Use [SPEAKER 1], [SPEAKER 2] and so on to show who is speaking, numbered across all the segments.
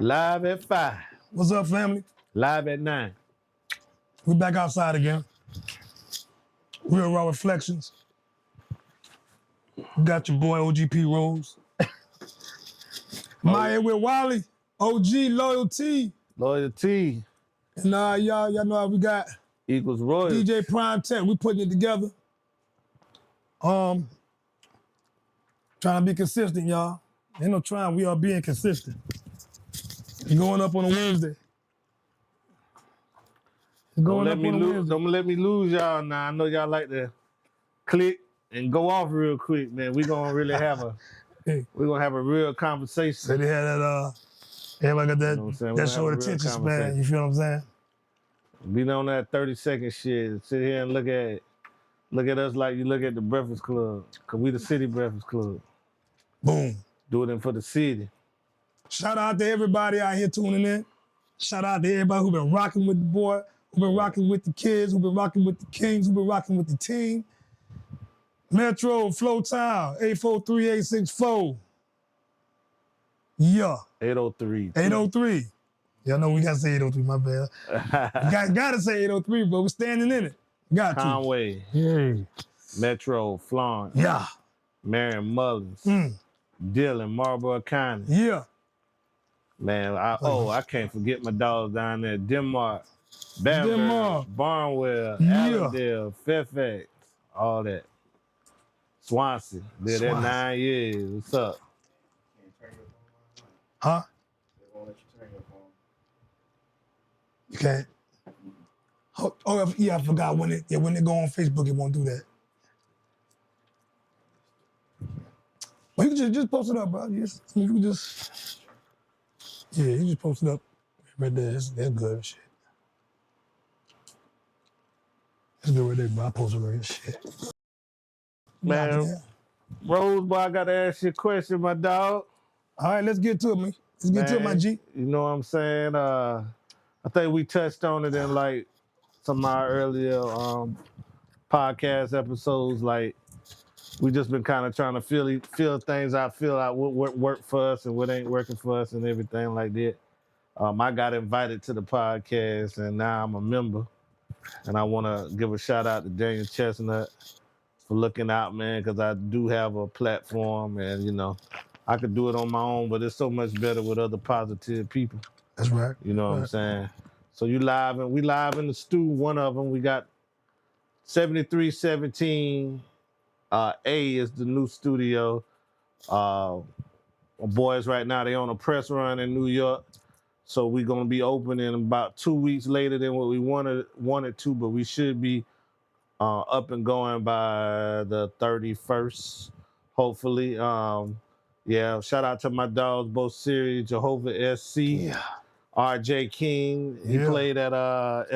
[SPEAKER 1] Live at 5.
[SPEAKER 2] What's up, family?
[SPEAKER 1] Live at 9.
[SPEAKER 2] We back outside again. Real Raw Reflections. We got your boy OGP Rose. Maya with Wally, OG Loyalty.
[SPEAKER 1] Loyalty
[SPEAKER 2] And y'all know how we got
[SPEAKER 1] equals royalty.
[SPEAKER 2] DJ Prime Tech. We putting it together. Trying to be consistent, y'all. Ain't no trying, we are being consistent. It's going up on a Wednesday. It's going up on a Wednesday.
[SPEAKER 1] Don't let me lose y'all now. I know y'all like to click and go off real quick, man. We're gonna really have a real conversation.
[SPEAKER 2] So they had that everybody got that,
[SPEAKER 1] You know what I'm saying?
[SPEAKER 2] that
[SPEAKER 1] We're
[SPEAKER 2] short
[SPEAKER 1] gonna have a real
[SPEAKER 2] attention span,
[SPEAKER 1] conversation.
[SPEAKER 2] you feel what I'm saying?
[SPEAKER 1] Be on that 30-second shit. Sit here and look at us like you look at the Breakfast Club. Cause we the city Breakfast Club.
[SPEAKER 2] Boom.
[SPEAKER 1] Do it for the city.
[SPEAKER 2] Shout out to everybody out here tuning in. Shout out to everybody who been rocking with the boy, who been rocking with the kids, who been rocking with the Kings, who been rocking with the team. Metro, Flow Town, 843-864. Yeah.
[SPEAKER 1] 803.
[SPEAKER 2] 803. Y'all know we gotta say 803, my bad. Gotta say 803, but we're standing in it. Got to.
[SPEAKER 1] Conway.
[SPEAKER 2] Yeah.
[SPEAKER 1] Metro, Florence.
[SPEAKER 2] Yeah.
[SPEAKER 1] Marion Mullins. Dylan, Marlboro County.
[SPEAKER 2] Yeah.
[SPEAKER 1] Man, I can't forget my dogs down there. Denmark, Bamberg,
[SPEAKER 2] Denmark.
[SPEAKER 1] Barnwell,
[SPEAKER 2] Yeah.
[SPEAKER 1] Allendale, Fairfax, all that. Swansea. Did that 9 years. What's up?
[SPEAKER 2] Huh? You can't. Oh yeah, I forgot when it go on Facebook, it won't do that. Well, you can just post it up, bro. You can just you just post it up right there. That's good shit. That's good right there, bro. I post it right here. Shit.
[SPEAKER 1] Man, Rose, boy, I gotta ask you a question, my dog.
[SPEAKER 2] All right, let's get to it, man. Let's get to it, my G.
[SPEAKER 1] You know what I'm saying? I think we touched on it in like some of our earlier podcast episodes. Like we just been kind of trying to feel things out, feel out what worked for us and what ain't working for us and everything like that. I got invited to the podcast and now I'm a member. And I want to give a shout out to Daniel Chestnut for looking out, man, because I do have a platform and, you know, I could do it on my own, but it's so much better with other positive people.
[SPEAKER 2] That's right.
[SPEAKER 1] You know what I'm saying? So we live in the stew. One of them, we got 7317 A is the new studio. My boys right now, they on a press run in New York. So we're gonna be opening about 2 weeks later than what we wanted to, but we should be up and going by the 31st, hopefully. Shout out to my dogs, both Siri, Jehovah SC, RJ King. He played at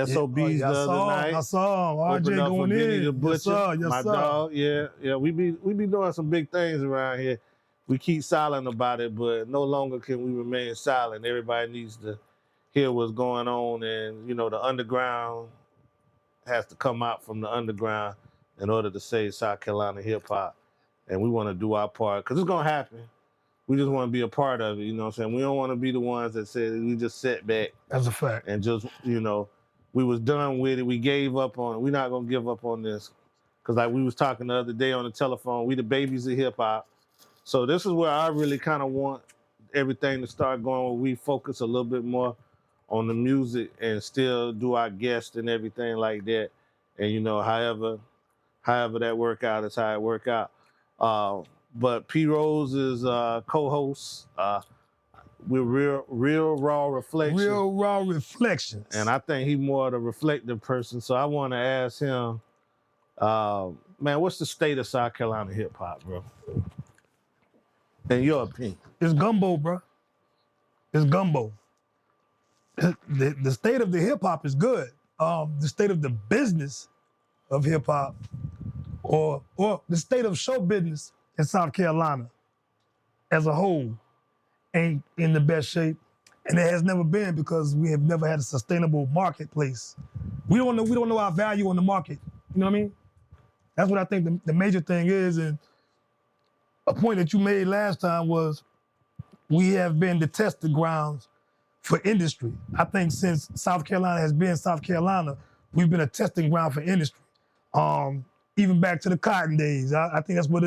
[SPEAKER 1] SOB's the other night.
[SPEAKER 2] I saw him. RJ going in.
[SPEAKER 1] The Butcher,
[SPEAKER 2] yes,
[SPEAKER 1] my dog. Yeah. We be doing some big things around here. We keep silent about it, but no longer can we remain silent. Everybody needs to hear what's going on, and you know the underground has to come out from the underground in order to save South Carolina hip hop. And we want to do our part because it's gonna happen. We just want to be a part of it, you know what I'm saying? We don't want to be the ones that said we just sat back.
[SPEAKER 2] That's a fact.
[SPEAKER 1] And just, you know, we was done with it. We gave up on it. We're not gonna give up on this. Cause like we was talking the other day on the telephone, we the babies of hip hop. So this is where I really kind of want everything to start going, where we focus a little bit more on the music and still do our guests and everything like that. And you know, however that work out is how it work out. But P Rose is co-host. We're real raw reflections.
[SPEAKER 2] Real Raw Reflections.
[SPEAKER 1] And I think he's more of the reflective person. So I want to ask him, man, what's the state of South Carolina hip hop, bro? In your opinion.
[SPEAKER 2] It's gumbo, bro. It's gumbo. The state of the hip hop is good. The state of the business of hip hop, or the state of show business in South Carolina as a whole, ain't in the best shape, and it has never been because we have never had a sustainable marketplace. We don't know our value on the market. You know what I mean? That's what I think the major thing is. And a point that you made last time was we have been the tested grounds for industry. I think since South Carolina has been South Carolina, we've been a testing ground for industry. Even back to the cotton days, I think that's what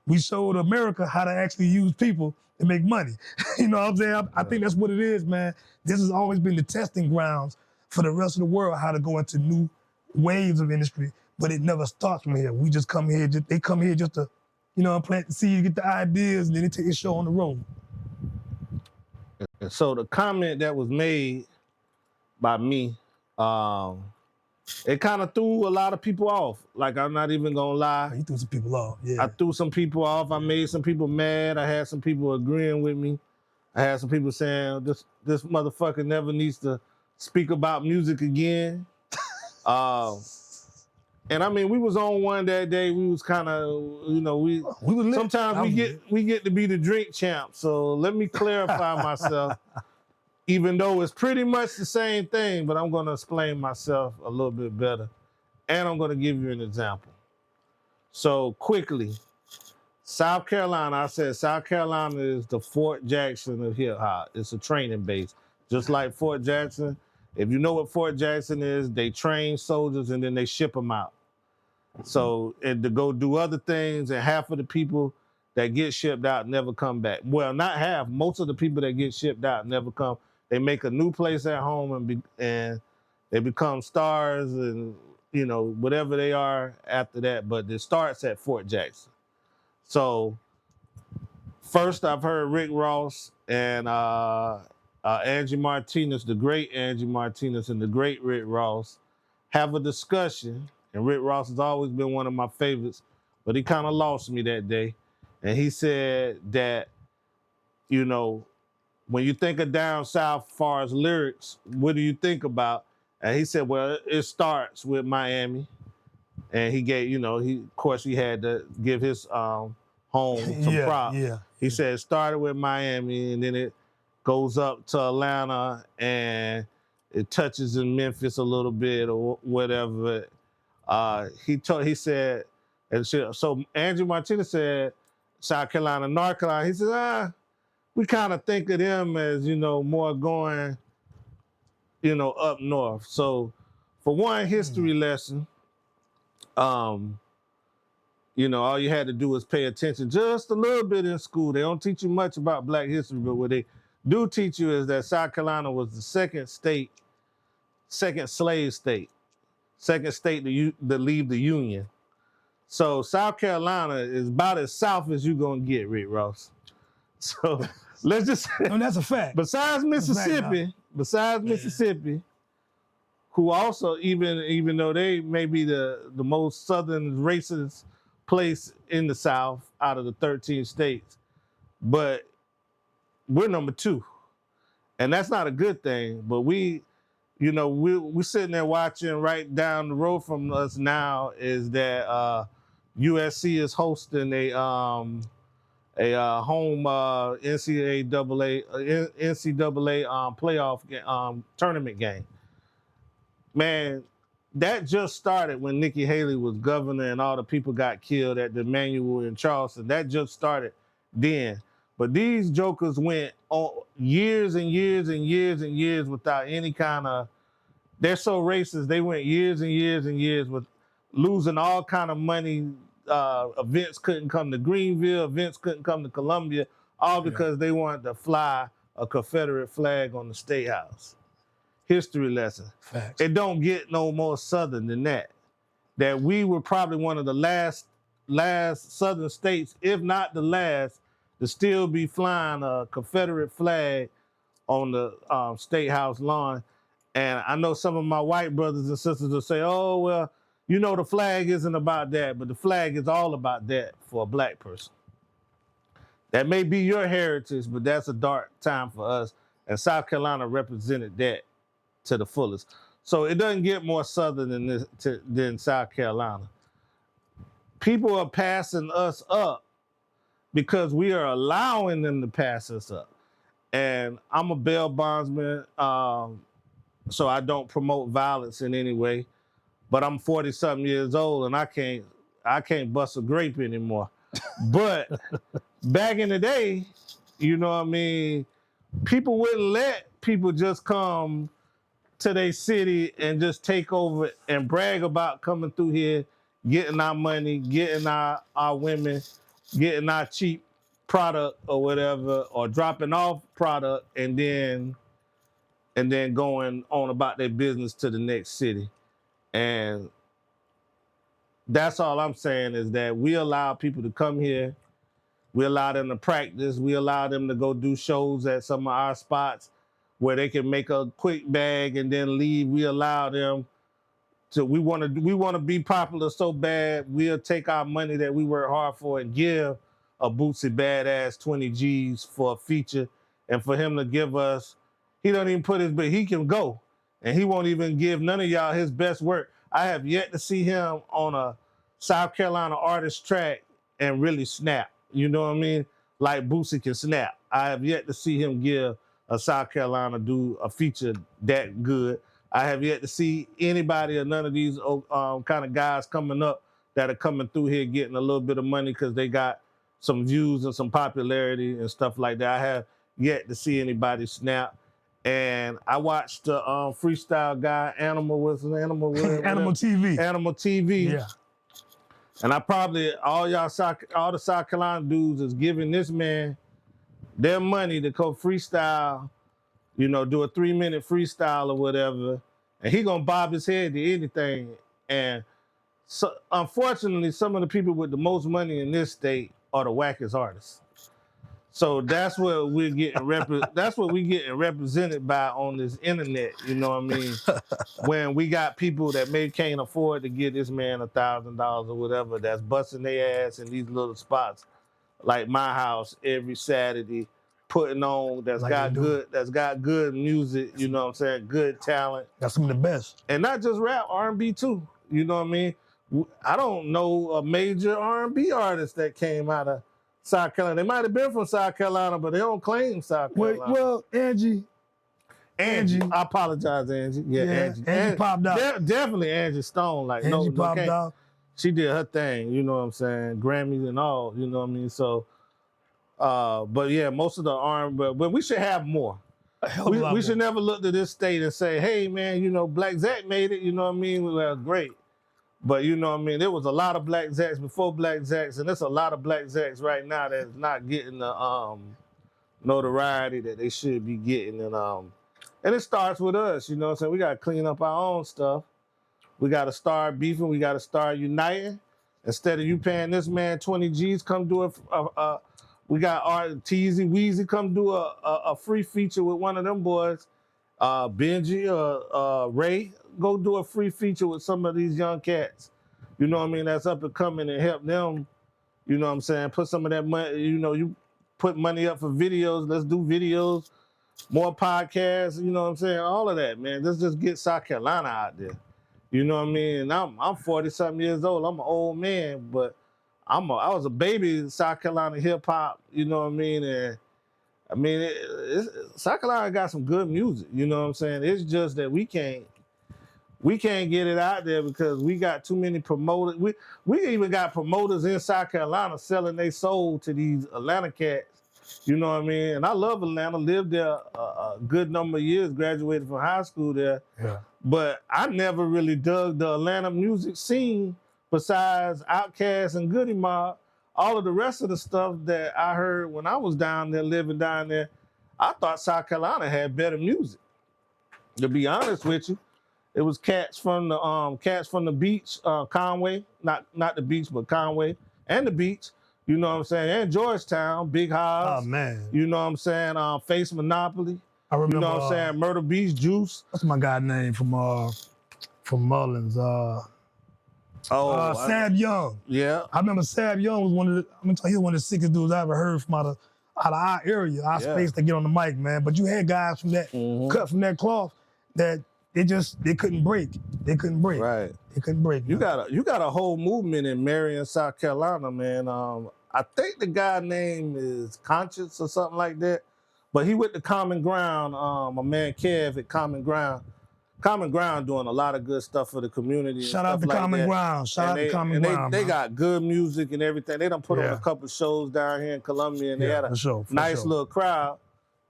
[SPEAKER 2] we showed America how to actually use people to make money. You know what I'm saying? I think that's what it is, man. This has always been the testing grounds for the rest of the world, how to go into new waves of industry, but it never starts from here. We just come here, they come here just to, plant the seeds, get the ideas, and then they take the show on the road.
[SPEAKER 1] And so the comment that was made by me, it kind of threw a lot of people off. Like, I'm not even gonna lie.
[SPEAKER 2] You threw some people off, yeah.
[SPEAKER 1] I threw some people off. I made some people mad. I had some people agreeing with me. I had some people saying, this motherfucker never needs to speak about music again. And I mean, we was on one that day. We was kind of, we was lit. Sometimes we get to be the drink champ. So let me clarify myself. Even though it's pretty much the same thing, but I'm going to explain myself a little bit better. And I'm going to give you an example. So quickly, South Carolina, I said South Carolina is the Fort Jackson of hip hop. It's a training base. Just like Fort Jackson. If you know what Fort Jackson is, they train soldiers and then they ship them out. So and to go do other things, and half of the people that get shipped out never come back. Well, not half. Most of the people that get shipped out never come. They make a new place at home and they become stars and, whatever they are after that. But it starts at Fort Jackson. So first I've heard Rick Ross and Angie Martinez, the great Angie Martinez and the great Rick Ross, have a discussion. And Rick Ross has always been one of my favorites, but he kind of lost me that day. And he said that, when you think of down south as far as lyrics, what do you think about? And he said, well, it starts with Miami. And he gave, of course he had to give his home some props. Yeah. He said it started with Miami and then it goes up to Atlanta and it touches in Memphis a little bit or whatever. He said, and so Andrew Martinez said, South Carolina, North Carolina. He said, we kind of think of them as, more going, up north. So for one history lesson, all you had to do was pay attention just a little bit in school. They don't teach you much about Black history, but what they do teach you is that South Carolina was the second slave state, second state to leave the Union. So South Carolina is about as south as you're going to get, Rick Ross. So let's just say.
[SPEAKER 2] No, that's a fact.
[SPEAKER 1] Besides Mississippi, who also, even though they may be the most southern racist place in the South out of the 13 states, but we're number 2. And that's not a good thing. But we're sitting there watching. Right down the road from us now is that USC is hosting a home NCAA playoff tournament game. Man, that just started when Nikki Haley was governor and all the people got killed at the Emmanuel in Charleston. That just started then. But these jokers went on years and years and years and years without any kind of, they're so racist, they went years and years and years with losing all kind of money. Events couldn't come to Greenville, events couldn't come to Columbia, all because they wanted to fly a Confederate flag on the State House. History lesson.
[SPEAKER 2] Facts.
[SPEAKER 1] It don't get no more southern than that. That we were probably one of the last southern states, if not the last, to still be flying a Confederate flag on the State House lawn. And I know some of my white brothers and sisters will say, oh, well, the flag isn't about that, but the flag is all about that for a Black person. That may be your heritage, but that's a dark time for us. And South Carolina represented that to the fullest. So it doesn't get more southern than South Carolina. People are passing us up because we are allowing them to pass us up. And I'm a bail bondsman, so I don't promote violence in any way. But I'm 40-something years old and I can't bust a grape anymore. But back in the day, people wouldn't let people just come to their city and just take over and brag about coming through here, getting our money, getting our women, getting our cheap product or whatever, or dropping off product and then going on about their business to the next city. And that's all I'm saying is that we allow people to come here. We allow them to practice. We allow them to go do shows at some of our spots where they can make a quick bag and then leave. We allow them to, we want to be popular so bad, we'll take our money that we work hard for and give a Bootsy Badass 20 G's for a feature. And for him to give us, he don't even put his, but he can go. And he won't even give none of y'all his best work. I have yet to see him on a South Carolina artist track and really snap. You know what I mean? Like Bootsy can snap. I have yet to see him give a South Carolina dude a feature that good. I have yet to see anybody or none of these kind of guys coming up that are coming through here getting a little bit of money because they got some views and some popularity and stuff like that. I have yet to see anybody snap. And I watched the freestyle guy, Animal, what's his Animal?
[SPEAKER 2] Animal TV.
[SPEAKER 1] Animal TV.
[SPEAKER 2] Yeah.
[SPEAKER 1] And I probably, all the South Carolina dudes is giving this man their money to go freestyle, you know, do a 3-minute freestyle or whatever. And he gonna bob his head to anything. And so, unfortunately, some of the people with the most money in this state are the wackest artists. So that's what we're getting that's what we're getting represented by on this internet, you know what I mean? When we got people that maybe can't afford to give this man $1,000 or whatever, that's busting their ass in these little spots like my house every Saturday, putting on that's got good music, you know what I'm saying, good talent.
[SPEAKER 2] Got some of the best.
[SPEAKER 1] And not just rap, R&B too, you know what I mean? I don't know a major R&B artist that came out of South Carolina. They might have been from South Carolina, but they don't claim South Carolina.
[SPEAKER 2] Well, Angie.
[SPEAKER 1] I apologize, Angie. Yeah,
[SPEAKER 2] Angie popped out.
[SPEAKER 1] Definitely Angie Stone. Like,
[SPEAKER 2] Angie popped out.
[SPEAKER 1] She did her thing, you know what I'm saying? Grammys and all, you know what I mean? So, but yeah, most of the R&B, but we should have more. We should never look to this state and say, hey, man, you know, Black Zack made it, you know what I mean? Well, great. But you know what I mean? There was a lot of Black Zacks before Black Zacks, and there's a lot of Black Zacks right now that's not getting the notoriety that they should be getting. And it starts with us, you know what I'm saying? We got to clean up our own stuff. We got to start beefing. We got to start uniting. Instead of you paying this man 20 G's, come do we got our Teezy Weezy, come do a free feature with one of them boys, Benji or Ray. Go do a free feature with some of these young cats. You know what I mean? That's up and coming and help them, you know what I'm saying? Put some of that money, you know, you put money up for videos. Let's do videos, more podcasts, you know what I'm saying? All of that, man. Let's just get South Carolina out there. You know what I mean? And I'm 40-something years old. I'm an old man, but I was a baby in South Carolina hip hop, you know what I mean? And I mean, South Carolina got some good music, you know what I'm saying? It's just that we can't get it out there because we got too many promoters. We even got promoters in South Carolina selling their soul to these Atlanta cats. You know what I mean? And I love Atlanta, lived there a good number of years, graduated from high school there.
[SPEAKER 2] Yeah.
[SPEAKER 1] But I never really dug the Atlanta music scene besides Outkast and Goody Mob. All of the rest of the stuff that I heard when I was down there, living down there, I thought South Carolina had better music. To be honest with you. It was cats from the beach, Conway, not the beach, but Conway and the beach. You know what I'm saying? And Georgetown, Big Hobbs.
[SPEAKER 2] Oh man.
[SPEAKER 1] You know what I'm saying? Face Monopoly.
[SPEAKER 2] I remember.
[SPEAKER 1] You know what I'm saying? Myrtle Beach, Juice.
[SPEAKER 2] What's my guy name from Mullins? Sab Young.
[SPEAKER 1] Yeah.
[SPEAKER 2] I remember Sab Young was one of the sickest dudes I ever heard from out of our area, our space to get on the mic, man. But you had guys from that cut from that cloth that they couldn't break. They couldn't break.
[SPEAKER 1] Right.
[SPEAKER 2] They couldn't break.
[SPEAKER 1] You got a whole movement in Marion, South Carolina, man. I think the guy name is Conscious or something like that. But he went to Common Ground, my man Kev at Common Ground. Common Ground doing a lot of good stuff for the community.
[SPEAKER 2] Shout out to Common Ground. Shout out to Common Ground.
[SPEAKER 1] They got good music and everything. They done put on a couple shows down here in Columbia and they had a nice little crowd.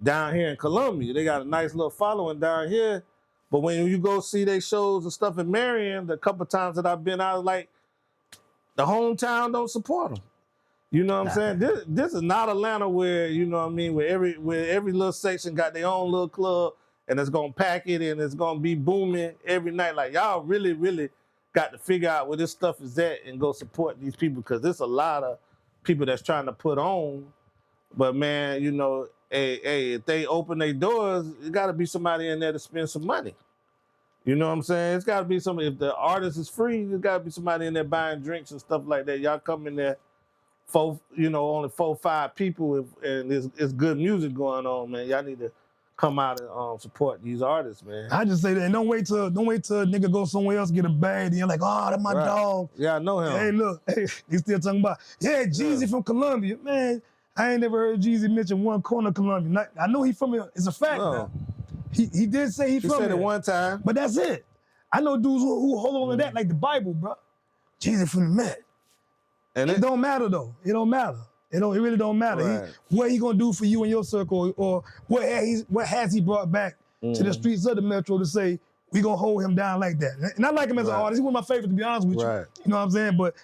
[SPEAKER 1] down here in Columbia. They got a nice little following down here. But when you go see their shows and stuff in Marion, the couple times that I've been, I was like, the hometown don't support them. You know what I'm saying? This is not Atlanta where, you know what I mean, where every little section got their own little club and it's gonna pack it and it's gonna be booming every night. Like y'all really, really got to figure out where this stuff is at and go support these people, because there's a lot of people that's trying to put on. But man, you know, hey, if they open their doors, it gotta be somebody in there to spend some money. You know what I'm saying? It's gotta be somebody. If the artist is free, there's gotta be somebody in there buying drinks and stuff like that. Y'all come in there, only 4, 5 people, and it's good music going on, man. Y'all need to come out and support these artists, man.
[SPEAKER 2] I just say that. And don't wait till a nigga go somewhere else, get a bag, and you're like, oh, that's my dog.
[SPEAKER 1] Yeah, I know him.
[SPEAKER 2] Hey, look, hey, they still talking about, Jeezy from Columbia. Man, I ain't never heard Jeezy mention one corner of Columbia. I know he from here. It's a fact now. He did say he from
[SPEAKER 1] said
[SPEAKER 2] here.
[SPEAKER 1] it one time.
[SPEAKER 2] But that's it. I know dudes who hold on to that like the Bible, bro. Jeezy from the Met. And it don't matter though. It don't matter. It really don't matter.
[SPEAKER 1] Right.
[SPEAKER 2] What he gonna do for you and your circle, or what has he brought back to the streets of the Metro to say we gonna hold him down like that? And I like him as an artist. He's one of my favorites, to be honest with you.
[SPEAKER 1] Right.
[SPEAKER 2] You know what I'm saying? But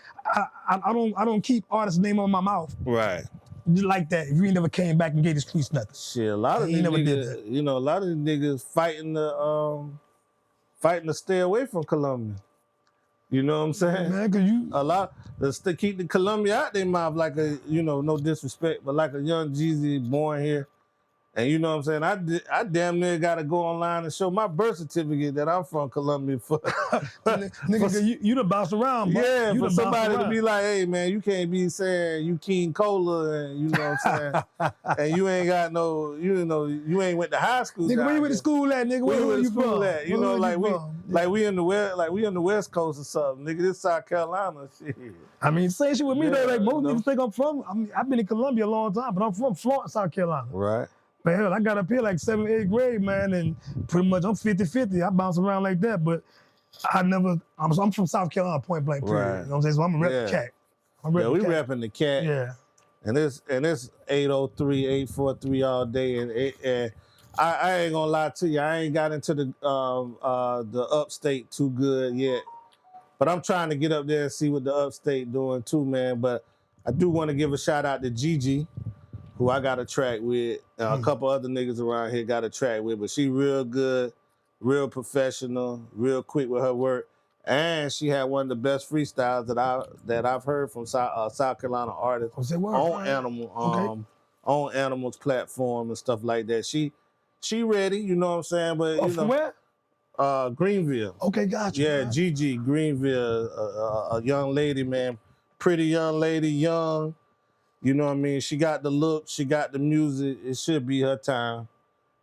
[SPEAKER 2] I don't keep artists' name on my mouth.
[SPEAKER 1] Right.
[SPEAKER 2] Like that. If you ain't never came back and gave the streets nothing.
[SPEAKER 1] Shit, a lot of these niggas, you know, a lot of these niggas fighting to stay away from Columbia. You know what I'm saying?
[SPEAKER 2] Man, cause you
[SPEAKER 1] a lot to keep the Columbia out their mouth, like a, you know, no disrespect, but like a young Jeezy born here. And you know what I'm saying? I damn near gotta go online and show my birth certificate that I'm from Columbia for.
[SPEAKER 2] Nigga, you done bounced around, bro.
[SPEAKER 1] Yeah,
[SPEAKER 2] you
[SPEAKER 1] for somebody to be like, hey man, you can't be saying you King Cola and you know what I'm saying, and you ain't got no, you know, you ain't went to high school.
[SPEAKER 2] Nigga, where you went to school at, nigga?
[SPEAKER 1] Where you
[SPEAKER 2] from?
[SPEAKER 1] At? You know, like we in the West Coast or something, nigga. This South Carolina shit.
[SPEAKER 2] I mean, same shit with me though. Like most niggas think I'm from. I mean, I've been in Columbia a long time, but I'm from Florence, South Carolina.
[SPEAKER 1] Right.
[SPEAKER 2] Man, hell, I got up here like 7th, 8th grade, man, and pretty much I'm 50-50. I bounce around like that, but I'm from South Carolina, point blank, period.
[SPEAKER 1] Right.
[SPEAKER 2] You know what I'm saying? So I'm a rep the cat.
[SPEAKER 1] We repping the cat.
[SPEAKER 2] Yeah.
[SPEAKER 1] And it's 803, 843 all day, and I ain't gonna lie to you, I ain't got into the upstate too good yet, but I'm trying to get up there and see what the upstate doing too, man. But I do want to give a shout out to Gigi, who I got a track with. A couple other niggas around here got a track with, but she real good, real professional, real quick with her work. And she had one of the best freestyles that I've heard from South Carolina artists on on Animal's platform and stuff like that. She ready, you know what I'm saying? But you know,
[SPEAKER 2] from where?
[SPEAKER 1] Greenville.
[SPEAKER 2] Okay, gotcha.
[SPEAKER 1] Yeah, Gigi, Greenville, a young lady, man, pretty young lady, young. You know what I mean? She got the look, she got the music. It should be her time.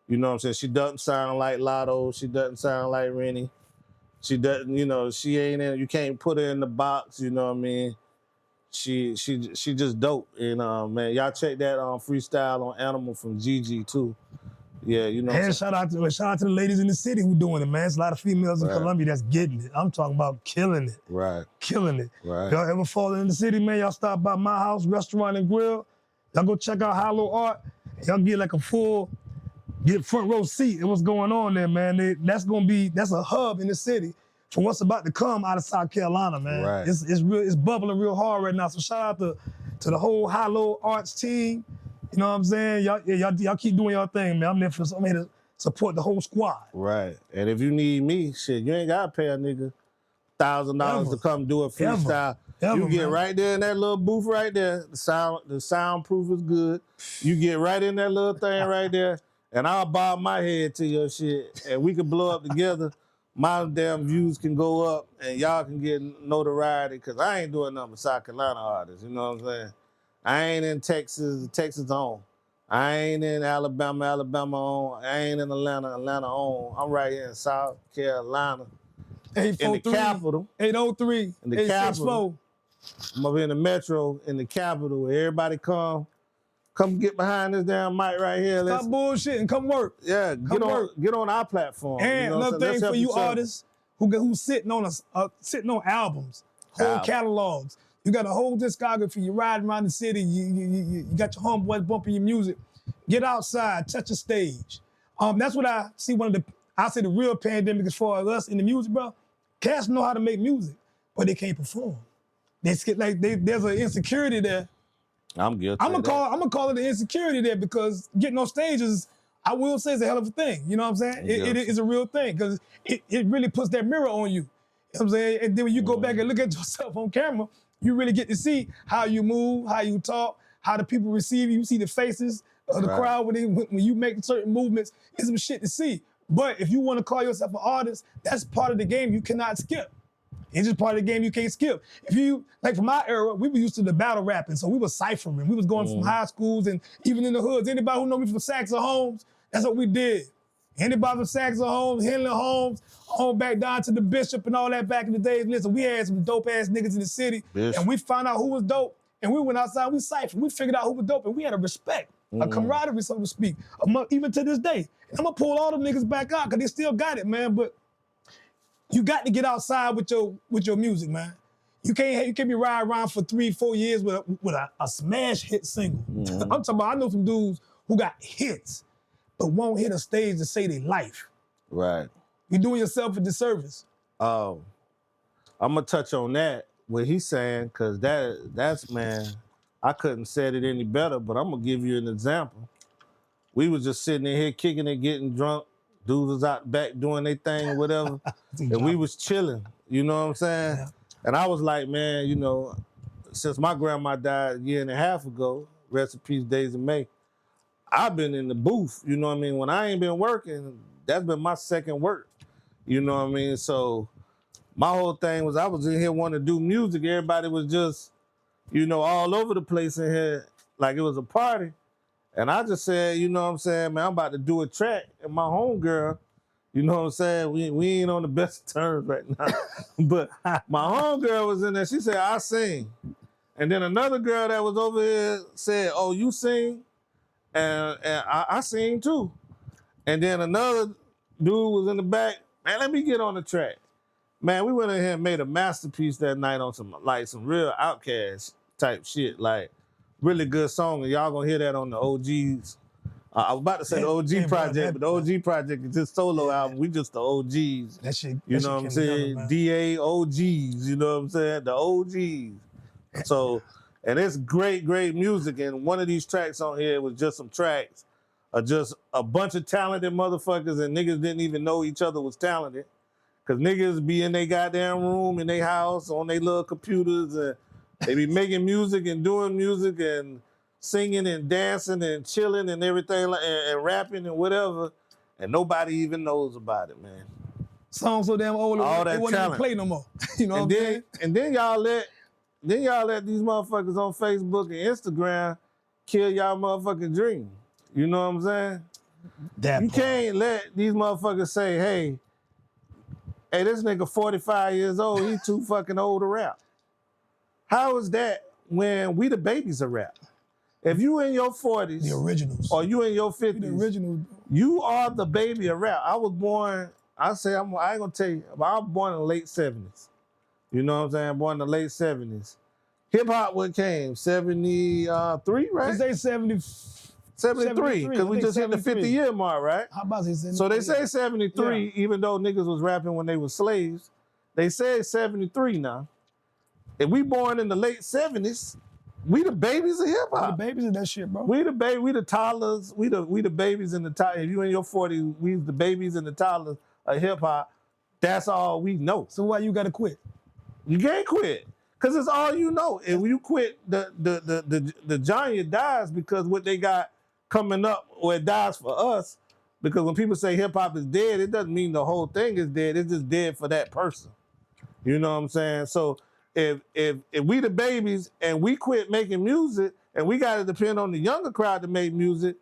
[SPEAKER 1] You know what I'm saying? She doesn't sound like Lotto. She doesn't sound like Rennie. She doesn't, you know, she ain't in, you can't put her in the box, you know what I mean? She just dope. And man, y'all check that freestyle on Animal from Gigi too. Yeah, you know.
[SPEAKER 2] And shout out to the ladies in the city who doing it, man. There's a lot of females in Columbia that's getting it. I'm talking about killing it.
[SPEAKER 1] Right.
[SPEAKER 2] Killing it.
[SPEAKER 1] Right.
[SPEAKER 2] Y'all ever fall in the city, man, y'all stop by my house, restaurant and grill. Y'all go check out Hollow Art. Y'all get like get front row seat and what's going on there, man. That's a hub in the city for what's about to come out of South Carolina, man.
[SPEAKER 1] Right.
[SPEAKER 2] It's bubbling real hard right now. So shout out to the whole Hollow Arts team. You know what I'm saying? Y'all keep doing your thing, man. I'm here to support the whole squad.
[SPEAKER 1] Right. And if you need me, shit, you ain't gotta pay a nigga $1,000 to come do a freestyle. You get right there in that little booth right there. The soundproof is good. You get right in that little thing right there, and I'll bob my head to your shit, and we can blow up together. My damn views can go up, and y'all can get notoriety, because I ain't doing nothing with South Carolina artists, you know what I'm saying? I ain't in Texas on. I ain't in Alabama on. I ain't in Atlanta on. I'm right here in South Carolina. In the capital.
[SPEAKER 2] 803.
[SPEAKER 1] In the capital. I'm up in the metro, in the capital, where everybody come get behind this damn mic right here.
[SPEAKER 2] Stop bullshitting, come work.
[SPEAKER 1] Yeah, get on our platform.
[SPEAKER 2] And
[SPEAKER 1] you know
[SPEAKER 2] another thing for you artists who sitting on albums, whole catalogs. You got a whole discography. You're riding around the city. You got your homeboys bumping your music. Get outside, touch a stage. That's what I see. I say the real pandemic as far as us in the music, bro. Cats know how to make music, but they can't perform. There's an insecurity there.
[SPEAKER 1] I'm guilty.
[SPEAKER 2] I'm gonna call it an insecurity there because getting on stages, I will say, is a hell of a thing. You know what I'm saying? It is a real thing because it really puts that mirror on you. You know what I'm saying? And then when you go back and look at yourself on camera, you really get to see how you move, how you talk, how the people receive you. You see the faces of the crowd when you make certain movements. It's some shit to see. But if you want to call yourself an artist, that's part of the game you cannot skip. It's just part of the game you can't skip. If you, like from my era, we were used to the battle rapping, so we were ciphering. We was going from high schools and even in the hoods. Anybody who know me from Saxon Holmes, that's what we did. Anybody from Saxon Holmes, Henley Holmes, on back down to the Bishop and all that back in the days. Listen, we had some dope ass niggas in the city, and we found out who was dope, and we went outside, we ciphered, we figured out who was dope, and we had a respect, a camaraderie, so to speak, even to this day. And I'm gonna pull all them niggas back out, cause they still got it, man, but you got to get outside with your music, man. You can't be riding around for 3-4 years with a smash hit single. I'm talking about, I know some dudes who got hits, but won't hit a stage to say their life.
[SPEAKER 1] Right.
[SPEAKER 2] You're doing yourself a disservice.
[SPEAKER 1] I'm gonna touch on that, what he's saying, cause that's man, I couldn't said it any better, but I'm gonna give you an example. We was just sitting in here kicking it, getting drunk. Dudes was out back doing their thing or whatever, and we was chilling, you know what I'm saying? Yeah. And I was like, man, you know, since my grandma died a year and a half ago, rest in peace, Days of May, I've been in the booth, you know what I mean? When I ain't been working, that's been my second work, you know what I mean? So my whole thing was I was in here wanting to do music. Everybody was just, you know, all over the place in here like it was a party. And I just said, you know what I'm saying, man, I'm about to do a track. And my homegirl, you know what I'm saying, we ain't on the best terms right now. But my homegirl was in there. She said, I sing. And then another girl that was over here said, oh, you sing? And I sing too. And then another dude was in the back, man, let me get on the track. Man, we went in here and made a masterpiece that night on some real Outkast type shit, like really good song, and y'all gonna hear that on the OGs. I was about to say the OG project, but the OG project is just solo album. We just the OGs.
[SPEAKER 2] That shit,
[SPEAKER 1] you know what I'm saying? DA OGs, you know what I'm saying? The OGs. So, and it's great, great music. And one of these tracks on here was just some tracks of just a bunch of talented motherfuckers, and niggas didn't even know each other was talented. Cause niggas be in their goddamn room, in their house, on their little computers, and they be making music and doing music and singing and dancing and chilling and everything, and rapping and whatever, and nobody even knows about it, man.
[SPEAKER 2] Songs so damn old,
[SPEAKER 1] all
[SPEAKER 2] they
[SPEAKER 1] that
[SPEAKER 2] won't even play no more. You know what I'm saying?
[SPEAKER 1] And then y'all let these motherfuckers on Facebook and Instagram kill y'all motherfucking dream. You know what I'm saying? You can't let these motherfuckers say, hey, this nigga 45 years old, he too fucking old to rap. How is that when we the babies of rap? If you in your 40s,
[SPEAKER 2] the originals,
[SPEAKER 1] or you in your 50s,
[SPEAKER 2] the originals,
[SPEAKER 1] you are the baby of rap. I was born, I ain't gonna tell you, but I was born in the late 70s. You know what I'm saying? Born in the late 70s. Hip hop what came? 73, right?
[SPEAKER 2] They say
[SPEAKER 1] 73, because we just hit the 50-year mark, right?
[SPEAKER 2] How about they say?
[SPEAKER 1] So they say 73, even though niggas was rapping when they were slaves. They say 73 now. If we born in the late 70s, we the babies of hip hop.
[SPEAKER 2] We the babies of that shit, bro.
[SPEAKER 1] We the toddlers. We the babies in the toddlers. If you in your 40s, we the babies and the toddlers of hip hop. That's all we know.
[SPEAKER 2] So why you gotta quit?
[SPEAKER 1] You can't quit, cause it's all you know. If you quit, the giant dies because what they got coming up, or it dies for us. Because when people say hip hop is dead, it doesn't mean the whole thing is dead. It's just dead for that person. You know what I'm saying? So if we the babies and we quit making music and we got to depend on the younger crowd to make music,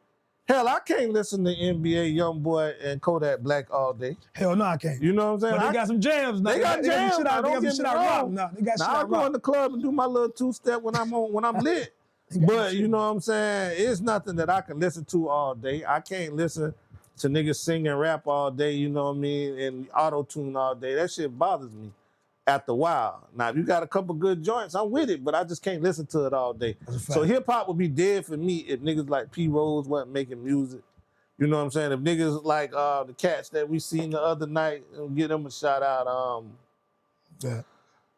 [SPEAKER 1] hell, I can't listen to NBA YoungBoy and Kodak Black all day.
[SPEAKER 2] Hell no, I can't.
[SPEAKER 1] You know what I'm saying?
[SPEAKER 2] But they got some jams now.
[SPEAKER 1] They got jams.
[SPEAKER 2] They got some shit I rock now. They got shit I
[SPEAKER 1] rock. I go in the club and do my little two-step when I'm lit. But you know what I'm saying? It's nothing that I can listen to all day. I can't listen to niggas sing and rap all day, you know what I mean, and auto-tune all day. That shit bothers me. after a while. Now, if you got a couple good joints, I'm with it, but I just can't listen to it all day.
[SPEAKER 2] That's a fact.
[SPEAKER 1] So hip hop would be dead for me if niggas like P. Rose wasn't making music. You know what I'm saying? If niggas like the cats that we seen the other night, give them a shout out.
[SPEAKER 2] Yeah.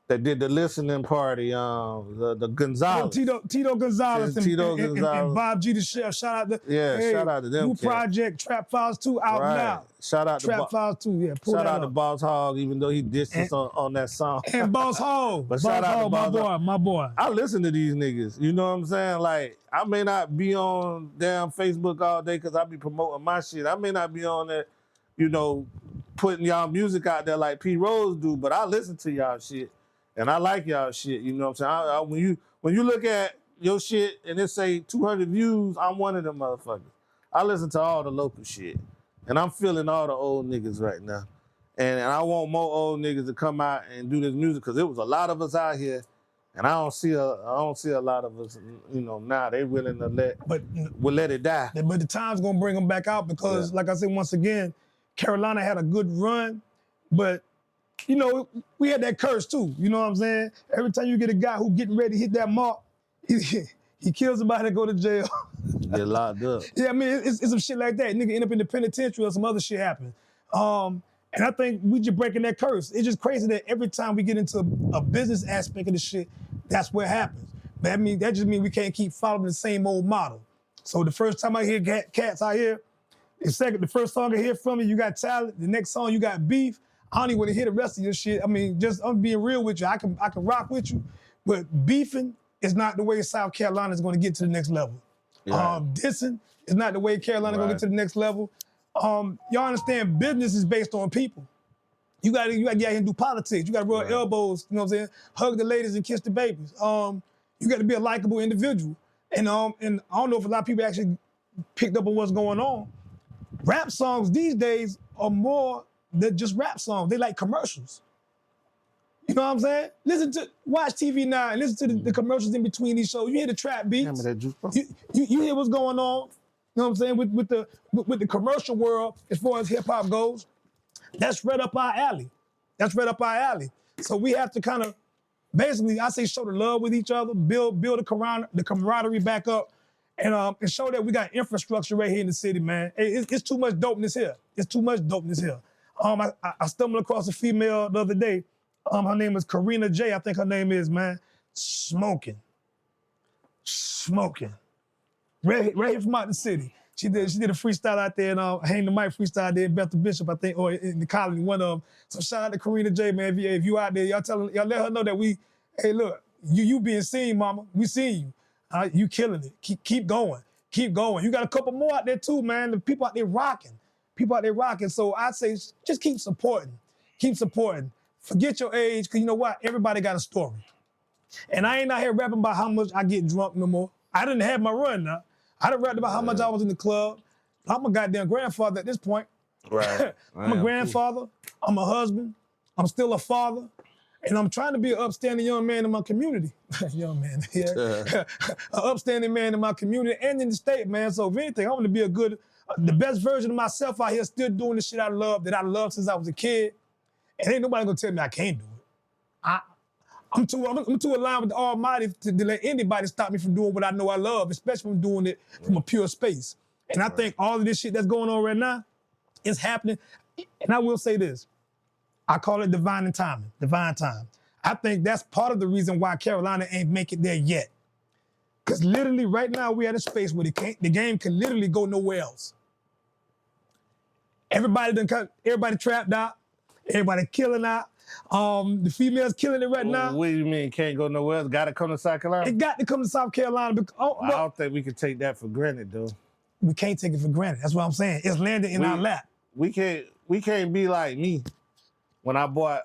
[SPEAKER 1] That did the listening party, the Gonzalez.
[SPEAKER 2] Tito Gonzalez and
[SPEAKER 1] Gonzalez.
[SPEAKER 2] Bob G the Chef. Shout out to
[SPEAKER 1] shout out to them.
[SPEAKER 2] New
[SPEAKER 1] cats.
[SPEAKER 2] project Trap Files 2 out now.
[SPEAKER 1] Shout out
[SPEAKER 2] Trap Files 2. Yeah,
[SPEAKER 1] shout out to Boss Hogg, even though he dissed us on that song.
[SPEAKER 2] And Boss Hogg.
[SPEAKER 1] But
[SPEAKER 2] Boss
[SPEAKER 1] shout out to
[SPEAKER 2] Hogg, my boy.
[SPEAKER 1] I listen to these niggas. You know what I'm saying? Like, I may not be on damn Facebook all day because I be promoting my shit. I may not be on there, you know, putting y'all music out there like P. Rose do, but I listen to y'all shit. And I like y'all shit, you know what I'm saying? When you look at your shit and it say 200 views, I'm one of them motherfuckers. I listen to all the local shit. And I'm feeling all the old niggas right now. And I want more old niggas to come out and do this music because there was a lot of us out here, and I don't see a lot of us, you know, now they willing to let it die.
[SPEAKER 2] But the time's gonna bring them back out because, like I said, once again, Carolina had a good run, but you know, we had that curse too. You know what I'm saying? Every time you get a guy who getting ready to hit that mark, he kills somebody and go to jail.
[SPEAKER 1] Get locked up.
[SPEAKER 2] Yeah, I mean, it's some shit like that. Nigga end up in the penitentiary or some other shit happen. And I think we just breaking that curse. It's just crazy that every time we get into a business aspect of the shit, that's what happens. But I mean, that just means we can't keep following the same old model. So the first time I hear cats out here, the first song I hear from you got talent. The next song you got beef. I don't even want to hear the rest of your shit. I mean, I'm being real with you. I can rock with you, but beefing is not the way South Carolina is going to get to the next level.
[SPEAKER 1] Yeah.
[SPEAKER 2] Dissing is not the way Carolina going to get to the next level. Y'all understand business is based on people. You got to get out here and do politics. You got to rub elbows, you know what I'm saying? Hug the ladies and kiss the babies. You got to be a likable individual. And I don't know if a lot of people actually picked up on what's going on. Rap songs these days are more than just rap songs. They like commercials. You know what I'm saying? Watch TV now and listen to the commercials in between these shows. You hear the trap beats. You hear what's going on. You know what I'm saying? With the commercial world as far as hip hop goes. That's right up our alley. So we have to kind of basically, I say, show the love with each other, build the camaraderie back up, and show that we got infrastructure right here in the city, man. It's too much dopeness here. I stumbled across a female the other day. Her name is Karina J. I think her name is, man. Smoking. Right here from out the city. She did a freestyle out there and Hang the Mic freestyle there in Bethel Bishop, I think, or in the colony, one of them. So shout out to Karina J, man. If you out there, y'all let her know that hey, look, you being seen, mama. We seen you. You killing it. Keep going. You got a couple more out there too, man. The people out there rocking. So I say just keep supporting. Forget your age, because you know what? Everybody got a story. And I ain't out here rapping about how much I get drunk no more. I didn't have my run now. I done rapped about how much I was in the club. I'm a goddamn grandfather at this point.
[SPEAKER 1] Right.
[SPEAKER 2] I'm a grandfather. I'm a husband. I'm still a father. And I'm trying to be an upstanding young man in my community. Young man, yeah. An upstanding man in my community and in the state, man. So if anything, I want to be the best version of myself out here, still doing the shit I love, that I loved since I was a kid. And ain't nobody gonna tell me I can't do it. I'm too aligned with the Almighty to let anybody stop me from doing what I know I love, especially from doing it from a pure space. And I think all of this shit that's going on right now is happening. And I will say this, I call it divine time. I think that's part of the reason why Carolina ain't make it there yet. Because literally right now we at a space where the game can literally go nowhere else. Everybody trapped out. Everybody killing out. The females killing it right now.
[SPEAKER 1] What do you mean can't go nowhere else? Got to come to South Carolina?
[SPEAKER 2] It got to come to South Carolina. Because,
[SPEAKER 1] I don't think we can take that for granted, though.
[SPEAKER 2] We can't take it for granted. That's what I'm saying. It's landed in our lap.
[SPEAKER 1] We can't be like me. When I bought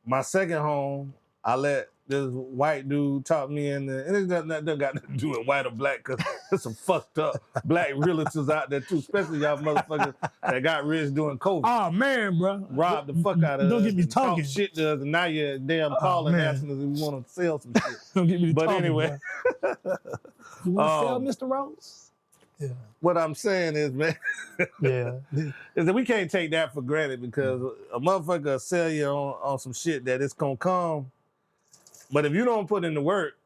[SPEAKER 1] my second home, I let this white dude talk me in there. And it doesn't got nothing to do with white or black, because there's some fucked up black realtors out there too, especially y'all motherfuckers that got rich doing COVID.
[SPEAKER 2] Oh, man, bro.
[SPEAKER 1] Robbed the fuck out of us.
[SPEAKER 2] Don't get me talking.
[SPEAKER 1] Talk shit to us, and now you're damn calling asking us if we want to sell some shit.
[SPEAKER 2] Don't get me talking,
[SPEAKER 1] anyway.
[SPEAKER 2] bro. You want to sell, Mr. Rose? Yeah.
[SPEAKER 1] what I'm saying is, man,
[SPEAKER 2] Yeah.
[SPEAKER 1] is that we can't take that for granted because a motherfucker will sell you on some shit that it's gonna come. But if you don't put in the work,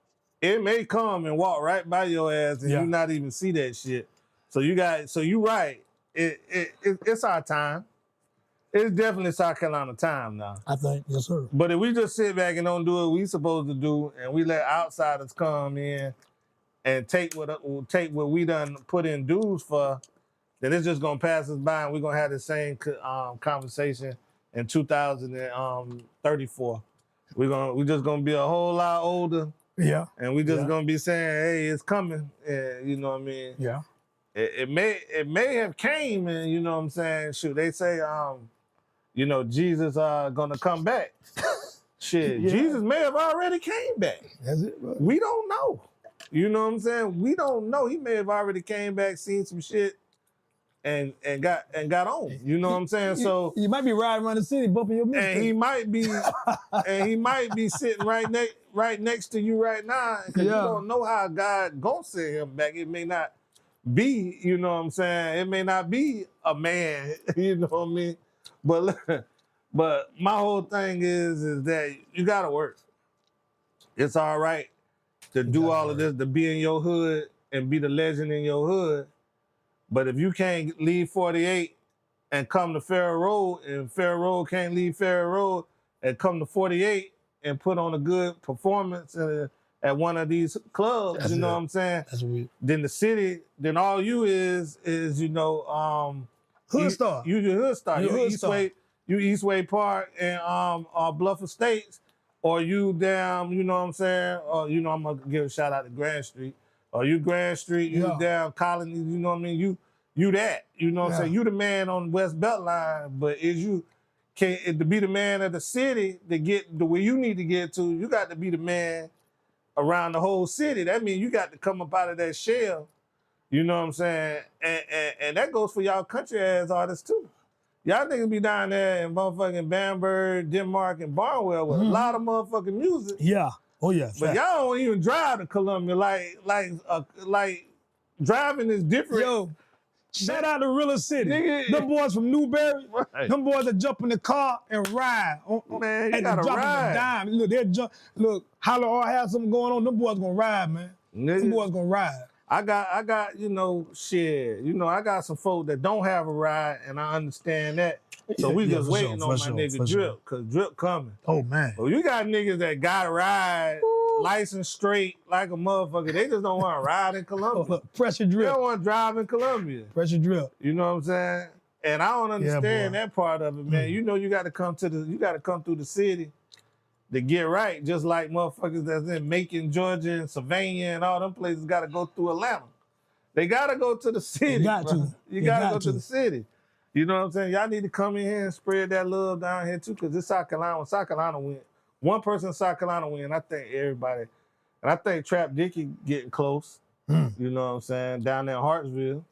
[SPEAKER 1] it may come and walk right by your ass and
[SPEAKER 2] Yeah.
[SPEAKER 1] you not even see that shit. So you right. It's our time. It's definitely South Carolina time now.
[SPEAKER 2] I think, yes, sir.
[SPEAKER 1] But if we just sit back and don't do what we supposed to do, and we let outsiders come in and take what we done put in dues for, then it's just gonna pass us by, and we're gonna have the same conversation in 2034. We just gonna be a whole lot older,
[SPEAKER 2] Yeah.
[SPEAKER 1] and we just
[SPEAKER 2] Yeah.
[SPEAKER 1] gonna be saying, "Hey, it's coming," and you know what I mean.
[SPEAKER 2] Yeah.
[SPEAKER 1] It may have came, and you know what I'm saying. Shoot, they say you know, Jesus gonna come back. Shit,
[SPEAKER 2] Yeah.
[SPEAKER 1] Jesus may have already came back.
[SPEAKER 2] That's it, bro.
[SPEAKER 1] We don't know. You know what I'm saying? We don't know. He may have already came back, seen some shit, and got on. You know what I'm saying? So
[SPEAKER 2] You might be riding around the city bumping your mixtape.
[SPEAKER 1] and he might be sitting right next to you right now. Because you don't know how God gonna send him back. It may not be, you know what I'm saying? It may not be a man, you know what I mean? But my whole thing is that you gotta work. It's all right to do all of this, to be in your hood and be the legend in your hood. But if you can't leave 48 and come to Fair Road, and Fair Road can't leave Fair Road and come to 48 and put on a good performance at one of these clubs,
[SPEAKER 2] That's
[SPEAKER 1] you know
[SPEAKER 2] it.
[SPEAKER 1] what I'm saying?
[SPEAKER 2] That's what we.
[SPEAKER 1] Then the city, then all you is you know,
[SPEAKER 2] Hood star.
[SPEAKER 1] You the hood star.
[SPEAKER 2] You
[SPEAKER 1] You
[SPEAKER 2] hood star.
[SPEAKER 1] Eastway Park and Bluff Estates, or you down, you know what I'm saying? Or you know, I'm gonna give a shout out to Grand Street. Or you Grand Street, you down Colony, you know what I mean? You that, you know what I'm saying? You the man on West Beltline, but to be the man of the city to get the way you need to get to, you got to be the man around the whole city. That means you got to come up out of that shell. You know what I'm saying? And that goes for y'all country ass artists too. Y'all niggas be down there in motherfucking Bamberg, Denmark, and Barnwell with a lot of motherfucking music.
[SPEAKER 2] Yeah. Oh yeah.
[SPEAKER 1] But y'all don't even drive to Columbia. Like driving is different.
[SPEAKER 2] Yo, shout out to Rilla City.
[SPEAKER 1] Nigga.
[SPEAKER 2] Them boys from Newberry.
[SPEAKER 1] Right.
[SPEAKER 2] Them boys that jump in the car and ride.
[SPEAKER 1] Man, you
[SPEAKER 2] and
[SPEAKER 1] gotta
[SPEAKER 2] drop
[SPEAKER 1] ride.
[SPEAKER 2] a dime. Look, they'll jump. Look, Holler or have something going on. Them boys gonna ride, man.
[SPEAKER 1] Nigga.
[SPEAKER 2] Them boys gonna ride.
[SPEAKER 1] I got, you know, shit. You know, I got some folk that don't have a ride, and I understand that. So we just waiting on my nigga Drip, because Drip coming.
[SPEAKER 2] Oh, man.
[SPEAKER 1] Well, you got niggas that got a ride, license straight like a motherfucker. They just don't want to ride in Columbia.
[SPEAKER 2] Look, pressure
[SPEAKER 1] They
[SPEAKER 2] Drip.
[SPEAKER 1] don't want to drive in Columbia.
[SPEAKER 2] Pressure Drip.
[SPEAKER 1] You know what I'm saying? And I don't understand
[SPEAKER 2] boy.
[SPEAKER 1] that part of it, man. You know, you got to come through the city to get right, just like motherfuckers that's in Macon, Georgia, and Savannah, and all them places got to go through Atlanta. They got to go to the city.
[SPEAKER 2] You got
[SPEAKER 1] bro.
[SPEAKER 2] to.
[SPEAKER 1] You got to go to the city. You know what I'm saying? Y'all need to come in here and spread that love down here too, because this South Carolina, when South Carolina win, one person in South Carolina win, I think everybody, and I think Trap Dicky getting close. You know what I'm saying? Down there in Hartsville.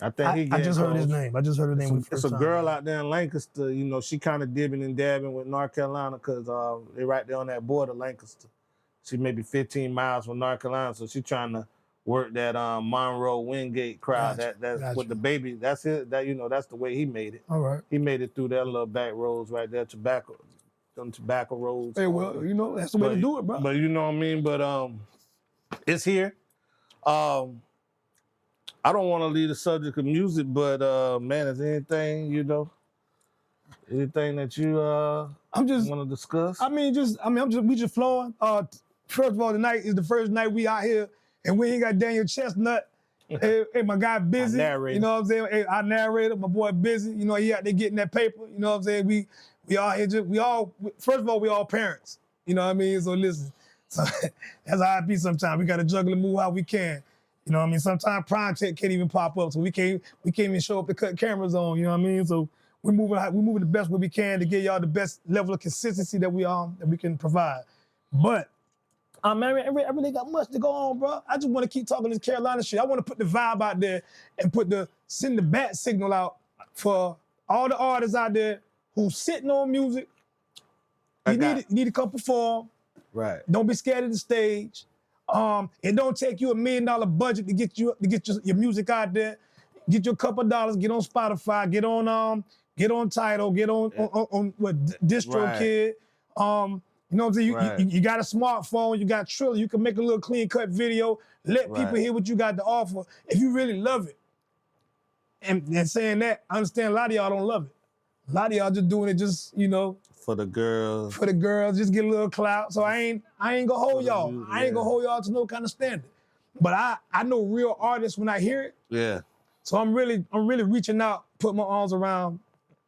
[SPEAKER 1] I think he getting
[SPEAKER 2] I just heard
[SPEAKER 1] close.
[SPEAKER 2] his name. I just heard his name.
[SPEAKER 1] It's a girl out there in Lancaster, you know, she kind of dibbing and dabbing with North Carolina because they're right there on that border, Lancaster. She may be 15 miles from North Carolina, so she's trying to work that Monroe Wingate crowd. That's with the baby. That's it. That, you know, that's the way he made it.
[SPEAKER 2] All right.
[SPEAKER 1] He made it through that little back roads right there, tobacco roads.
[SPEAKER 2] Hey, well, you know, that's the way to do it, bro.
[SPEAKER 1] But you know what I mean? But it's here. I don't want to leave the subject of music, but man, is there anything, you know, anything that you
[SPEAKER 2] I'm just
[SPEAKER 1] want to discuss?
[SPEAKER 2] we just flowing. First of all, tonight is the first night we out here, and we ain't got Daniel Chestnut. Hey, my guy Busy. You know what I'm saying? Hey, our narrator, my boy Busy. You know, he out there getting that paper. You know what I'm saying? We all here first of all, we all parents. You know what I mean? So listen, so that's how it be sometimes. We got to juggle and move how we can. You know what I mean? Sometimes prime tech can't even pop up, so we can't even show up to cut cameras on. You know what I mean? So we're moving the best way we can to get y'all the best level of consistency that we can provide. But man, I really got much to go on, bro. I just want to keep talking this Carolina shit. I want to put the vibe out there and send the bat signal out for all the artists out there who's sitting on music. You need to come perform.
[SPEAKER 1] Right.
[SPEAKER 2] Don't be scared of the stage. It don't take you $1 million budget to get your music out there. Get your couple dollars, get on Spotify, get on Tidal, get on what DistroKid. You know what I'm saying?
[SPEAKER 1] Right.
[SPEAKER 2] You got a smartphone, you got Triller, you can make a little clean cut video, let people
[SPEAKER 1] Right.
[SPEAKER 2] hear what you got to offer if you really love it. And saying that, I understand a lot of y'all don't love it. A lot of y'all just doing it just,
[SPEAKER 1] For the girls.
[SPEAKER 2] for the girls, just get a little clout. So I ain't gonna hold y'all.
[SPEAKER 1] music,
[SPEAKER 2] I ain't gonna
[SPEAKER 1] yeah.
[SPEAKER 2] hold y'all to no kind of standard. But I know real artists when I hear it.
[SPEAKER 1] Yeah.
[SPEAKER 2] So I'm really reaching out, put my arms around,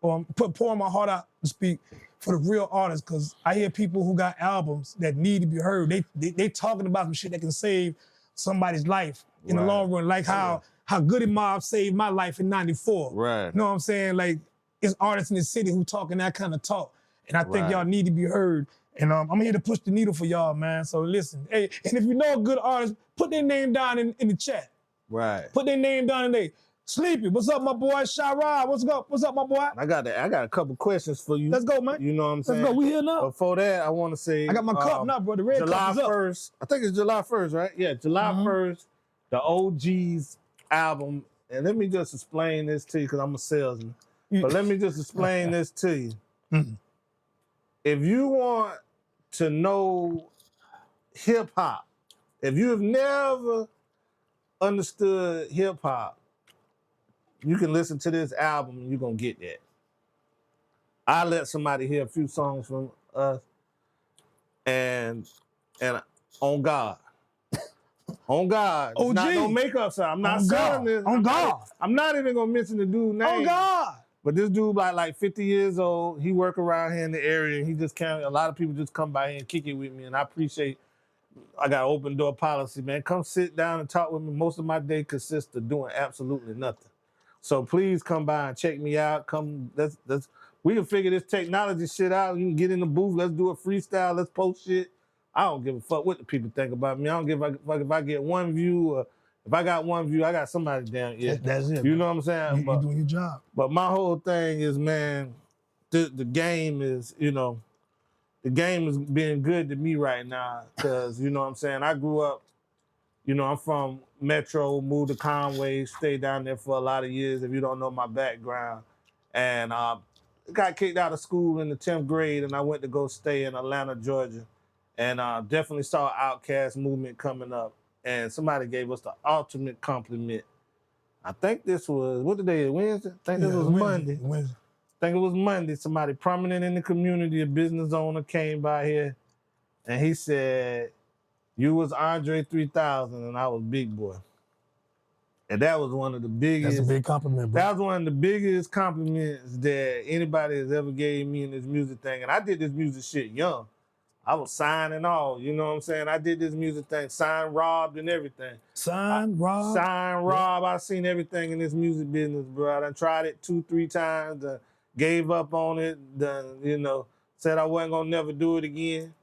[SPEAKER 2] or pouring my heart out to speak for the real artists, because I hear people who got albums that need to be heard. They talking about some shit that can save somebody's life in the
[SPEAKER 1] Right.
[SPEAKER 2] long run, like how Goody Mob saved my life in '94.
[SPEAKER 1] Right.
[SPEAKER 2] You know what I'm saying? Like, it's artists in the city who talking that kind of talk, and I think
[SPEAKER 1] Right.
[SPEAKER 2] y'all need to be heard. And I'm here to push the needle for y'all, man. So listen, hey, and if you know a good artist, put their name down in the chat.
[SPEAKER 1] Right.
[SPEAKER 2] Put their name down in there. Sleepy, what's up, my boy? Shyrod, what's up? What's up, my boy?
[SPEAKER 1] I got a couple questions for you.
[SPEAKER 2] Let's go, man.
[SPEAKER 1] You know what I'm saying?
[SPEAKER 2] Let's go. We here now.
[SPEAKER 1] Before that, I want to say
[SPEAKER 2] I got my cup now, bro. The red
[SPEAKER 1] July
[SPEAKER 2] cup is up.
[SPEAKER 1] 1st. I think it's July 1st, right? Yeah, July 1st, the OGs album. And let me just explain this to you, because I'm a salesman. But let me just explain this to you. If you want to know hip hop, if you have never understood hip hop, you can listen to this album and you're going to get that. I let somebody hear a few songs from us, and on God. On God. It's not
[SPEAKER 2] OG.
[SPEAKER 1] no makeup side. I'm not
[SPEAKER 2] On
[SPEAKER 1] selling
[SPEAKER 2] God.
[SPEAKER 1] this.
[SPEAKER 2] On God.
[SPEAKER 1] I'm not even going to mention the dude's name.
[SPEAKER 2] Oh, God.
[SPEAKER 1] But this dude like 50 years old, he work around here in the area, and he just can't, a lot of people just come by here and kick it with me, and I appreciate, I got an open door policy, man. Come sit down and talk with me. Most of my day consists of doing absolutely nothing. So please come by and check me out. Come, we can figure this technology shit out. You can get in the booth. Let's do a freestyle. Let's post shit. I don't give a fuck what the people think about me. I don't give a fuck if I get one view, or if I got one view, I got somebody down here.
[SPEAKER 2] That's it.
[SPEAKER 1] You know what I'm saying?
[SPEAKER 2] You doing your job.
[SPEAKER 1] But my whole thing is, man, the game is, the game is being good to me right now, because, you know what I'm saying, I grew up, I'm from Metro, moved to Conway, stayed down there for a lot of years, if you don't know my background. And got kicked out of school in the 10th grade, and I went to go stay in Atlanta, Georgia. And definitely saw Outkast movement coming up. And somebody gave us the ultimate compliment. I think this was, what today, Wednesday? I think this was Monday.
[SPEAKER 2] Wednesday.
[SPEAKER 1] I think it was Monday. Somebody prominent in the community, a business owner, came by here, and he said, "You was Andre 3000, and I was Big Boy." And that was one of the biggest.
[SPEAKER 2] That's a big compliment, bro.
[SPEAKER 1] That was one of the biggest compliments that anybody has ever gave me in this music thing. And I did this music shit young. I was signed and all, you know what I'm saying? I did this music thing, signed, robbed, and everything.
[SPEAKER 2] Signed, robbed.
[SPEAKER 1] Signed, robbed. I seen everything in this music business, bro. I done tried it 2-3 times, gave up on it, said I wasn't gonna never do it again.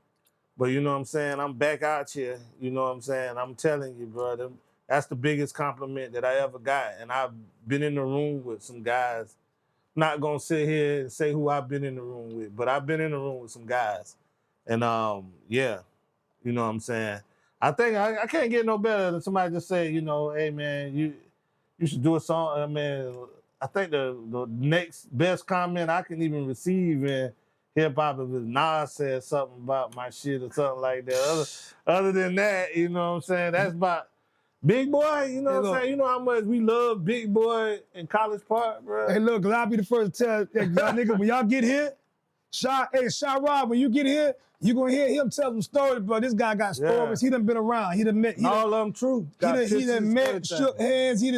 [SPEAKER 1] But you know what I'm saying? I'm back out here, you know what I'm saying? I'm telling you, brother, that's the biggest compliment that I ever got. And I've been in the room with some guys. Not gonna sit here and say who I've been in the room with, but I've been in the room with some guys. And yeah, you know what I'm saying? I think I can't get no better than somebody just say, hey man, you should do a song. I mean, I think the next best comment I can even receive in hip hop is Nas said something about my shit or something like that. Other than that, you know what I'm saying? That's about Big Boy, you know what I'm saying? You know how much we love Big Boy in College Park, bro?
[SPEAKER 2] Hey, look, I'll be the first to tell y'all niggas, when y'all get here, Shyrod, when you get here, you gonna hear him tell some stories, bro. This guy got stories. He done been around. He done met.
[SPEAKER 1] All of them true.
[SPEAKER 2] He done met, shook hands. He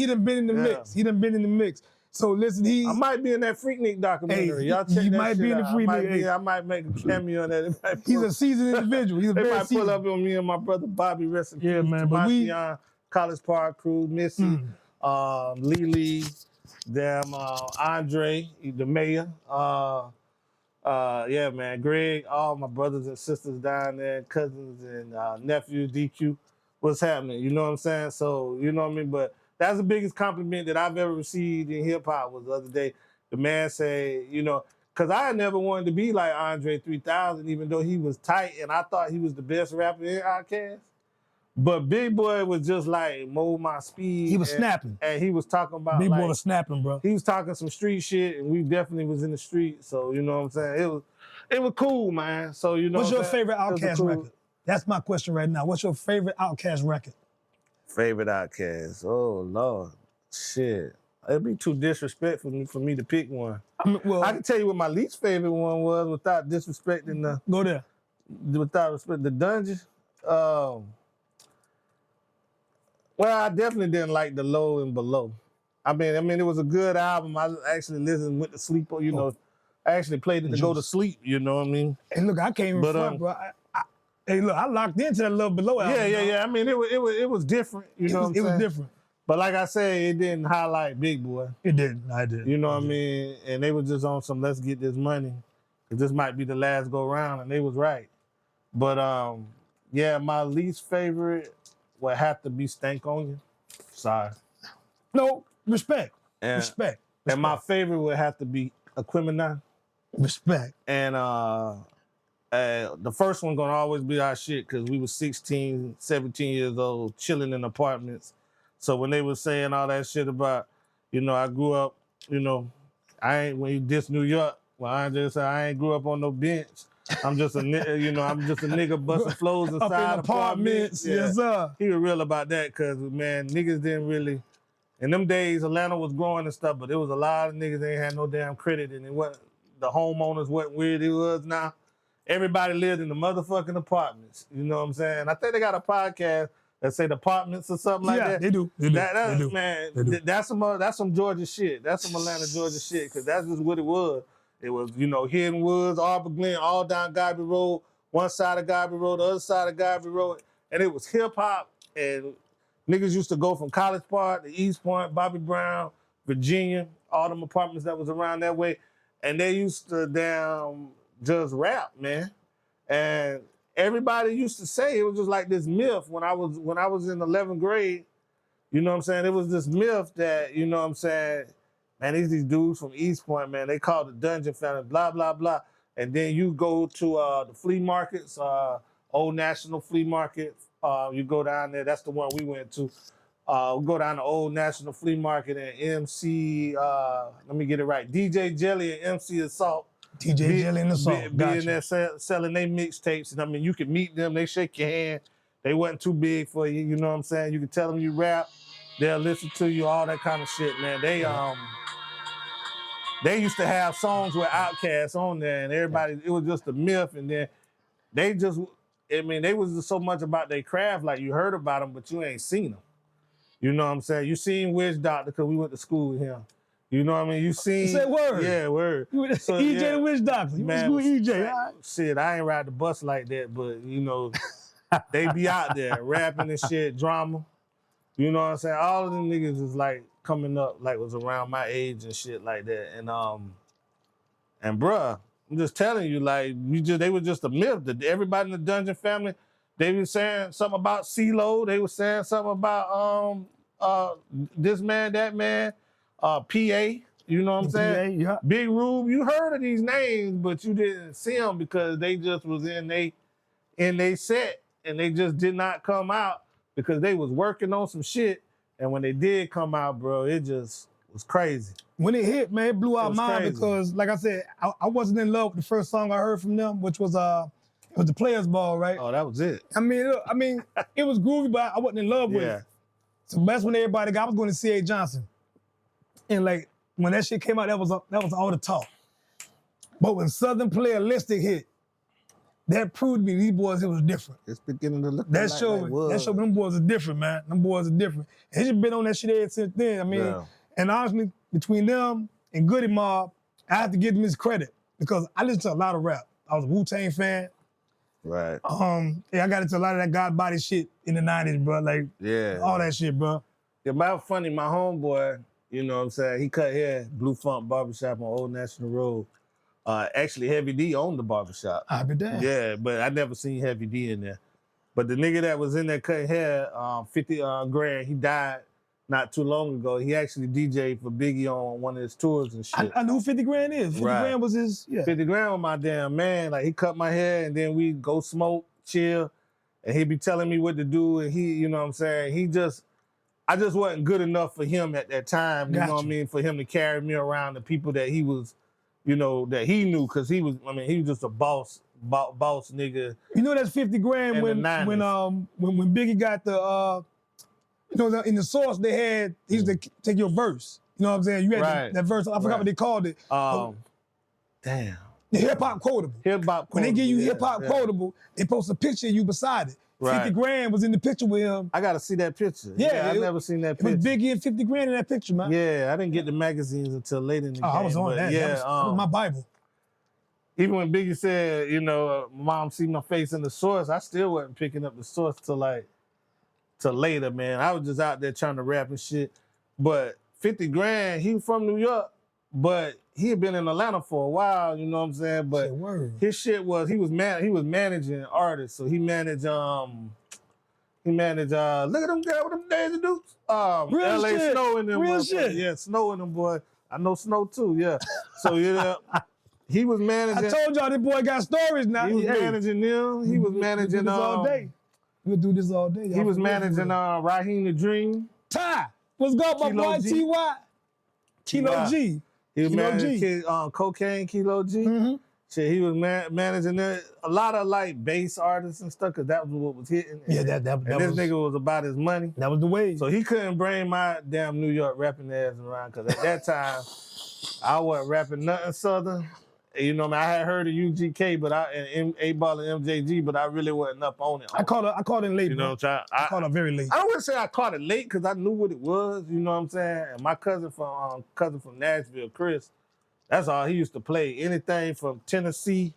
[SPEAKER 2] done been in the mix. He done been in the mix. So listen,
[SPEAKER 1] I might be in that Freaknik documentary. Y'all check that
[SPEAKER 2] might be
[SPEAKER 1] shit
[SPEAKER 2] in the
[SPEAKER 1] out.
[SPEAKER 2] Freaknik.
[SPEAKER 1] I might make a cameo on that.
[SPEAKER 2] He's a seasoned individual. He's a
[SPEAKER 1] they
[SPEAKER 2] very
[SPEAKER 1] might pull up on me and my brother Bobby, rest in peace.
[SPEAKER 2] Yeah, man, but we
[SPEAKER 1] College Park crew, Missy, Lily, Andre, the mayor. Yeah, man, Greg, all my brothers and sisters down there, cousins and nephew, DQ. What's happening? You know what I'm saying? So, you know what I mean? But that's the biggest compliment that I've ever received in hip hop was the other day. The man said, because I never wanted to be like Andre 3000, even though he was tight and I thought he was the best rapper in Outkast. But Big Boy was just like mold my speed.
[SPEAKER 2] He was
[SPEAKER 1] and,
[SPEAKER 2] snapping.
[SPEAKER 1] and he was talking about
[SPEAKER 2] Big
[SPEAKER 1] like
[SPEAKER 2] boy was snapping, bro.
[SPEAKER 1] he was talking some street shit, and we definitely was in the street. So you know what I'm saying? It was cool, man. So you know.
[SPEAKER 2] What's your
[SPEAKER 1] what I'm saying?
[SPEAKER 2] favorite
[SPEAKER 1] It was a
[SPEAKER 2] Outkast
[SPEAKER 1] cool-
[SPEAKER 2] record? That's my question right now. What's your favorite Outkast record?
[SPEAKER 1] Favorite Outkast? Oh Lord, shit. It'd be too disrespectful for me to pick one.
[SPEAKER 2] I mean, well,
[SPEAKER 1] I can tell you what my least favorite one was without disrespecting
[SPEAKER 2] go there.
[SPEAKER 1] the Dungeon. Well, I definitely didn't like the Low and Below. I mean, it was a good album. I actually listened, went to sleep. You know, I actually played it to go to sleep. You know what I mean?
[SPEAKER 2] Hey, look, I can't even front, bro. Hey, look, I locked into that Love Below album.
[SPEAKER 1] Yeah. I mean, it was different. You know what I'm saying?
[SPEAKER 2] It was different.
[SPEAKER 1] But like I said, it didn't highlight Big Boy.
[SPEAKER 2] It didn't. I did.
[SPEAKER 1] You know what I mean? And they was just on some let's get this money, cause this might be the last go round, and they was right. But yeah, my least favorite would have to be Stank on You. Sorry.
[SPEAKER 2] No, respect.
[SPEAKER 1] And,
[SPEAKER 2] Respect.
[SPEAKER 1] and my favorite would have to be Aquemini.
[SPEAKER 2] Respect.
[SPEAKER 1] And the first one gonna always be our shit because we was 16, 17 years old, chilling in apartments. So when they was saying all that shit about, you know, I grew up, you know, when you diss New York, well, I just said I ain't grew up on no bench. I'm just a nigga busting flows
[SPEAKER 2] Up
[SPEAKER 1] inside
[SPEAKER 2] in apartments.
[SPEAKER 1] Yeah.
[SPEAKER 2] Yes, sir.
[SPEAKER 1] He was real about that because, man, niggas didn't really, in them days, Atlanta was growing and stuff, but there was a lot of niggas that ain't had no damn credit, and the homeowners wasn't weird it was now. Everybody lived in the motherfucking apartments. You know what I'm saying? I think they got a podcast that say the apartments or something like that.
[SPEAKER 2] Yeah, they do. They do.
[SPEAKER 1] That's,
[SPEAKER 2] They do.
[SPEAKER 1] man,
[SPEAKER 2] They do.
[SPEAKER 1] that's some Georgia shit. That's some Atlanta, Georgia shit, because that's just what it was. It was, you know, Hidden Woods, Arbor Glen, all down Garbage Road, one side of Garbage Road, the other side of Garbage Road. And it was hip hop, and niggas used to go from College Park to East Point, Bobby Brown, Virginia, all them apartments that was around that way. And they used to damn just rap, man. And everybody used to say it was just like this myth when I was in 11th grade. You know what I'm saying? It was this myth that, you know what I'm saying, man, these dudes from East Point, man, they called the Dungeon family, blah, blah, blah. And then you go to the flea markets, Old National Flea Market. You go down there, that's the one we went to. We go down to Old National Flea Market and MC, let me get it right, DJ Jelly and MC Assault.
[SPEAKER 2] DJ Jelly and the song.
[SPEAKER 1] Be in there selling their mixtapes. And I mean, you can meet them, they shake your hand. They wasn't too big for you, you know what I'm saying? You can tell them you rap, they'll listen to you, all that kind of shit, man. They used to have songs with Outkast on there, and everybody, it was just a myth. And then they just, I mean, they was just so much about their craft, like you heard about them, but you ain't seen them. You know what I'm saying? You seen Witch Doctor because we went to school with him. You know what I mean? You seen.
[SPEAKER 2] Say word.
[SPEAKER 1] Yeah, word.
[SPEAKER 2] So, EJ the Witch Doctor. You
[SPEAKER 1] Man,
[SPEAKER 2] went to school with EJ. All right.
[SPEAKER 1] Shit, I ain't ride the bus like that, but you know, they be out there rapping and shit, drama. You know what I'm saying? All of them niggas is like coming up, like was around my age and shit like that. And bruh, I'm just telling you, like they were just a myth. Everybody in the Dungeon family, they was saying something about CeeLo. They was saying something about this man, that man. PA, you know what I'm saying?
[SPEAKER 2] Yeah.
[SPEAKER 1] Big Rube, you heard of these names, but you didn't see them because they just was in they set, and they just did not come out because they was working on some shit. And when they did come out, bro, it just was crazy.
[SPEAKER 2] When it hit, man, it blew out mine
[SPEAKER 1] crazy.
[SPEAKER 2] because, like I said, I wasn't in love with the first song I heard from them, which was it was the Players Ball, right?
[SPEAKER 1] Oh, that was it.
[SPEAKER 2] I mean, it was groovy, but I wasn't in love with
[SPEAKER 1] Yeah.
[SPEAKER 2] it. So that's when everybody got. I was going to C.A. Johnson. And like when that shit came out, that was all the talk. But when Southern Playalistic hit, that proved to me these boys, it was different.
[SPEAKER 1] It's beginning to look
[SPEAKER 2] That showed me them boys are different, man. Them boys are different. And he's just been on that shit ever since then. I mean,
[SPEAKER 1] Yeah.
[SPEAKER 2] and honestly, between them and Goody Mob, I have to give them his credit because I listened to a lot of rap. I was a Wu-Tang fan.
[SPEAKER 1] Right.
[SPEAKER 2] Yeah, I got into a lot of that God body shit in the 90s, bro. Like
[SPEAKER 1] Yeah.
[SPEAKER 2] all that shit, bro.
[SPEAKER 1] Yeah, but funny, my homeboy, you know what I'm saying? He cut hair, Blue Funk Barbershop on Old National Road. Actually, Heavy D owned the barbershop.
[SPEAKER 2] I be damned.
[SPEAKER 1] Yeah, but I never seen Heavy D in there. But the nigga that was in there cutting hair, 50 grand, he died not too long ago. He actually DJ'd for Biggie on one of his tours and shit.
[SPEAKER 2] I know who 50 grand is. 50
[SPEAKER 1] Right.
[SPEAKER 2] grand was his, yeah.
[SPEAKER 1] 50 grand was my damn man. Like, he cut my hair, and then we go smoke, chill. and he be telling me what to do, and he, you know what I'm saying, I just wasn't good enough for him at that time, you know what I mean, for him to carry me around the people that he was, you know, that he knew, because he was just a boss nigga.
[SPEAKER 2] You know that's 50 grand when Biggie got the you know, in the Source they had, he used to take your verse. You know what I'm saying? You had that verse, I forgot what they called it.
[SPEAKER 1] Damn.
[SPEAKER 2] The hip-hop quotable.
[SPEAKER 1] Hip-hop quotable.
[SPEAKER 2] When they give you hip-hop quotable, they post a picture of you beside it. 50 grand was in the picture with him.
[SPEAKER 1] I gotta see that picture. Yeah, I never seen that picture.
[SPEAKER 2] It was Biggie and 50 grand in that picture, man.
[SPEAKER 1] Yeah, I didn't get the magazines until late in the game.
[SPEAKER 2] I was on that.
[SPEAKER 1] Yeah,
[SPEAKER 2] that was my Bible.
[SPEAKER 1] Even when Biggie said, you know, Mom see my face in the Source, I still wasn't picking up the Source till later, man. I was just out there trying to rap and shit. But 50 grand, he from New York, but he had been in Atlanta for a while, you know what I'm saying? But his shit was, he was managing artists. So he managed look at them girls with them Daisy Dukes.
[SPEAKER 2] Real
[SPEAKER 1] LA
[SPEAKER 2] shit.
[SPEAKER 1] Snow in them.
[SPEAKER 2] Real shit.
[SPEAKER 1] Yeah, Snow in them, boy. I know Snow too, yeah. So yeah, he was managing.
[SPEAKER 2] I told y'all this boy got stories now.
[SPEAKER 1] He was managing them. He was managing
[SPEAKER 2] all day. We'll do this all day.
[SPEAKER 1] He was managing Raheem the Dream.
[SPEAKER 2] Ty, what's good, my boy T.Y.? Kilo G.
[SPEAKER 1] He was managing Cocaine, Kilo G.
[SPEAKER 2] Mm-hmm.
[SPEAKER 1] Shit, he was managing a lot of like bass artists and stuff, because that was what was hitting.
[SPEAKER 2] Yeah,
[SPEAKER 1] and this nigga was about his money.
[SPEAKER 2] That was the way.
[SPEAKER 1] So he couldn't bring my damn New York rapping ass around, because at that time, I wasn't rapping nothing Southern. You know, I had heard of UGK, but and 8Ball and MJG, but I really wasn't up on it.
[SPEAKER 2] I caught it late.
[SPEAKER 1] You know what I'm saying?
[SPEAKER 2] I caught it very late.
[SPEAKER 1] I wouldn't say I caught it late, because I knew what it was. You know what I'm saying? And my cousin from Nashville, Chris, that's all he used to play. Anything from Tennessee,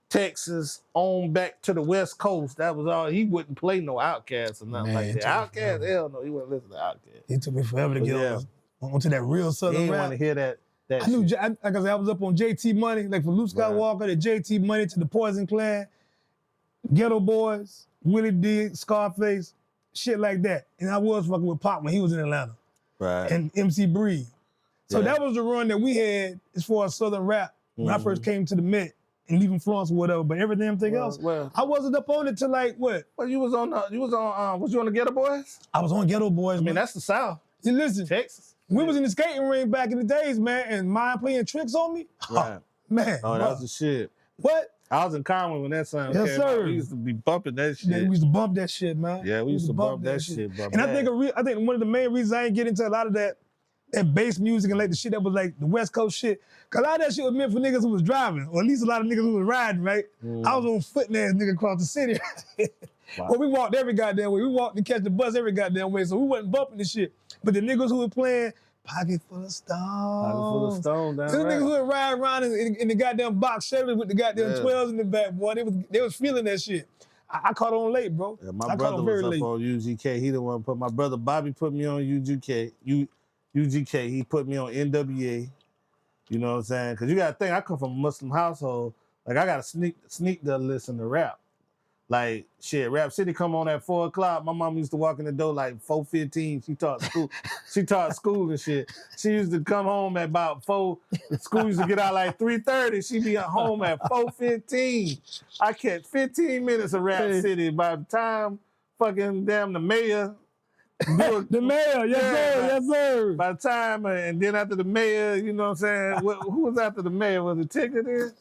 [SPEAKER 1] Texas, on back to the West Coast. That was all. He wouldn't play no Outkast or nothing like that. Outkast, hell no, he wouldn't listen to Outkast.
[SPEAKER 2] It took me forever to get onto that real Southern rap.
[SPEAKER 1] He didn't want to hear that.
[SPEAKER 2] I knew, like I said, I was up on JT Money, like from Luke Skywalker to JT Money to the Poison Clan, Ghetto Boys, Willie D, Scarface, shit like that. And I was fucking with Pop when he was in Atlanta.
[SPEAKER 1] Right.
[SPEAKER 2] And MC Breed. So that was the run that we had as far as Southern rap when I first came to the Met and leaving Florence or whatever. But everything else, I wasn't up on it till like what?
[SPEAKER 1] Well, was you on the Ghetto Boys?
[SPEAKER 2] I was on Ghetto Boys.
[SPEAKER 1] I mean, that's the South.
[SPEAKER 2] You listen,
[SPEAKER 1] Texas.
[SPEAKER 2] We was in the skating ring back in the days, man, and Mind playing tricks on me.
[SPEAKER 1] Right.
[SPEAKER 2] Man.
[SPEAKER 1] Oh, that was the shit.
[SPEAKER 2] What?
[SPEAKER 1] I was in Conway when that song came out. We used to be bumping that shit.
[SPEAKER 2] Yeah, we used to bump that shit, man.
[SPEAKER 1] Yeah, we used to bump that shit.
[SPEAKER 2] And I think one of the main reasons I ain't get into a lot of that bass music and like the shit that was like the West Coast shit, cause a lot of that shit was meant for niggas who was driving, or at least a lot of niggas who was riding, right? I was on foot and ass nigga across the city. Well, we walked every goddamn way. We walked to catch the bus every goddamn way, so we wasn't bumping the shit. But the niggas who were playing Pocket Full of Stones.
[SPEAKER 1] Pocket Full of Stones, that's right.
[SPEAKER 2] Niggas who would ride around in the goddamn box Chevy with the goddamn 12s in the back, boy. They was feeling that shit. I caught on late, bro.
[SPEAKER 1] Yeah, my brother was up on UGK. He the one put my brother Bobby put me on UGK. UGK. He put me on NWA. You know what I'm saying? Because you got to think, I come from a Muslim household. Like, I got to sneak to listen to rap. Like, shit, Rap City come on at 4 o'clock. My mom used to walk in the door like 4:15. She taught school. She taught school and shit. She used to come home at about 4. The school used to get out like 3:30. She'd be at home at 4:15. I catch 15 minutes of Rap City. By the time fucking damn the mayor.
[SPEAKER 2] The mayor, yes sir.
[SPEAKER 1] By the time, and then after the mayor, you know what I'm saying? Who was after the mayor? Was it Tigger then?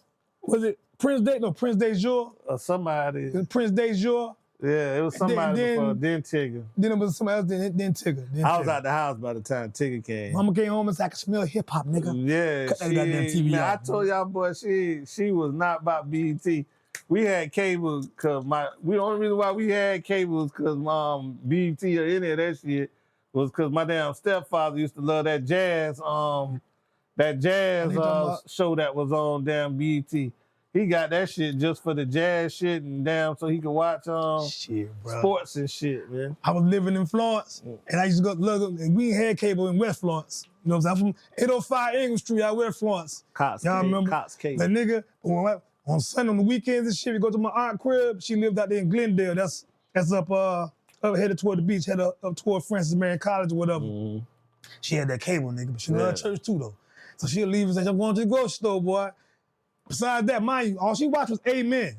[SPEAKER 2] Was it Prince Dejour?
[SPEAKER 1] Or somebody.
[SPEAKER 2] Prince Dejour?
[SPEAKER 1] Yeah, it was somebody before, then Tigger.
[SPEAKER 2] Then it was somebody else, then Tigger.
[SPEAKER 1] I was out the house by the time Tigger came.
[SPEAKER 2] Mama came home and said, I can smell hip-hop, nigga.
[SPEAKER 1] Yeah,
[SPEAKER 2] cut that goddamn TV
[SPEAKER 1] man,
[SPEAKER 2] out.
[SPEAKER 1] I told y'all, boy, she was not about BET. We had cable, because the only reason why we had cable was because BET or any of that shit was because my damn stepfather used to love that jazz show that was on damn BET. He got that shit just for the jazz shit and damn so he could watch sports and shit, man.
[SPEAKER 2] I was living in Florence and I used to go look, and we had cable in West Florence. You know what I'm saying? I'm from 805 English Street out West Florence. Y'all remember?
[SPEAKER 1] Cox Cable.
[SPEAKER 2] The nigga, on Sunday on the weekends and shit, we go to my aunt crib. She lived out there in Glendale. That's up headed toward the beach, headed up toward Francis Marion College or whatever.
[SPEAKER 1] Mm-hmm.
[SPEAKER 2] She had that cable, nigga, but she loved church too, though. So she'll leave and say, I'm going to the grocery store, boy. Besides that, mind you, all she watched was Amen.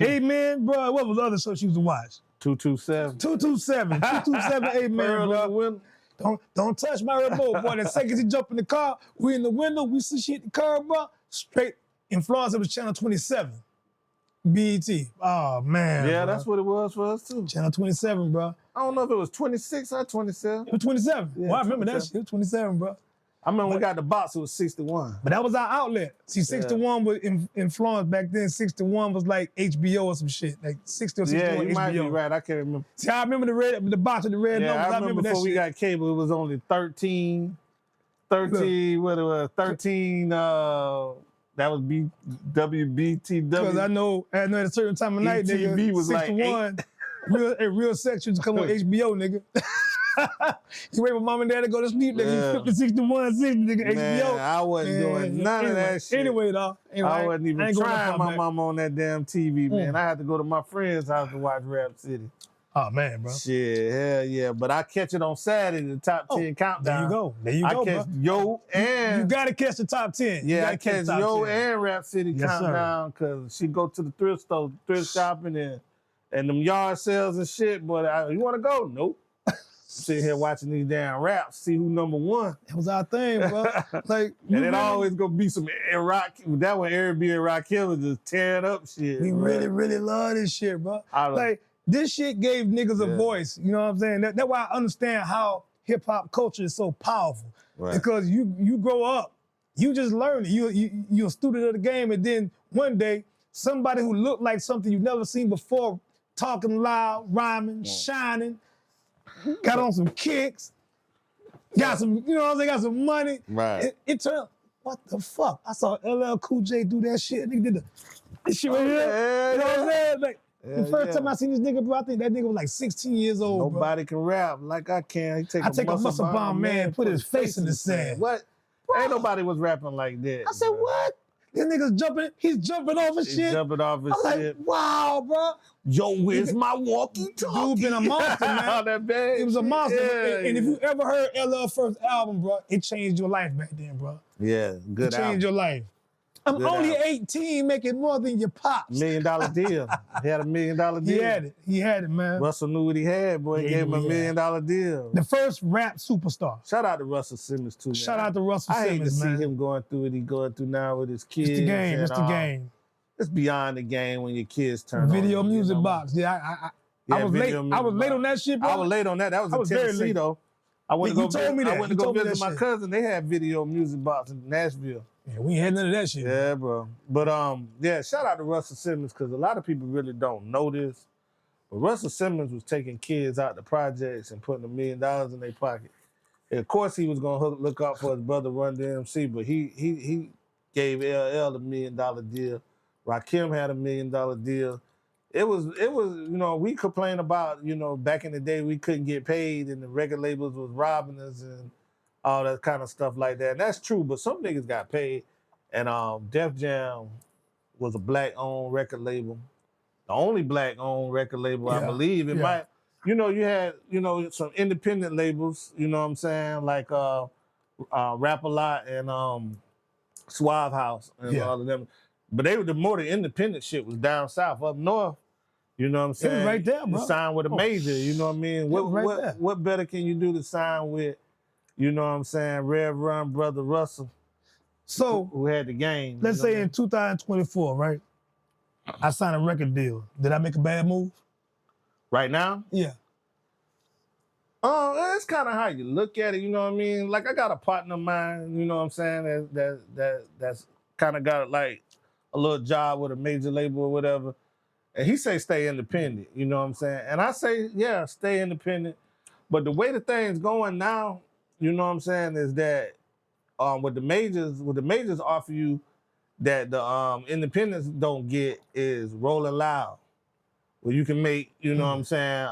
[SPEAKER 2] Amen, bro. What was the other show she used to watch?
[SPEAKER 1] 227.
[SPEAKER 2] 227. 227 Amen,
[SPEAKER 1] Pearl in the
[SPEAKER 2] bro.
[SPEAKER 1] window.
[SPEAKER 2] Don't touch my remote, boy. The second he jump in the car, we in the window, we see shit in the car, bro. Straight in Florence, it was channel 27. BET. Oh, man.
[SPEAKER 1] Yeah,
[SPEAKER 2] bro.
[SPEAKER 1] that's what it was for us too.
[SPEAKER 2] Channel 27, bro.
[SPEAKER 1] I don't know if it was 26 or 27.
[SPEAKER 2] It was 27.
[SPEAKER 1] Yeah,
[SPEAKER 2] Well, I remember that
[SPEAKER 1] 27.
[SPEAKER 2] shit. It was 27, bro.
[SPEAKER 1] I remember we got the box, it was 61.
[SPEAKER 2] But that was our outlet. See, 61 was in Florence back then. 61 was like HBO or some shit. Like 60 or 61
[SPEAKER 1] Yeah, you
[SPEAKER 2] HBO.
[SPEAKER 1] might be right. I can't remember.
[SPEAKER 2] See, I remember the box with the red
[SPEAKER 1] Yeah,
[SPEAKER 2] numbers.
[SPEAKER 1] I remember
[SPEAKER 2] that
[SPEAKER 1] before we
[SPEAKER 2] shit.
[SPEAKER 1] got cable, it was only 13, what it was, 13, that was WBTW.
[SPEAKER 2] Because I know at a certain time of night,
[SPEAKER 1] ETV
[SPEAKER 2] nigga,
[SPEAKER 1] was like
[SPEAKER 2] 61, real sex used to come on HBO, nigga. You wait for mom and dad to go to sleep, nigga.
[SPEAKER 1] Yeah.
[SPEAKER 2] You flip the 61, 60, nigga,
[SPEAKER 1] Man,
[SPEAKER 2] HBO.
[SPEAKER 1] I wasn't doing none of that shit.
[SPEAKER 2] Anyway, though.
[SPEAKER 1] I wasn't even
[SPEAKER 2] ain't going that
[SPEAKER 1] trying
[SPEAKER 2] far
[SPEAKER 1] my
[SPEAKER 2] back.
[SPEAKER 1] mama on that damn TV, man. I had to go to my friend's house to watch Rap City.
[SPEAKER 2] Oh, man, bro.
[SPEAKER 1] Shit, hell yeah. But I catch it on Saturday, the top 10 countdown.
[SPEAKER 2] There you go. There you
[SPEAKER 1] I
[SPEAKER 2] go,
[SPEAKER 1] catch
[SPEAKER 2] bro.
[SPEAKER 1] Yo and...
[SPEAKER 2] You got to catch the top 10. You
[SPEAKER 1] Yeah,
[SPEAKER 2] gotta
[SPEAKER 1] I
[SPEAKER 2] catch
[SPEAKER 1] catch
[SPEAKER 2] the top
[SPEAKER 1] Yo
[SPEAKER 2] 10.
[SPEAKER 1] and Rap City
[SPEAKER 2] Yes, sir.
[SPEAKER 1] countdown because she go to the thrift store, thrift shopping and them yard sales and shit. But you want to go? Nope. Sitting here watching these damn raps, see who number one.
[SPEAKER 2] That was our thing, bro. Like,
[SPEAKER 1] And it always gonna be some Iraq. That one, Airbnb and Rakim was just tearing up shit.
[SPEAKER 2] we
[SPEAKER 1] bro.
[SPEAKER 2] really, really love this shit, bro.
[SPEAKER 1] I don't-
[SPEAKER 2] Like, this shit gave niggas a
[SPEAKER 1] Yeah.
[SPEAKER 2] voice. You know what I'm saying? That's why I understand how hip hop culture is so powerful.
[SPEAKER 1] Right.
[SPEAKER 2] Because you grow up, you just learn it. You're a student of the game, and then one day somebody who looked like something you've never seen before, talking loud, rhyming, shining, got on some kicks, got some, you know what I'm saying, got some money.
[SPEAKER 1] Right.
[SPEAKER 2] It turned, what the fuck? I saw LL Cool J do that shit. Nigga did this shit right here.
[SPEAKER 1] yeah,
[SPEAKER 2] You know what I'm
[SPEAKER 1] yeah.
[SPEAKER 2] saying? Like, the
[SPEAKER 1] Hell
[SPEAKER 2] first
[SPEAKER 1] yeah.
[SPEAKER 2] time I seen this nigga, bro, I think that nigga was like 16 years old, bro.
[SPEAKER 1] Nobody can rap like I can. He take
[SPEAKER 2] I take a muscle bomb man, put his face in the sand.
[SPEAKER 1] What? Ain't nobody was rapping like that.
[SPEAKER 2] I said,
[SPEAKER 1] bro.
[SPEAKER 2] what? This nigga's jumping, he's jumping off his
[SPEAKER 1] He
[SPEAKER 2] shit.
[SPEAKER 1] jumping off his
[SPEAKER 2] I'm like,
[SPEAKER 1] shit.
[SPEAKER 2] wow, bro.
[SPEAKER 1] Yo, where's my walkie-talkie?
[SPEAKER 2] Dude been a monster, man.
[SPEAKER 1] That bad
[SPEAKER 2] It was a
[SPEAKER 1] shit.
[SPEAKER 2] monster.
[SPEAKER 1] Yeah,
[SPEAKER 2] And if you ever heard LL first album, bro, it changed your life back then, bro.
[SPEAKER 1] yeah, good
[SPEAKER 2] It changed
[SPEAKER 1] album.
[SPEAKER 2] your life. I'm
[SPEAKER 1] Good
[SPEAKER 2] only
[SPEAKER 1] album.
[SPEAKER 2] 18, making more than your pops.
[SPEAKER 1] $1 million deal. He had $1 million deal.
[SPEAKER 2] He had it, man.
[SPEAKER 1] Russell knew what he had, boy. He
[SPEAKER 2] Yeah,
[SPEAKER 1] gave him
[SPEAKER 2] he
[SPEAKER 1] $1 million deal.
[SPEAKER 2] The first rap superstar.
[SPEAKER 1] Shout out to Russell Simmons too, man.
[SPEAKER 2] Shout out to Russell
[SPEAKER 1] I hate
[SPEAKER 2] Simmons,
[SPEAKER 1] to
[SPEAKER 2] man.
[SPEAKER 1] see him going through what he going through now with his kids.
[SPEAKER 2] It's the game.
[SPEAKER 1] and,
[SPEAKER 2] It's the game.
[SPEAKER 1] It's beyond the game when your kids turn
[SPEAKER 2] Video
[SPEAKER 1] on. you
[SPEAKER 2] music
[SPEAKER 1] know?
[SPEAKER 2] box. Yeah, I
[SPEAKER 1] Yeah,
[SPEAKER 2] was late.
[SPEAKER 1] video
[SPEAKER 2] I
[SPEAKER 1] music
[SPEAKER 2] was late
[SPEAKER 1] box.
[SPEAKER 2] on that shit, bro.
[SPEAKER 1] I was late on that. That was
[SPEAKER 2] I was
[SPEAKER 1] in
[SPEAKER 2] very
[SPEAKER 1] Tennessee
[SPEAKER 2] late.
[SPEAKER 1] though. I went to
[SPEAKER 2] You
[SPEAKER 1] go
[SPEAKER 2] told me
[SPEAKER 1] visit,
[SPEAKER 2] that.
[SPEAKER 1] I went to
[SPEAKER 2] You
[SPEAKER 1] go
[SPEAKER 2] told me
[SPEAKER 1] visit
[SPEAKER 2] that
[SPEAKER 1] my
[SPEAKER 2] shit.
[SPEAKER 1] cousin. They had video music box in Nashville.
[SPEAKER 2] Yeah, we ain't had none of that shit.
[SPEAKER 1] Yeah, bro. But yeah, shout out to Russell Simmons because a lot of people really don't know this. But Russell Simmons was taking kids out the projects and putting $1 million in their pocket. And of course, he was gonna look out for his brother Run DMC, but he gave LL $1 million deal. Rakim had $1 million deal. It was you know, we complain about, you know, back in the day we couldn't get paid and the record labels was robbing us and all that kind of stuff like that. And that's true, but some niggas got paid. And Def Jam was a black-owned record label. The only black-owned record label, I
[SPEAKER 2] Yeah,
[SPEAKER 1] believe. It
[SPEAKER 2] yeah.
[SPEAKER 1] might, you know, you had, you know, some independent labels, you know what I'm saying, like Rap-A-Lot and Suave House and
[SPEAKER 2] Yeah.
[SPEAKER 1] all of them. But they were the independent shit was down south, up north. You know what I'm
[SPEAKER 2] was
[SPEAKER 1] saying?
[SPEAKER 2] right there, bro.
[SPEAKER 1] You sign with a
[SPEAKER 2] Oh.
[SPEAKER 1] major, you know what I mean?
[SPEAKER 2] was right there.
[SPEAKER 1] What better can you do to sign with, you know what I'm saying, Rev Run Brother Russell,
[SPEAKER 2] So
[SPEAKER 1] who had the game.
[SPEAKER 2] let's
[SPEAKER 1] you know
[SPEAKER 2] say
[SPEAKER 1] what I
[SPEAKER 2] in 2024, right? I signed a record deal. Did I make a bad move?
[SPEAKER 1] mean? Right now?
[SPEAKER 2] Yeah.
[SPEAKER 1] It's kind of how you look at it, you know what I mean? Like I got a partner of mine, you know what I'm saying, that's kind of got like a little job with a major label or whatever. And he say stay independent, you know what I'm saying? And I say, yeah, stay independent. But the way the thing's going now, you know what I'm saying, is that what the majors offer you that the independents don't get is Rolling Loud. Where you can make, you know what I'm saying,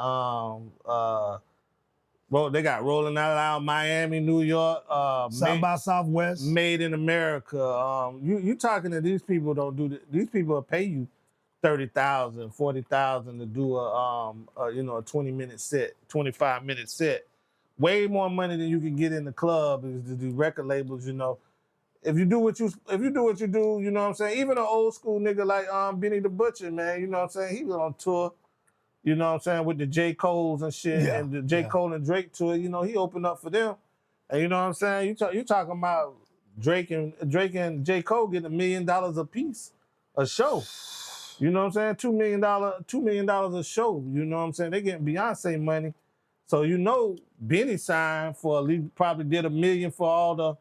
[SPEAKER 1] well, they got Rolling Loud, Miami, New York,
[SPEAKER 2] South by Southwest.
[SPEAKER 1] Made in America. You talking to these people don't do these people will pay you $30,000, $40,000 to do a 20-minute set, 25-minute set. Way more money than you can get in the club is to do record labels, you know. if you do what you do, you know what I'm saying? Even an old school nigga like Benny the Butcher, man, you know what I'm saying? He was on tour, you know what I'm saying, with the J. Cole's and shit,
[SPEAKER 2] Yeah,
[SPEAKER 1] and the J.
[SPEAKER 2] yeah.
[SPEAKER 1] Cole and Drake tour, you know, he opened up for them. And you know what I'm saying? You talking about Drake and J. Cole getting $1 million a piece, a show. You know what I'm saying? $2 million a show. You know what I'm saying? They getting Beyonce money. So you know Benny signed for at least probably did $1 million for all the,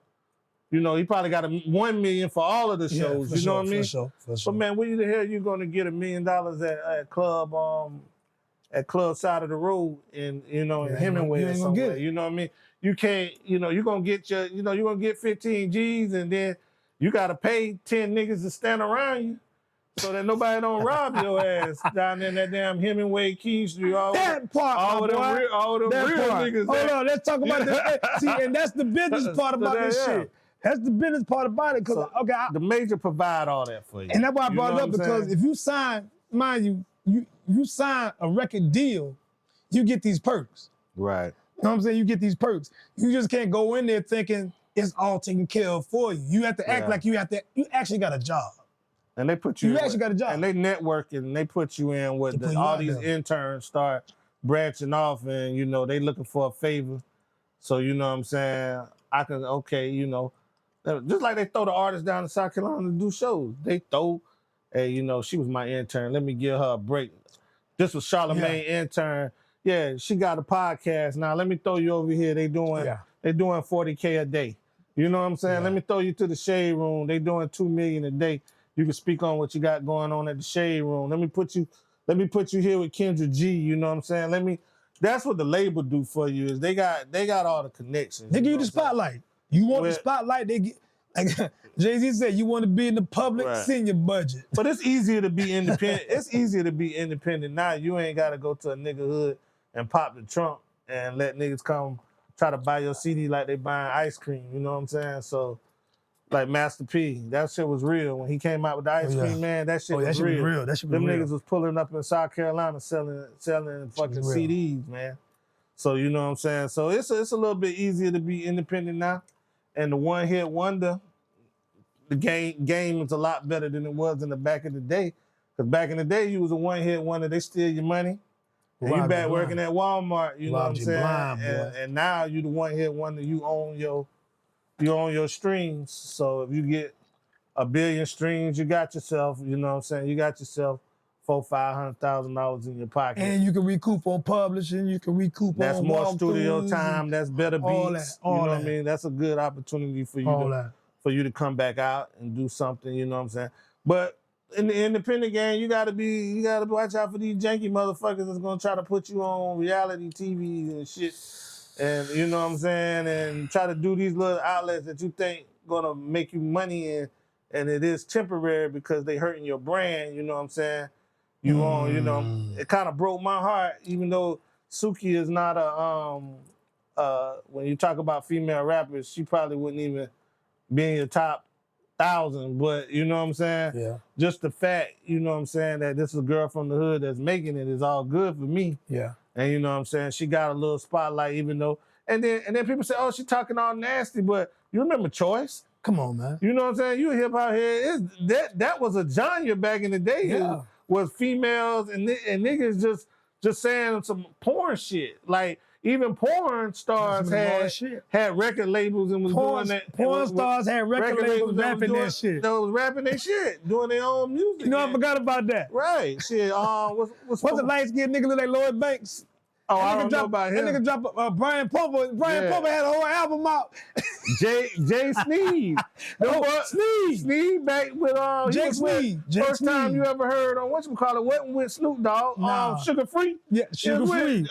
[SPEAKER 1] you know, he probably got $1 million for all of the shows.
[SPEAKER 2] For
[SPEAKER 1] you know what I mean?
[SPEAKER 2] For sure.
[SPEAKER 1] But man, where the hell you gonna get $1 million at club side of the road in, you know, in Hemingway or somewhere? You know what I mean? You can't, you know, you're gonna get 15 G's and then you gotta pay 10 niggas to stand around you so that nobody don't rob your ass down there in that damn Hemingway, King Street, all them real niggas.
[SPEAKER 2] Hold on, let's talk about that. See, and that's the business part about this shit. That's the business part about it. Cause
[SPEAKER 1] the major provide all that for you.
[SPEAKER 2] And that's why I brought it up, because if you sign, mind you sign a record deal, you get these perks.
[SPEAKER 1] Right.
[SPEAKER 2] You know what I'm saying? You get these perks. You just can't go in there thinking it's all taken care of for you. You have to act like you actually got a job.
[SPEAKER 1] And they put you
[SPEAKER 2] actually got a job.
[SPEAKER 1] And they network and they put you in with all these interns start branching off and, you know, they looking for a favor. So, you know what I'm saying? I can, okay, you know, just like they throw the artists down to South Carolina to do shows. They throw, hey, you know, she was my intern. Let me give her a break. This was Charlamagne intern. Yeah, she got a podcast. Now let me throw you over here. They doing $40K a day. You know what I'm saying? Let me throw you to the Shade Room. They doing $2 million a day. You can speak on what you got going on at the Shade Room. Let me put you here with Kendra G. You know what I'm saying? That's what the label do for you, is they got all the connections.
[SPEAKER 2] They give you the spotlight. You want the spotlight, they get, like Jay-Z said, you want to be in the public, send your budget.
[SPEAKER 1] But it's easier to be independent. It's easier to be independent now. You ain't got to go to a nigga hood and pop the trunk and let niggas come try to buy your CD like they buying ice cream. You know what I'm saying? So, like Master P, that shit was real. When he came out with the ice cream, man, that shit was real.
[SPEAKER 2] That shit was
[SPEAKER 1] Them
[SPEAKER 2] real.
[SPEAKER 1] niggas was pulling up in South Carolina selling fucking CDs, man. So, you know what I'm saying? So it's a little bit easier to be independent now. And the one-hit wonder, the game is a lot better than it was in the back of the day. Because back in the day, you was a one-hit wonder, they steal your money. And you back working at Walmart, you know what I'm saying? And now you the one-hit wonder, you own your streams. So if you get 1 billion streams, you got yourself, you know what I'm saying? You got yourself $400,000-$500,000 in your pocket.
[SPEAKER 2] And you can recoup on publishing, you can recoup
[SPEAKER 1] that's
[SPEAKER 2] on
[SPEAKER 1] more studio time, that's better beats. You know what I mean? That's a good opportunity for you to come back out and do something, you know what I'm saying? But in the independent game, you gotta watch out for these janky motherfuckers that's gonna try to put you on reality TV and shit. And you know what I'm saying? And try to do these little outlets that you think gonna make you money and it is temporary because they hurting your brand, you know what I'm saying? You know, it kind of broke my heart, even though Suki is not when you talk about female rappers, she probably wouldn't even be in your top 1,000, but you know what I'm saying?
[SPEAKER 2] Yeah.
[SPEAKER 1] Just the fact, you know what I'm saying, that this is a girl from the hood that's making it is all good for me.
[SPEAKER 2] Yeah.
[SPEAKER 1] And you know what I'm saying? She got a little spotlight, even though, and then people say, oh, she talking all nasty, but you remember Choice?
[SPEAKER 2] Come on, man.
[SPEAKER 1] You know what I'm saying? You a hip hop head. That was a genre back in the day.
[SPEAKER 2] Yeah.
[SPEAKER 1] Was females and niggas just saying some porn shit. Like even porn stars had record labels and was doing that.
[SPEAKER 2] Porn stars had record labels rapping that shit.
[SPEAKER 1] They was rapping their shit, doing their own music.
[SPEAKER 2] You know, I forgot about that.
[SPEAKER 1] Right. Shit. What's
[SPEAKER 2] the light-skinned nigga look like Lloyd Banks?
[SPEAKER 1] Oh, I don't know about him.
[SPEAKER 2] That nigga dropped Brian Pumper. Brian Pumper had a whole album out.
[SPEAKER 1] Jay Sneed. Sneed back with
[SPEAKER 2] Jay Sneed.
[SPEAKER 1] First time you ever heard on whatchamacallit, wasn't with Snoop Dogg. Sugar Free.
[SPEAKER 2] Yeah, Sugar Free.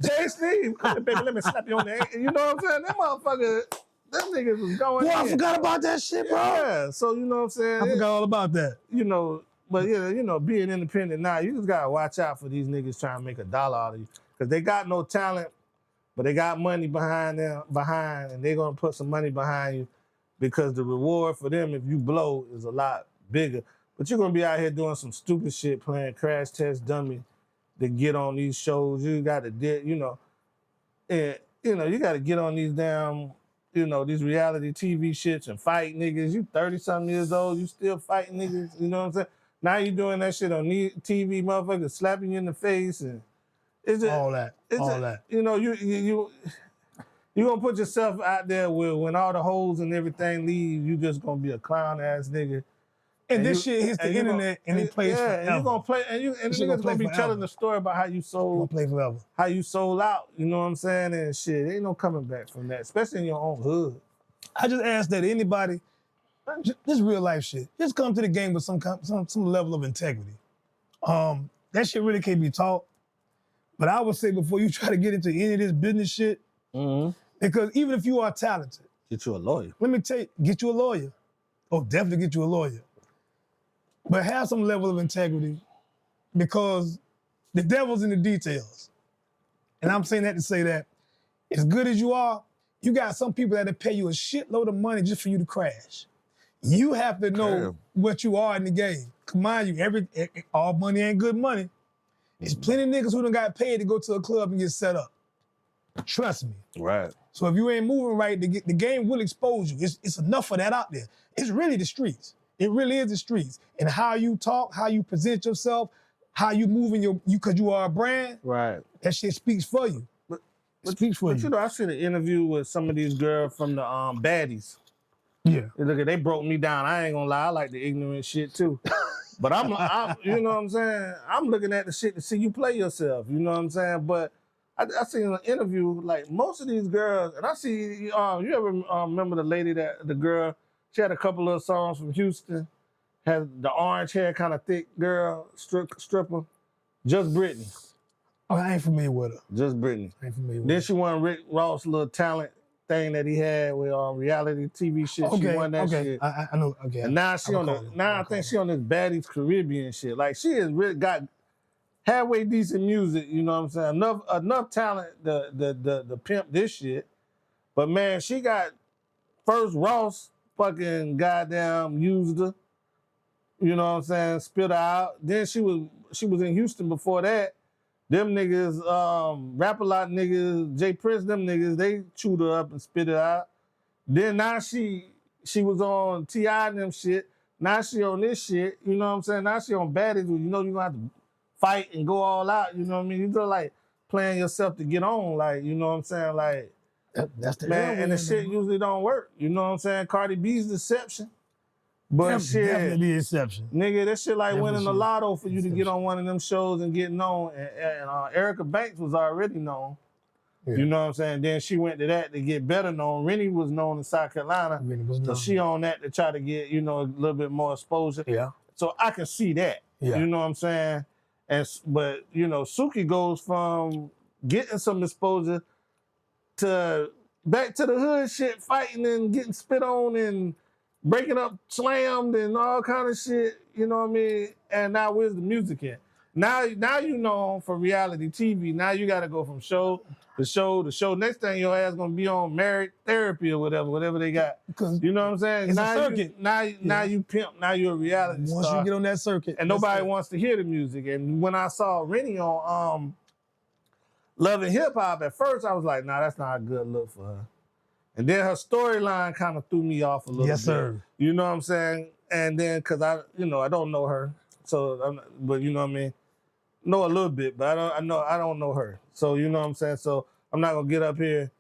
[SPEAKER 1] Jay Sneed. Come here, baby, let me slap you on the ankle. You know what I'm saying? That motherfucker, them niggas was going in.
[SPEAKER 2] I forgot about that shit, bro.
[SPEAKER 1] Yeah, so you know what I'm saying?
[SPEAKER 2] I forgot all about that.
[SPEAKER 1] You know, but yeah, you know, being independent now, you just gotta watch out for these niggas trying to make $1 out of you. Because they got no talent, but they got money behind, and they're gonna put some money behind you because the reward for them if you blow is a lot bigger. But you're gonna be out here doing some stupid shit, playing Crash Test Dummy to get on these shows. You got to, you know, and you know, you got to get on these damn you know, these reality TV shits and fight niggas. You 30-something years old, you still fighting niggas, you know what I'm saying? Now you doing that shit on TV, motherfuckers slapping you in the face and it's just,
[SPEAKER 2] all that.
[SPEAKER 1] you know, you gonna put yourself out there where when all the hoes and everything leave, you just gonna be a clown ass nigga.
[SPEAKER 2] And this shit hits the internet and it plays forever.
[SPEAKER 1] And you gonna play, and the niggas gonna be telling the story about how you
[SPEAKER 2] Gonna play forever.
[SPEAKER 1] how you sold out. You know what I'm saying? And shit, ain't no coming back from that, especially in your own hood.
[SPEAKER 2] I just ask that anybody, this real life shit, just come to the game with some level of integrity. That shit really can't be taught. But I would say before you try to get into any of this business shit, because even if you are talented,
[SPEAKER 1] Get you a lawyer.
[SPEAKER 2] let me tell you, get you a lawyer. Oh, definitely get you a lawyer. But have some level of integrity because the devil's in the details. And I'm saying that to say that as good as you are, you got some people that'll pay you a shitload of money just for you to crash. You have to know what you are in the game. Mind you, all money ain't good money. There's plenty of niggas who done got paid to go to a club and get set up. Trust me.
[SPEAKER 1] Right.
[SPEAKER 2] So if you ain't moving right, the game will expose you. It's enough of that out there. It's really the streets. It really is the streets. And how you talk, how you present yourself, how you move in because you are a brand,
[SPEAKER 1] Right.
[SPEAKER 2] that shit speaks for you.
[SPEAKER 1] But
[SPEAKER 2] you.
[SPEAKER 1] you know, I seen an interview with some of these girls from the Baddies.
[SPEAKER 2] Yeah.
[SPEAKER 1] And look, they broke me down. I ain't gonna lie, I like the ignorant shit too. But I'm you know what I'm saying? I'm looking at the shit to see you play yourself. You know what I'm saying? But I seen an interview, like most of these girls, and I see, you ever remember the girl, she had a couple of songs from Houston, had the orange hair, kind of thick girl, stripper, Just Brittany.
[SPEAKER 2] Oh, I ain't familiar with her.
[SPEAKER 1] Just Brittany.
[SPEAKER 2] I ain't familiar with
[SPEAKER 1] Then
[SPEAKER 2] her.
[SPEAKER 1] she won Rick Ross' little talent thing that he had with reality TV shit. She won that shit.
[SPEAKER 2] I know. Okay.
[SPEAKER 1] And now she I think she on this Baddies Caribbean shit. Like she has really got halfway decent music, you know what I'm saying? Enough talent to pimp this shit. But man, she got first Ross fucking goddamn used her. You know what I'm saying? Spit her out. Then she was in Houston before that. Them niggas, Rap-A-Lot niggas, Jay Prince, them niggas, they chewed her up and spit her out. Then now she was on T.I. and them shit. Now she on this shit, you know what I'm saying? Now she on Baddies, you know you gonna have to fight and go all out, you know what I mean? You just like playing yourself to get on, like, you know what I'm saying? Like,
[SPEAKER 2] that's the
[SPEAKER 1] man, and the shit usually don't work, you know what I'm saying? Cardi B's the exception. But shit,
[SPEAKER 2] definitely the exception.
[SPEAKER 1] Nigga, that shit like
[SPEAKER 2] Definitely
[SPEAKER 1] winning the lotto for you to
[SPEAKER 2] exception.
[SPEAKER 1] get on one of them shows and get known. And Erica Banks was already known.
[SPEAKER 2] Yeah.
[SPEAKER 1] You know what I'm saying? Then she went to that to get better known. Rennie was known in South Carolina. So she on that to try to get, you know, a little bit more exposure.
[SPEAKER 2] Yeah.
[SPEAKER 1] So I can see that.
[SPEAKER 2] Yeah.
[SPEAKER 1] You know what I'm saying? But, you know, Suki goes from getting some exposure to back to the hood shit, fighting and getting spit on and breaking up, slammed and all kind of shit, you know what I mean? And now where's the music at? Now you know for reality TV. Now you got to go from show to show to show. Next thing your ass gonna be on Married Therapy or whatever they got. You know what I'm saying?
[SPEAKER 2] It's
[SPEAKER 1] now
[SPEAKER 2] a circuit.
[SPEAKER 1] Now you pimp. Now you're a reality
[SPEAKER 2] Once
[SPEAKER 1] star.
[SPEAKER 2] you get on that circuit,
[SPEAKER 1] And nobody wants to hear the music. And when I saw Rennie on Love and Hip Hop, at first I was like, nah, that's not a good look for her. And then her storyline kind of threw me off a little bit.
[SPEAKER 2] Yes, sir.
[SPEAKER 1] You know what I'm saying? And then, because I don't know her. So, but you know what I mean? Know a little bit, but I don't know her. So, you know what I'm saying? So, I'm not going to get up here,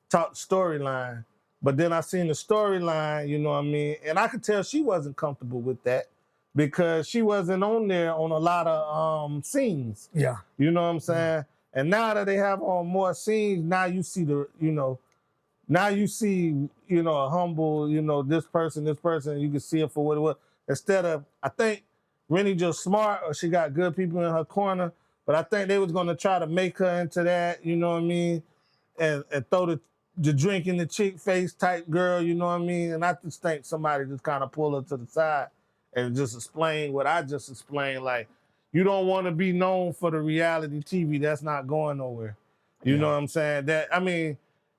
[SPEAKER 1] talk storyline. But then I seen the storyline, you know what I mean? And I could tell she wasn't comfortable with that because she wasn't on there on a lot of scenes.
[SPEAKER 2] Yeah.
[SPEAKER 1] You know what I'm saying? And now that they have on more scenes, now you see now you see, you know, a humble, you know, this person, you can see it for what it was. Instead of, I think Rennie just smart or she got good people in her corner, but I think they was going to try to make her into that, you know what I mean? And throw the drink in the cheek face type girl, you know what I mean? And I just think somebody just kind of pull her to the side and just explain what I just explained. Like, you don't want to be known for the reality TV. That's not going nowhere. You know what I'm saying? That, I mean,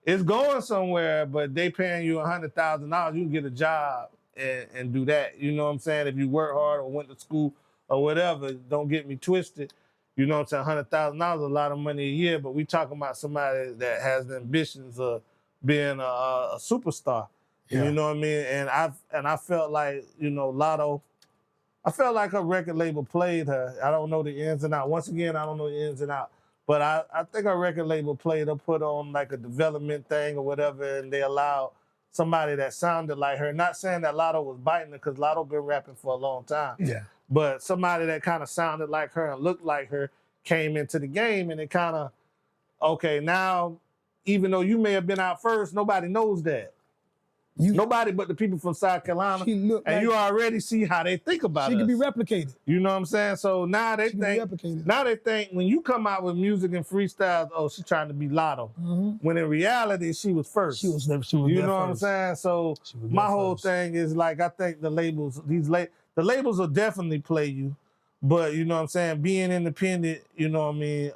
[SPEAKER 1] it's going somewhere, but they paying you $100,000. You can get a job and do that. You know what I'm saying? If you work hard or went to school or whatever, don't get me twisted. You know what I'm saying? $100,000 is a lot of money a year, but we talking about somebody that has the ambitions of being a superstar.
[SPEAKER 2] Yeah.
[SPEAKER 1] You know what I mean? And I felt like, you know, Lotto, I felt like her record label played her. I don't know the ins and outs. Once again, I don't know the ins and outs. But I think her record label played her, put on like a development thing or whatever, and they allowed somebody that sounded like her. Not saying that Lotto was biting her, because Lotto been rapping for a long time.
[SPEAKER 2] Yeah.
[SPEAKER 1] But somebody that kind of sounded like her and looked like her came into the game, and it kind of, okay, now, even though you may have been out first, nobody knows that. Nobody but the people from South Carolina.
[SPEAKER 2] She looked
[SPEAKER 1] and
[SPEAKER 2] like
[SPEAKER 1] you already see how they think about
[SPEAKER 2] she
[SPEAKER 1] us.
[SPEAKER 2] could be replicated.
[SPEAKER 1] You know what I'm saying? So now they
[SPEAKER 2] She could be
[SPEAKER 1] think,
[SPEAKER 2] replicated.
[SPEAKER 1] now they think when you come out with music and freestyles, oh, she's trying to be Lotto. When in reality, she was first.
[SPEAKER 2] She was there
[SPEAKER 1] You know what I'm
[SPEAKER 2] first.
[SPEAKER 1] saying? So
[SPEAKER 2] She was
[SPEAKER 1] my
[SPEAKER 2] there
[SPEAKER 1] whole
[SPEAKER 2] first.
[SPEAKER 1] thing is like, I think the labels, the labels will definitely play you, but you know what I'm saying? Being independent, you know what I mean,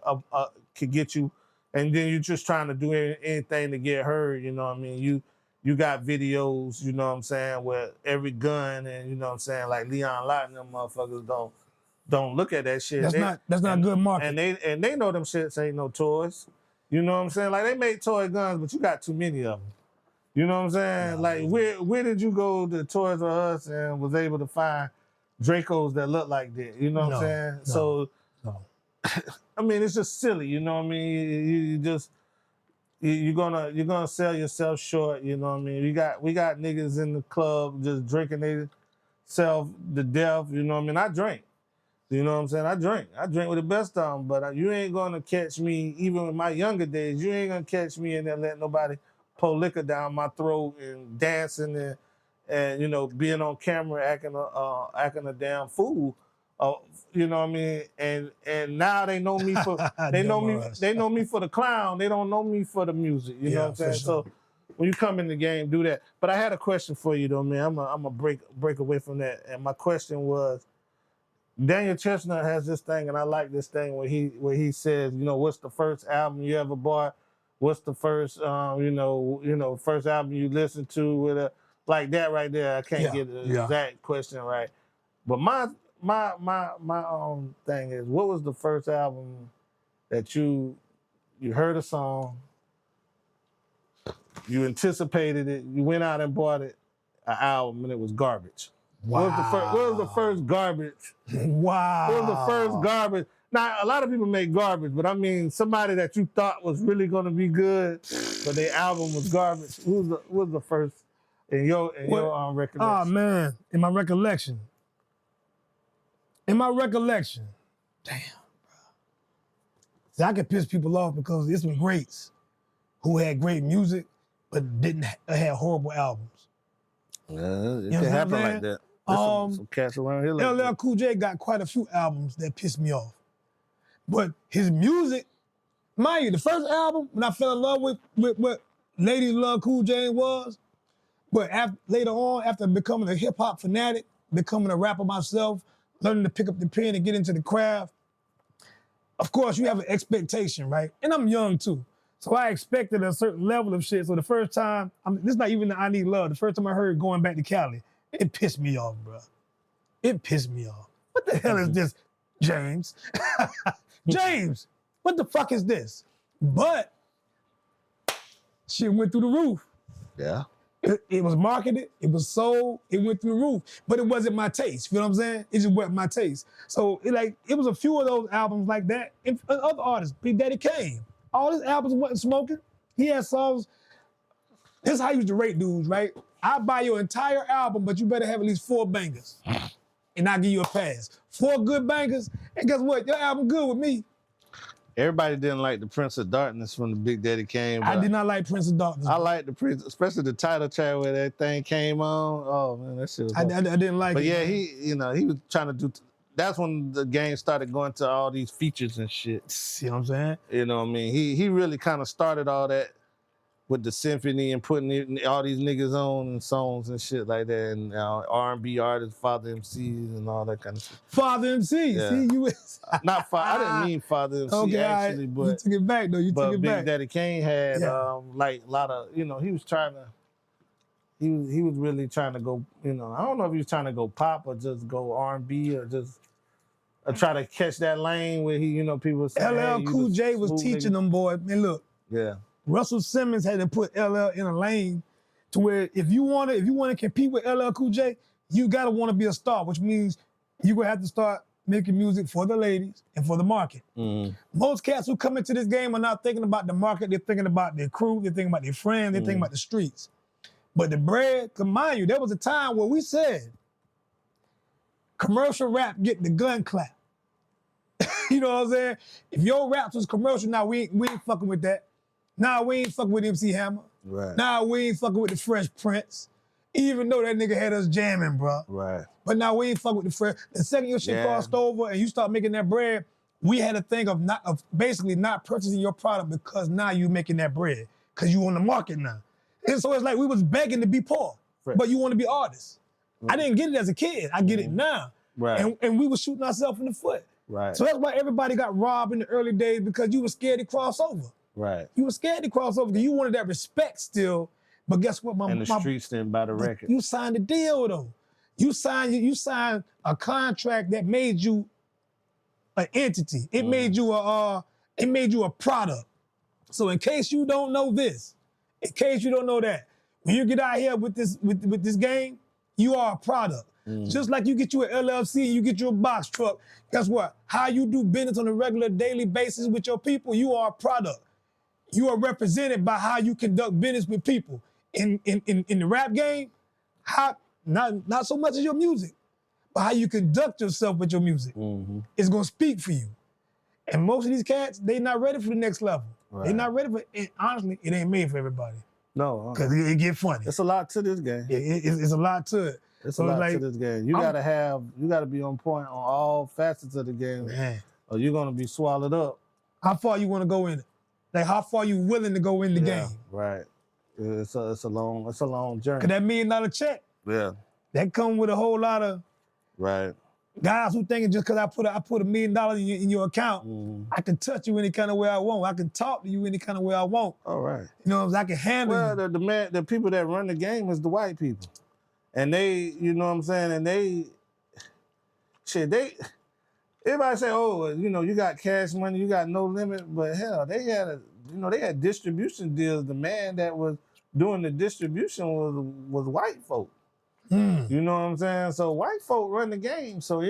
[SPEAKER 1] could get you, and then you're just trying to do anything to get heard. You know what I mean? You got videos, you know what I'm saying, where every gun, and you know what I'm saying, like Leon Lott and them motherfuckers don't look at that shit.
[SPEAKER 2] That's not good marketing.
[SPEAKER 1] And they know them shits ain't no toys. You know what I'm saying? Like, they make toy guns, but you got too many of them. You know what I'm saying?
[SPEAKER 2] No.
[SPEAKER 1] Like, where did you go to Toys R Us and was able to find Dracos that look like that? You know what I'm saying?
[SPEAKER 2] No.
[SPEAKER 1] So,
[SPEAKER 2] No.
[SPEAKER 1] I mean, it's just silly. You know what I mean? You're gonna sell yourself short. You know what I mean? We got niggas in the club just drinking themselves to death. You know what I mean? I drink. You know what I'm saying? I drink with the best of them, but you ain't gonna catch me, even in my younger days, you ain't gonna catch me in there letting nobody pour liquor down my throat and dancing and you know, being on camera acting a damn fool. You know what I mean? And now they know me for they know me for the clown. They don't know me for the music. You know what I'm saying?
[SPEAKER 2] for sure.
[SPEAKER 1] So when you come in the game, do that. But I had a question for you though, man. I'm a break away from that. And my question was, Daniel Chestnut has this thing, and I like this thing where he says, you know, what's the first album you ever bought? What's the first first album you listened to with a like that right there? I can't get the exact question right. But my thing is, what was the first album that you heard a song, you anticipated it, you went out and bought it, an album, and it was garbage?
[SPEAKER 2] Wow.
[SPEAKER 1] What was the first garbage?
[SPEAKER 2] Wow.
[SPEAKER 1] What was the first garbage? Now, a lot of people make garbage, but I mean, somebody that you thought was really going to be good, but their album was garbage. Who was the first in your recollection?
[SPEAKER 2] Oh, man. In my recollection. Damn, bro. See, I could piss people off because there's some greats who had great music, but didn't have horrible albums.
[SPEAKER 1] Yeah, it
[SPEAKER 2] know
[SPEAKER 1] can
[SPEAKER 2] what I'm
[SPEAKER 1] happen
[SPEAKER 2] saying?
[SPEAKER 1] like that. There's some cats around here like
[SPEAKER 2] LL
[SPEAKER 1] that.
[SPEAKER 2] Cool J got quite a few albums that pissed me off. But his music, mind you, the first album, when I fell in love with what Ladies Love Cool J was, but later on, after becoming a hip hop fanatic, becoming a rapper myself, learning to pick up the pen and get into the craft, of course, you have an expectation, right? And I'm young too. So I expected a certain level of shit. So the first time, this is not even the I Need Love. The first time I heard Going Back to Cali, it pissed me off, bro. It pissed me off. What the hell is this, James? James, what the fuck is this? But shit went through the roof.
[SPEAKER 1] Yeah.
[SPEAKER 2] It was marketed, it was sold, it went through the roof, but it wasn't my taste. You know what I'm saying? It just wasn't my taste. So it was a few of those albums like that. And other artists, Big Daddy Kane, all his albums wasn't smoking. He had songs. This is how I used to rate dudes, right? I buy your entire album, but you better have at least 4 bangers, and I'll give you a pass. 4 good bangers, and guess what? Your album good with me.
[SPEAKER 1] Everybody didn't like the Prince of Darkness from the Big Daddy Kane.
[SPEAKER 2] I did not like Prince of Darkness.
[SPEAKER 1] I like the Prince, especially the title track where that thing came on. Oh man, that shit was
[SPEAKER 2] I didn't like
[SPEAKER 1] But
[SPEAKER 2] it.
[SPEAKER 1] yeah, he was trying to do. That's when the game started going to all these features and shit.
[SPEAKER 2] See what I'm saying?
[SPEAKER 1] You know what I mean? He really kind of started all that with the symphony and putting all these niggas on and songs and shit like that, and R&B artists, Father MCs and all that kind of shit.
[SPEAKER 2] Father MC.
[SPEAKER 1] Yeah.
[SPEAKER 2] See, you
[SPEAKER 1] Not I didn't mean Father MC
[SPEAKER 2] okay,
[SPEAKER 1] actually,
[SPEAKER 2] right.
[SPEAKER 1] but
[SPEAKER 2] You took it back though. You took it
[SPEAKER 1] Big
[SPEAKER 2] back.
[SPEAKER 1] Daddy Kane had like a lot of, he was trying to, he was really trying to go, I don't know if he was trying to go pop or just go R&B or just try to catch that lane where people saying,
[SPEAKER 2] LL Cool J was teaching them, boy. Man, look.
[SPEAKER 1] Yeah.
[SPEAKER 2] Russell Simmons had to put LL in a lane to where if you want to compete with LL Cool J, you gotta want to be a star, which means you gonna have to start making music for the ladies and for the market. Most cats who come into this game are not thinking about the market, they're thinking about their crew, they're thinking about their friends, they're thinking about the streets. But the bread, mind you, there was a time where we said, commercial rap get the gun clap. You know what I'm saying? If your raps was commercial, now we ain't fucking with that. Nah, we ain't fucking with MC Hammer.
[SPEAKER 1] Right.
[SPEAKER 2] Nah, we ain't fucking with the Fresh Prince. Even though that nigga had us jamming, bro.
[SPEAKER 1] Right.
[SPEAKER 2] But now we ain't fucking with the Fresh. The second your shit crossed over and you start making that bread, we had a thing of basically not purchasing your product because now you making that bread. Cause you on the market now. And so it's like we was begging to be poor, but you want to be artists. I didn't get it as a kid. I get it now.
[SPEAKER 1] Right.
[SPEAKER 2] And we were shooting ourselves in the foot.
[SPEAKER 1] Right.
[SPEAKER 2] So that's why everybody got robbed in the early days because you were scared to cross over.
[SPEAKER 1] Right.
[SPEAKER 2] You were scared to cross over because you wanted that respect still. But guess what?
[SPEAKER 1] And the streets didn't buy the record.
[SPEAKER 2] You signed a deal though. You signed a contract that made you an entity. It made you a product. So in case you don't know this, in case you don't know that, when you get out here with this game, you are a product. Just like you get you an LLC, you get you a box truck. Guess what? How you do business on a regular daily basis with your people, you are a product. You are represented by how you conduct business with people. In the rap game, not so much as your music, but how you conduct yourself with your music is gonna speak for you. And most of these cats, they not ready for the next level.
[SPEAKER 1] Right.
[SPEAKER 2] They not ready for it. Honestly, it ain't made for everybody.
[SPEAKER 1] No.
[SPEAKER 2] Cause it get funny.
[SPEAKER 1] It's a lot to this game.
[SPEAKER 2] It's a lot to it.
[SPEAKER 1] It's
[SPEAKER 2] So
[SPEAKER 1] a lot
[SPEAKER 2] like,
[SPEAKER 1] to this game. You gotta be on point on all facets of the game,
[SPEAKER 2] man,
[SPEAKER 1] or you're gonna be swallowed up.
[SPEAKER 2] how far you want to go in it? Like how far you willing to go in the game?
[SPEAKER 1] Right. It's a long journey.
[SPEAKER 2] Cause that $1 million check,
[SPEAKER 1] Yeah.
[SPEAKER 2] that come with a whole lot of
[SPEAKER 1] Right.
[SPEAKER 2] guys who thinking just cause I put $1 million in your account, I can touch you any kind of way I want. I can talk to you any kind of way I want.
[SPEAKER 1] All right.
[SPEAKER 2] You know what I'm saying? I can handle you.
[SPEAKER 1] Well, the people that run the game is the white people. And they, you know what I'm saying, and everybody say, oh, you know, you got cash money, you got no limit, but hell, they had distribution deals. The man that was doing the distribution was white folk. You know what I'm saying? So white folk run the game. So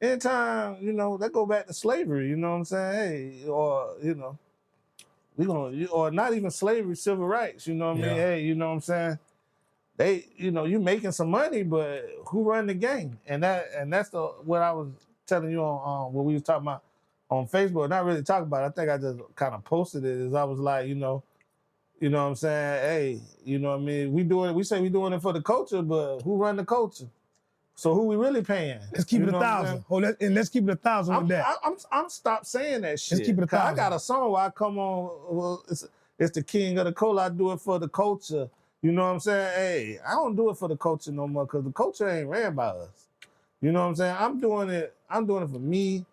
[SPEAKER 1] anytime, you know, they go back to slavery, you know what I'm saying? Hey, or, you know, or not even slavery, civil rights, you know what I mean? Hey, you know what I'm saying? They, you know, you making some money, but who run the game? And that's what I was telling you on what we was talking about on Facebook. Not really talking about it. I think I just kind of posted it. Is I was like, you know what I'm saying? Hey, you know what I mean? We say we doing it for the culture, but who run the culture? So who we really paying?
[SPEAKER 2] Let's keep it 1,000. Let's keep it 1,000 with that.
[SPEAKER 1] I'm stop saying that shit.
[SPEAKER 2] Let's keep it 1,000.
[SPEAKER 1] I got a song where I come on. Well, it's the king of the cola. I do it for the culture. You know what I'm saying? Hey, I don't do it for the culture no more because the culture ain't ran by us. You know what I'm saying? I'm doing it for me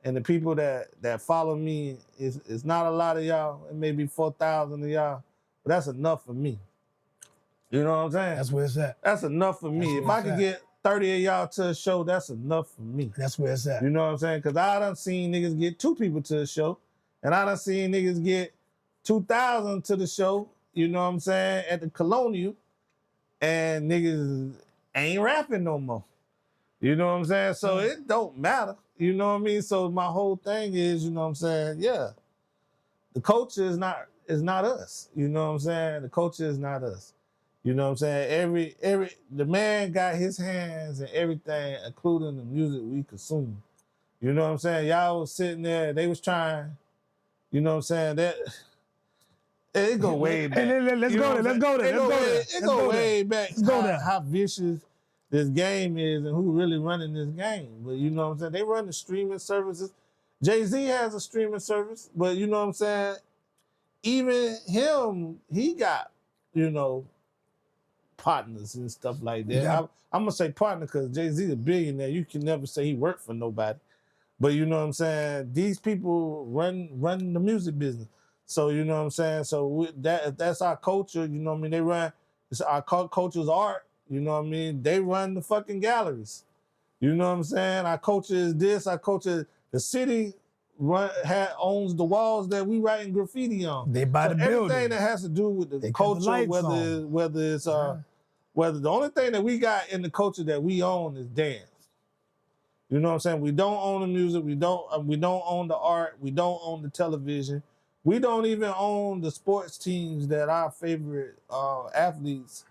[SPEAKER 1] and the people that follow me. It's not a lot of y'all. It may be 4,000 of y'all, but that's enough for me. You know what I'm saying?
[SPEAKER 2] That's where it's at.
[SPEAKER 1] That's enough for me. If I could get 30 of y'all to a show, that's enough for me.
[SPEAKER 2] That's where it's at.
[SPEAKER 1] You know what I'm saying? Because I done seen niggas get 2 people to a show, and I done seen niggas get 2,000 to the show, you know what I'm saying, at the Colonial, and niggas ain't rapping no more. You know what I'm saying? So it don't matter. You know what I mean? So my whole thing is, you know what I'm saying, yeah, the culture is not us. You know what I'm saying? The culture is not us. You know what I'm saying? The man got his hands in everything, including the music we consume. You know what I'm saying? Y'all was sitting there, they was trying, you know what I'm saying? That it go way back.
[SPEAKER 2] Hey, let's go there.
[SPEAKER 1] It go way back. How vicious this game is and who really running this game. But you know what I'm saying? They run the streaming services. Jay-Z has a streaming service, but you know what I'm saying? Even him, he got, you know, partners and stuff like that.
[SPEAKER 2] Yeah.
[SPEAKER 1] I'm gonna say partner because Jay-Z a billionaire. You can never say he worked for nobody. But you know what I'm saying? These people run the music business. So you know what I'm saying? So that's our culture, you know what I mean? It's our culture's art, you know what I mean? They run the fucking galleries. You know what I'm saying? Our culture is this, our culture, the city owns the walls that we writing graffiti on.
[SPEAKER 2] They buy
[SPEAKER 1] So
[SPEAKER 2] the
[SPEAKER 1] everything
[SPEAKER 2] building.
[SPEAKER 1] that has to do with the
[SPEAKER 2] They cut the
[SPEAKER 1] culture,
[SPEAKER 2] lights
[SPEAKER 1] whether
[SPEAKER 2] on.
[SPEAKER 1] whether the only thing that we got in the culture that we own is dance. You know what I'm saying? We don't own the music. We don't own the art. We don't own the television. We don't even own the sports teams that our favorite athletes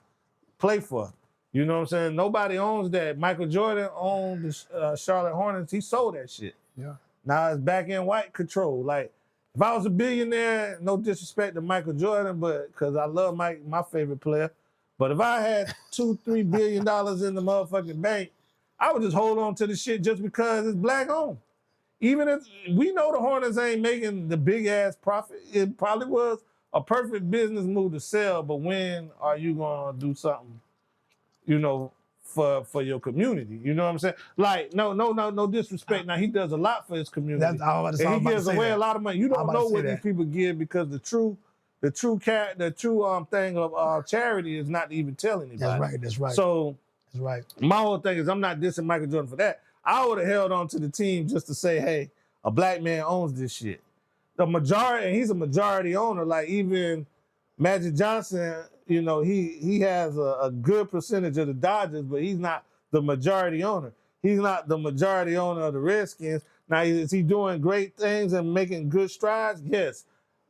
[SPEAKER 1] play for. You know what I'm saying? Nobody owns that. Michael Jordan owned the Charlotte Hornets. He sold that shit.
[SPEAKER 2] Yeah.
[SPEAKER 1] Now it's back in white control. Like, if I was a billionaire, no disrespect to Michael Jordan, but because I love Mike, my favorite player. But if I had $2-3 billion in the motherfucking bank, I would just hold on to the shit just because it's black owned. Even if we know the Hornets ain't making the big ass profit, it probably was a perfect business move to sell. But when are you gonna do something, you know, for your community? You know what I'm saying? Like, no disrespect. Now he does a lot for his community,
[SPEAKER 2] That's I was
[SPEAKER 1] and he
[SPEAKER 2] about to
[SPEAKER 1] gives
[SPEAKER 2] say
[SPEAKER 1] away
[SPEAKER 2] that.
[SPEAKER 1] a lot of money. You
[SPEAKER 2] I'm
[SPEAKER 1] don't
[SPEAKER 2] about to
[SPEAKER 1] know
[SPEAKER 2] say
[SPEAKER 1] what these
[SPEAKER 2] that.
[SPEAKER 1] people give because the true thing of charity is not to even tell anybody.
[SPEAKER 2] That's right. That's right.
[SPEAKER 1] So
[SPEAKER 2] That's right.
[SPEAKER 1] my whole thing is I'm not dissing Michael Jordan for that. I would have held on to the team just to say, hey, a black man owns this shit. The majority, and he's a majority owner. Like even Magic Johnson, you know, he has a good percentage of the Dodgers, but he's not the majority owner. He's not the majority owner of the Redskins. Now, is he doing great things and making good strides? Yes.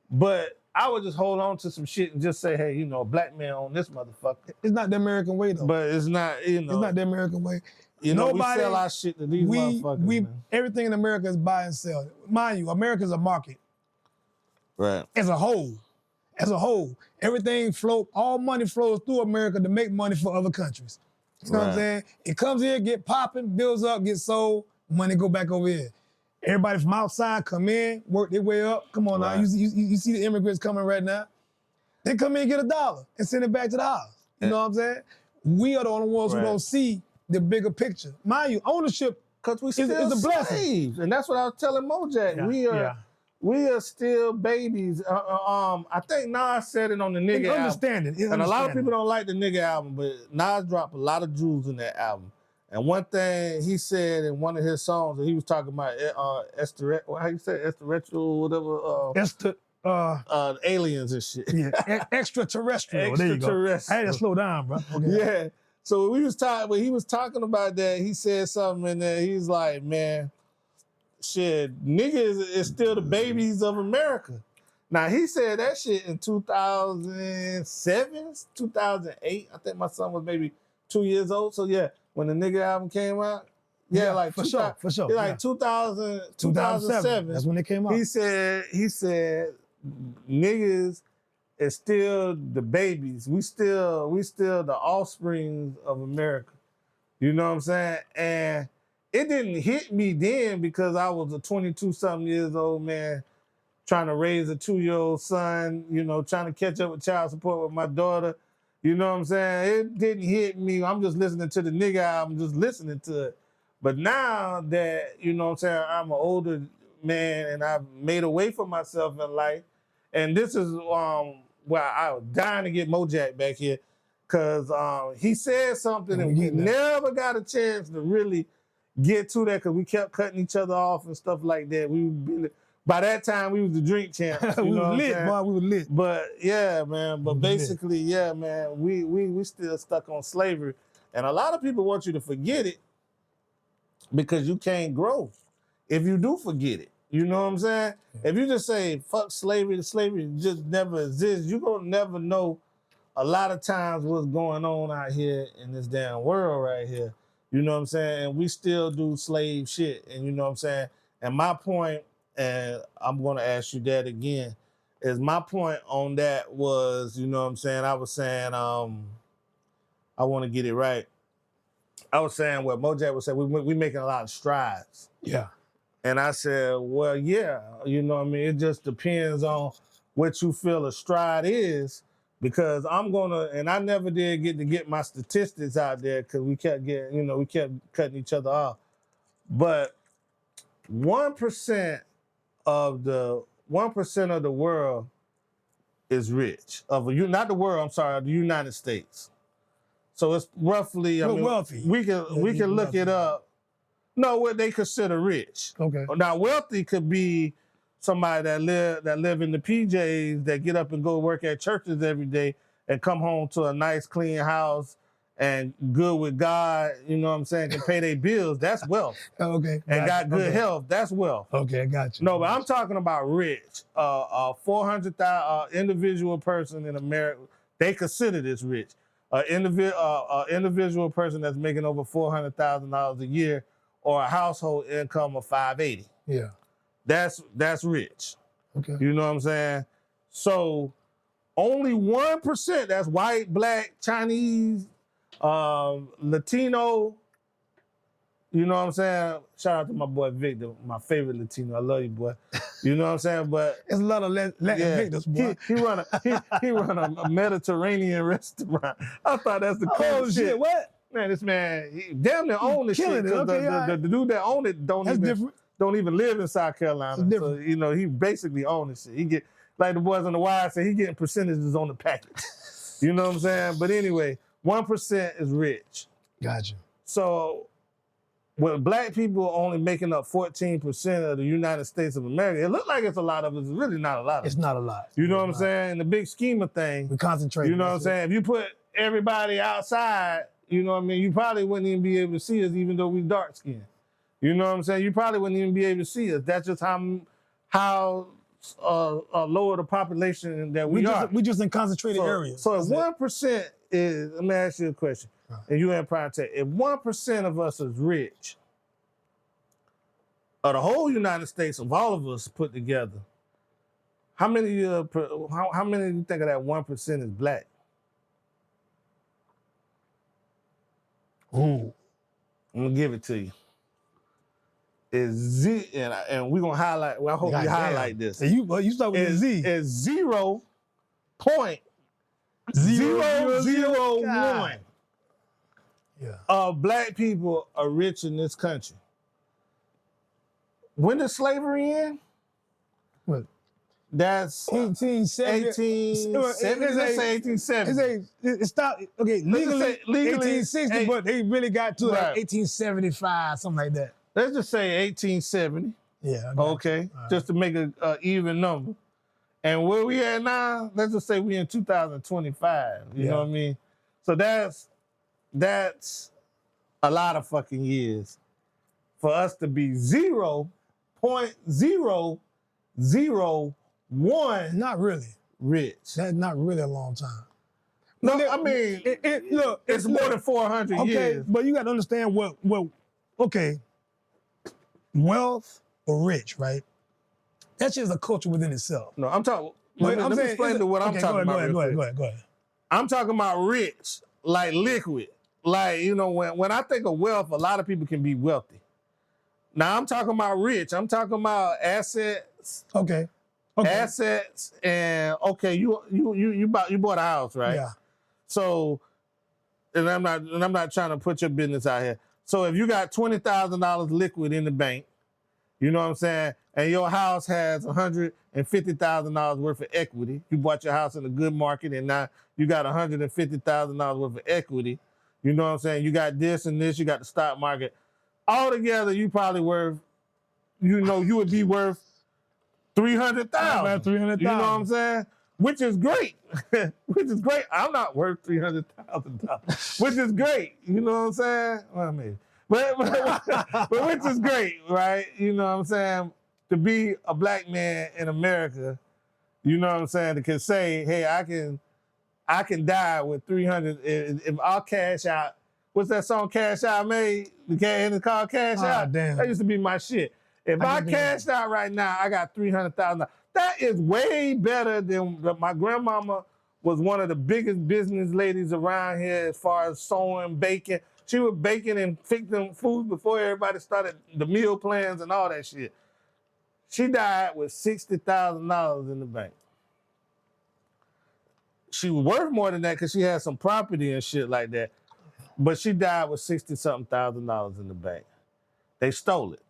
[SPEAKER 1] But I would just hold on to some shit and just say, hey, you know, a black man own this motherfucker.
[SPEAKER 2] It's not the American way though.
[SPEAKER 1] But it's not, you know.
[SPEAKER 2] It's not the American way.
[SPEAKER 1] You know,
[SPEAKER 2] Nobody,
[SPEAKER 1] we sell our shit to these motherfuckers, man.
[SPEAKER 2] Everything in America is buy and sell. Mind you, America's a market.
[SPEAKER 1] Right.
[SPEAKER 2] As a whole. As a whole. Everything all money flows through America to make money for other countries. You know what I'm saying? It comes here, get popping, builds up, gets sold, money go back over here. Everybody from outside come in, work their way up. Come on now, you see the immigrants coming right now. They come in and get $1 and send it back to the house. You know what I'm saying? We are the only ones who don't see the bigger picture. Mind you, ownership
[SPEAKER 1] because we still
[SPEAKER 2] is a blessing.
[SPEAKER 1] Slaves. And that's what I was telling Mojack.
[SPEAKER 2] Yeah,
[SPEAKER 1] We are still babies. I think Nas said it on the Nigga album.
[SPEAKER 2] Understanding.
[SPEAKER 1] And a lot of people don't like the Nigga album, but Nas dropped a lot of jewels in that album. And one thing he said in one of his songs, and he was talking about how you say extraterrestrial, whatever. Aliens and shit.
[SPEAKER 2] Yeah, extraterrestrial. There you go. I had to slow down, bro. Okay.
[SPEAKER 1] Yeah. So when he was talking about that, he said something in there. He's like, man, shit, niggas is still the babies of America. Now, he said that shit in 2007, 2008. I think my son was maybe 2 years old. So, yeah, when the Nigga album came out, like
[SPEAKER 2] for sure.
[SPEAKER 1] Like 2007.
[SPEAKER 2] That's when it came out.
[SPEAKER 1] He said niggas is still the babies. We still the offspring of America. You know what I'm saying? And it didn't hit me then because I was a 22-something years old man trying to raise a 2-year-old son, you know, trying to catch up with child support with my daughter. You know what I'm saying? It didn't hit me. I'm just listening to the Nigga album, just listening to it. But now that, you know what I'm saying, I'm an older man and I've made a way for myself in life, and this is where I was dying to get Mojack back here because he said something and we never got a chance to really get to that because we kept cutting each other off and stuff like that. By that time, we was the drink champs.
[SPEAKER 2] We were lit, boy. We were lit.
[SPEAKER 1] But yeah, man. But basically, yeah, man. We still stuck on slavery, and a lot of people want you to forget it because you can't grow if you do forget it. You know what I'm saying? If you just say fuck slavery, slavery just never exists. You're gonna never know a lot of times what's going on out here in this damn world right here. You know what I'm saying? And we still do slave shit. And you know what I'm saying? And my point, and I'm going to ask you that again, is my point on that was, you know what I'm saying? I was saying, I want to get it right. I was saying what Mojack was saying, we making a lot of strides.
[SPEAKER 2] Yeah.
[SPEAKER 1] And I said, well, yeah, you know what I mean? It just depends on what you feel a stride is. Because and I never did get my statistics out there because we kept cutting each other off. But 1% of the world is rich. Not the world, I'm sorry, the United States. So it's roughly,
[SPEAKER 2] wealthy.
[SPEAKER 1] We can look it up. No, what they consider rich.
[SPEAKER 2] Okay.
[SPEAKER 1] Now, wealthy could be somebody that live in the PJs, that get up and go work at churches every day and come home to a nice, clean house and good with God, you know what I'm saying, can pay their bills. That's wealth.
[SPEAKER 2] Okay.
[SPEAKER 1] And got good
[SPEAKER 2] okay.
[SPEAKER 1] health. That's wealth.
[SPEAKER 2] Okay, I got you.
[SPEAKER 1] No, but I'm talking about rich. 400,000 individual person in America, they consider this rich. Individual person that's making over $400,000 a year, or a household income of 580.
[SPEAKER 2] Yeah.
[SPEAKER 1] That's rich.
[SPEAKER 2] Okay.
[SPEAKER 1] You know what I'm saying? So only 1%, that's white, black, Chinese, Latino. You know what I'm saying? Shout out to my boy Victor, my favorite Latino. I love you, boy. You know what I'm saying? But
[SPEAKER 2] There's a lot of Latin victims, boy.
[SPEAKER 1] he run a Mediterranean restaurant. I thought that's the coolest shit.
[SPEAKER 2] What?
[SPEAKER 1] Man, this man, he damn near own the shit.
[SPEAKER 2] Killing it. Okay,
[SPEAKER 1] the dude that owned it don't even live in South Carolina. So, you know, he basically owns the shit. He get, like the boys on the wire say, he getting percentages on the package. You know what I'm saying? But anyway, 1% is rich.
[SPEAKER 2] Gotcha.
[SPEAKER 1] So with black people only making up 14% of the United States of America, it looks like it's a lot of it. It's really not a lot of it.
[SPEAKER 2] It's not a lot.
[SPEAKER 1] You know what I'm saying? In the big scheme of things,
[SPEAKER 2] we concentrate.
[SPEAKER 1] you know what I'm saying? If you put everybody outside, you know what I mean, you probably wouldn't even be able to see us, even though we dark skinned. You know what I'm saying? You probably wouldn't even be able to see us. That's just how lower the population that we are.
[SPEAKER 2] We just in concentrated areas.
[SPEAKER 1] So if 1% is, let me ask you a question, and you in prime tech, if 1% of us is rich, of the whole United States, of all of us put together, how many do you think of that 1% is black?
[SPEAKER 2] Ooh.
[SPEAKER 1] I'm gonna give it to you. Is and we're gonna highlight. Well, I hope you highlight this.
[SPEAKER 2] And you start with a Z.
[SPEAKER 1] Is 0.001 of black people are rich in this country. When did slavery end?
[SPEAKER 2] What?
[SPEAKER 1] That's
[SPEAKER 2] 1870.
[SPEAKER 1] 1870.
[SPEAKER 2] It stopped. Okay, legally 1860, but they really got to like 1875, something like that.
[SPEAKER 1] Let's just say 1870.
[SPEAKER 2] Yeah.
[SPEAKER 1] Okay, just to make an even number. And where we at now, let's just say we in 2025. You know what I mean? So that's a lot of fucking years for us to be 0.001
[SPEAKER 2] Not really.
[SPEAKER 1] rich.
[SPEAKER 2] That's not really a long time.
[SPEAKER 1] No, I mean, it's more than 400
[SPEAKER 2] okay,
[SPEAKER 1] years.
[SPEAKER 2] But you got to understand wealth or rich, right? That's just a culture within itself.
[SPEAKER 1] No, I'm talking. Let me explain to what I'm talking about.
[SPEAKER 2] Go ahead.
[SPEAKER 1] I'm talking about rich, like liquid. Like, you know, when I think of wealth, a lot of people can be wealthy. Now I'm talking about rich. I'm talking about assets.
[SPEAKER 2] Okay.
[SPEAKER 1] Assets and you bought a house, right?
[SPEAKER 2] Yeah.
[SPEAKER 1] So, and I'm not trying to put your business out here. So if you got $20,000 liquid in the bank, you know what I'm saying, and your house has $150,000 worth of equity, you bought your house in a good market, and now you got $150,000 worth of equity. You know what I'm saying? You got this and this. You got the stock market. Altogether, you probably worth, you would be worth $300,000.
[SPEAKER 2] About $300,000.
[SPEAKER 1] You know what I'm saying? Which is great. Which is great. I'm not worth $300,000, which is great. You know what I'm saying? Well, maybe. But which is great, right? You know what I'm saying? To be a black man in America, you know what I'm saying? To can say, hey, I can die with 300 if I'll cash out. What's that song Cash Out made? It's called Cash Out.
[SPEAKER 2] Damn.
[SPEAKER 1] That used to be my shit. If I cashed out right now, I got $300,000. That is way better than my grandmama was one of the biggest business ladies around here as far as sewing, baking. She was baking and fixing food before everybody started the meal plans and all that shit. She died with $60,000 in the bank. She was worth more than that because she had some property and shit like that. But she died with $60-something thousand in the bank. They stole it.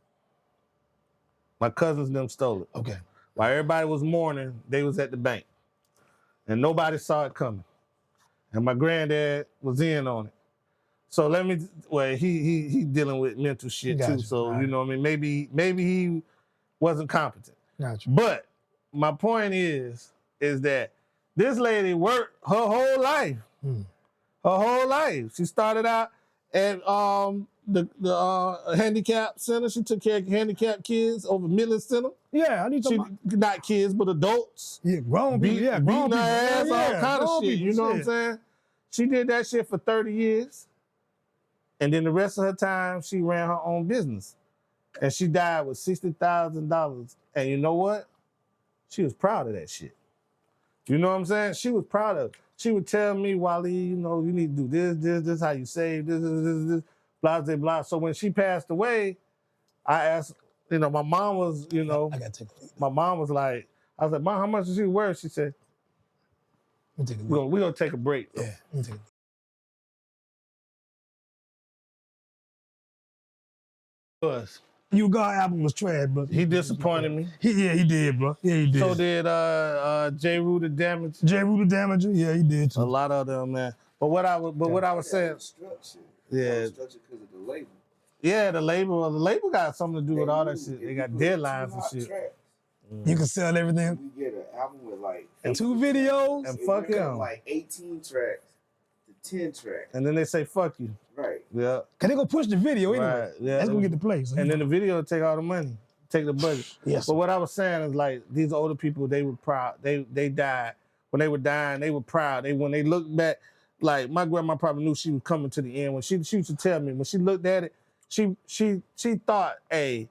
[SPEAKER 1] My cousins and them stole it.
[SPEAKER 2] Okay.
[SPEAKER 1] While everybody was mourning, they was at the bank. And nobody saw it coming. And my granddad was in on it. So he dealing with mental shit
[SPEAKER 2] Gotcha.
[SPEAKER 1] too. So
[SPEAKER 2] All
[SPEAKER 1] you know what I mean, maybe he wasn't competent.
[SPEAKER 2] Gotcha.
[SPEAKER 1] But my point is that this lady worked her whole life.
[SPEAKER 2] Hmm.
[SPEAKER 1] Her whole life. She started out at the handicap center. She took care of handicapped kids over Midland Center.
[SPEAKER 2] Yeah, I need
[SPEAKER 1] She,
[SPEAKER 2] to.
[SPEAKER 1] not kids, but adults.
[SPEAKER 2] Yeah, grown people. Yeah, grown
[SPEAKER 1] beating
[SPEAKER 2] people.
[SPEAKER 1] her ass,
[SPEAKER 2] yeah,
[SPEAKER 1] all kind of
[SPEAKER 2] grown
[SPEAKER 1] shit.
[SPEAKER 2] people,
[SPEAKER 1] You know what I'm
[SPEAKER 2] shit.
[SPEAKER 1] saying? She did that shit for 30 years. And then the rest of her time, she ran her own business. And she died with $60,000. And you know what? She was proud of that shit. You know what I'm saying? She was proud of it. She would tell me, Wally, you know, you need to do this, how you save, this, blah, blah, blah. So when she passed away, I asked, you know, my mom was, you know,
[SPEAKER 2] I gotta take a leak.
[SPEAKER 1] my mom was like, I was like, Mom, how much is she worth? She said,
[SPEAKER 2] Let me take a leak.
[SPEAKER 1] we're gonna take a break.
[SPEAKER 2] Yeah, let me take a leak.
[SPEAKER 1] Was.
[SPEAKER 2] You God album was trash, bro.
[SPEAKER 1] He disappointed me.
[SPEAKER 2] He did, bro. Yeah, he did.
[SPEAKER 1] So did J. Rue the Damage.
[SPEAKER 2] J. Rue the Damager, yeah, he did
[SPEAKER 1] A
[SPEAKER 2] too.
[SPEAKER 1] lot of them, man. But what I was saying,
[SPEAKER 3] Structure.
[SPEAKER 1] yeah,
[SPEAKER 3] Structure because of the label.
[SPEAKER 1] yeah, the label got something to do with all that shit. They got deadlines and shit.
[SPEAKER 3] Tracks,
[SPEAKER 2] You can sell everything.
[SPEAKER 3] we get an album with like
[SPEAKER 1] And
[SPEAKER 2] 2 videos.
[SPEAKER 1] and
[SPEAKER 3] it
[SPEAKER 1] fuck
[SPEAKER 3] went from
[SPEAKER 1] him.
[SPEAKER 3] like 18 tracks to 10 tracks.
[SPEAKER 1] And then they say fuck you.
[SPEAKER 3] Right.
[SPEAKER 1] Yeah.
[SPEAKER 2] Cause they gonna push the video anyway.
[SPEAKER 1] Right. Yeah.
[SPEAKER 2] That's gonna get the play. So
[SPEAKER 1] And then the video take all the money, take the budget.
[SPEAKER 2] yes.
[SPEAKER 1] But what I was saying is like these older people, they were proud. They died. When they were dying, they were proud. When they looked back, like my grandma probably knew she was coming to the end. When she used to tell me, when she looked at it, she thought, hey,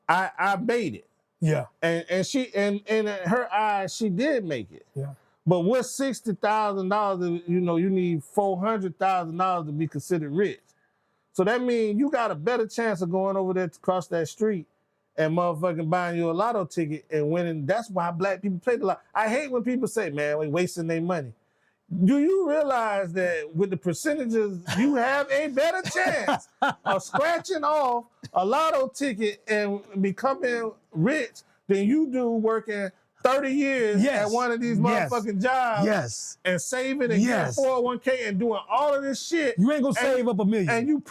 [SPEAKER 1] I made it.
[SPEAKER 2] Yeah.
[SPEAKER 1] And she in her eyes, she did make it.
[SPEAKER 2] Yeah.
[SPEAKER 1] But with $60,000, you know, you need $400,000 to be considered rich. So that means you got a better chance of going over there to cross that street and motherfucking buying you a lotto ticket and winning. That's why black people play the lotto. I hate when people say, man, we wasting their money. Do you realize that with the percentages, you have a better chance of scratching off a lotto ticket and becoming rich than you do working 30 years
[SPEAKER 2] Yes.
[SPEAKER 1] at one of these
[SPEAKER 2] Yes.
[SPEAKER 1] motherfucking jobs
[SPEAKER 2] Yes.
[SPEAKER 1] and saving and
[SPEAKER 2] Yes.
[SPEAKER 1] getting 401k and doing all of this shit.
[SPEAKER 2] You ain't gonna save up $1 million.
[SPEAKER 1] And you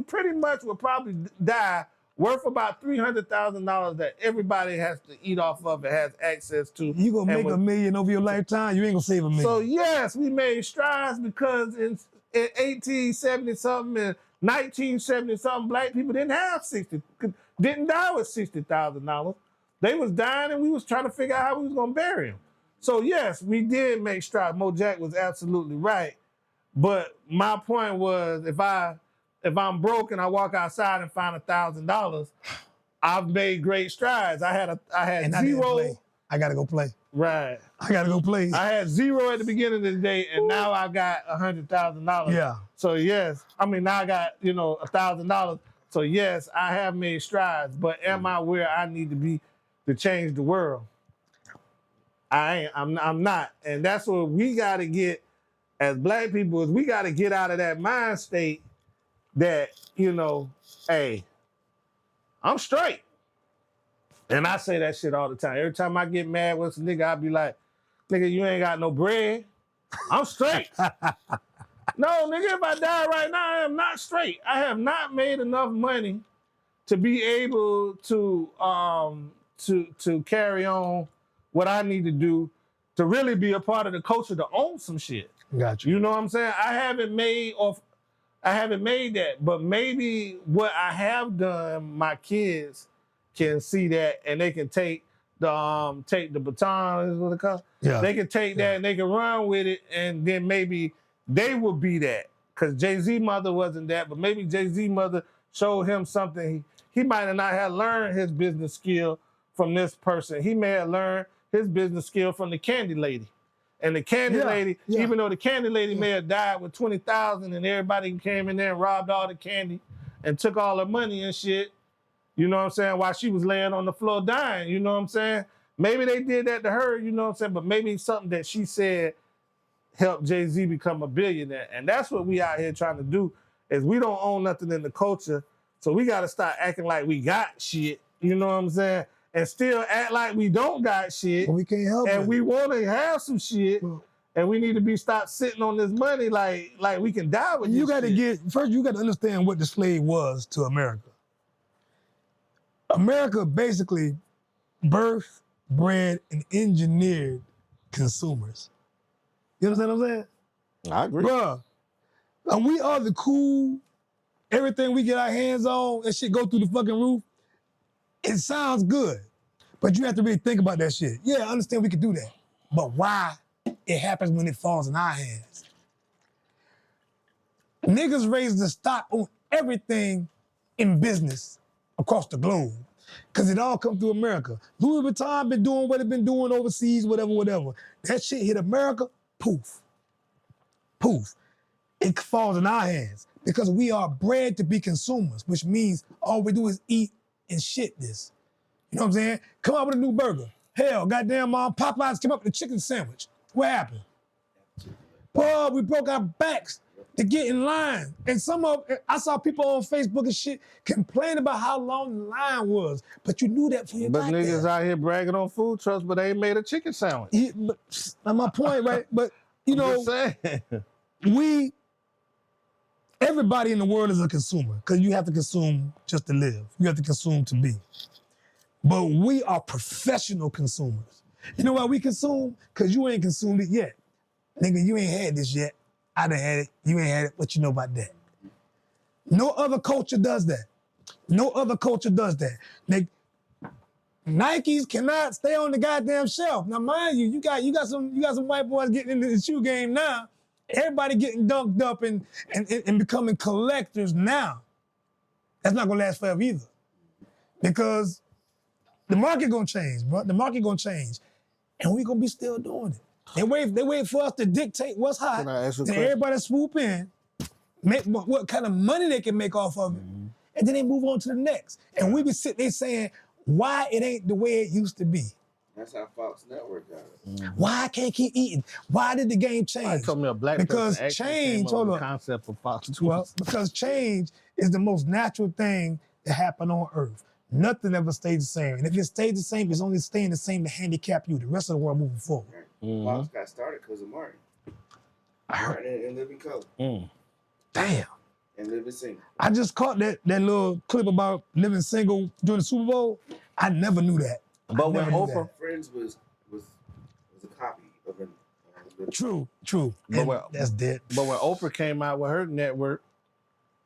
[SPEAKER 1] pretty much will probably die worth about $300,000 that everybody has to eat off of and has access to.
[SPEAKER 2] You gonna
[SPEAKER 1] And
[SPEAKER 2] make $1 million over your lifetime. You ain't gonna save $1 million.
[SPEAKER 1] So yes, we made strides because in 1870 something and 1970 something, black people didn't die with $60,000. They was dying and we was trying to figure out how we was gonna bury them. So yes, we did make strides. Mo Jack was absolutely right. But my point was, if I'm broke and I walk outside and find $1,000, I've made great strides. I had
[SPEAKER 2] and I didn't
[SPEAKER 1] zero.
[SPEAKER 2] play. I gotta go play.
[SPEAKER 1] Right.
[SPEAKER 2] I gotta go play.
[SPEAKER 1] I had zero at the beginning of the day, and now I got $100,000.
[SPEAKER 2] Yeah.
[SPEAKER 1] So yes, I mean now I got $1,000. So yes, I have made strides. But am I where I need to be to change the world? I ain't. I'm not. And that's what we got to get as black people. Is we got to get out of that mind state that hey, I'm straight. And I say that shit all the time. Every time I get mad with a nigga, I be like, nigga, you ain't got no bread. I'm straight. No, nigga, if I die right now, I am not straight. I have not made enough money to be able to carry on what I need to do to really be a part of the culture to own some shit.
[SPEAKER 2] Got you.
[SPEAKER 1] You know what I'm saying? I haven't made that, but maybe what I have done, my kids can see that and they can take the baton, is what it called.
[SPEAKER 2] Yeah.
[SPEAKER 1] They can take that and they can run with it, and then maybe they will be that. Because Jay-Z mother wasn't that, but maybe Jay-Z mother showed him something. He might have not have learned his business skill from this person. He may have learned his business skill from the candy lady. And the candy lady, even though the candy lady may have died with $20,000 and everybody came in there and robbed all the candy and took all her money and shit, you know what I'm saying, while she was laying on the floor dying, you know what I'm saying? Maybe they did that to her, you know what I'm saying? But maybe something that she said helped Jay-Z become a billionaire. And that's what we out here trying to do, is we don't own nothing in the culture. So we got to start acting like we got shit, you know what I'm saying? And still act like we don't got shit.
[SPEAKER 2] But we can't help it.
[SPEAKER 1] And we want to have some shit. and we need to be stopped sitting on this money like we can die with
[SPEAKER 2] You
[SPEAKER 1] this
[SPEAKER 2] got to
[SPEAKER 1] shit.
[SPEAKER 2] first you got to understand what the slave was to America. America basically birthed, bred, and engineered consumers. You understand what I'm saying?
[SPEAKER 1] I agree.
[SPEAKER 2] Bruh, and we are the cool, everything we get our hands on, that shit go through the fucking roof. It sounds good, but you have to really think about that shit. Yeah, I understand we can do that, but why it happens when it falls in our hands? Niggas raise the stock on everything in business across the globe, because it all come through America. Louis Vuitton been doing what it been doing overseas, whatever. That shit hit America, poof. Poof. It falls in our hands because we are bred to be consumers, which means all we do is eat and shit this. You know what I'm saying? Come out with a new burger. Hell, goddamn, Popeyes came up with a chicken sandwich. What happened? Boy, we broke our backs to get in line. And I saw people on Facebook and shit complain about how long the line was. But you knew that for your
[SPEAKER 1] But
[SPEAKER 2] got
[SPEAKER 1] niggas
[SPEAKER 2] there.
[SPEAKER 1] out here bragging on food trucks, but they ain't made a chicken sandwich.
[SPEAKER 2] Yeah, but that's my point, right? But, you know,
[SPEAKER 1] Just saying.
[SPEAKER 2] everybody in the world is a consumer because you have to consume just to live. You have to consume to be. But we are professional consumers. You know why we consume? Because you ain't consumed it yet. Nigga, you ain't had this yet. I done had it. You ain't had it. What you know about that? No other culture does that. No other culture does that. Nikes cannot stay on the goddamn shelf. Now, mind you, you got some white boys getting into the shoe game now. Everybody getting dunked up and becoming collectors now. That's not gonna last forever either. Because the market gonna change, bro. The market gonna change. And we gonna be still doing it. They wait for us to dictate what's hot.
[SPEAKER 1] Can I ask you a
[SPEAKER 2] Then
[SPEAKER 1] question?
[SPEAKER 2] everybody swoop in, make what kind of money they can make off of it, and then they move on to the next. And we be sitting there saying, why it ain't the way it used to be?
[SPEAKER 3] That's how Fox Network got it.
[SPEAKER 2] Why I can't keep eating? Why did the game change?
[SPEAKER 1] I told me a black
[SPEAKER 2] Because
[SPEAKER 1] person actually
[SPEAKER 2] change,
[SPEAKER 1] came up
[SPEAKER 2] hold
[SPEAKER 1] with
[SPEAKER 2] on.
[SPEAKER 1] the concept of Fox News.
[SPEAKER 2] Well, because change is the most natural thing that happen on earth. Nothing ever stays the same. And if it stays the same, it's only staying the same to handicap you. The rest of the world moving forward.
[SPEAKER 3] Right. Fox got started because of Martin. Martin and Living Color.
[SPEAKER 2] Damn.
[SPEAKER 3] And Living Single.
[SPEAKER 2] I just caught that little clip about living single during the Super Bowl. I never knew that.
[SPEAKER 1] But when
[SPEAKER 2] never knew
[SPEAKER 1] Oprah,
[SPEAKER 3] Friends was a copy of an
[SPEAKER 2] True.
[SPEAKER 1] But
[SPEAKER 2] And
[SPEAKER 1] well-
[SPEAKER 2] that's dead.
[SPEAKER 1] but when Oprah came out with her network,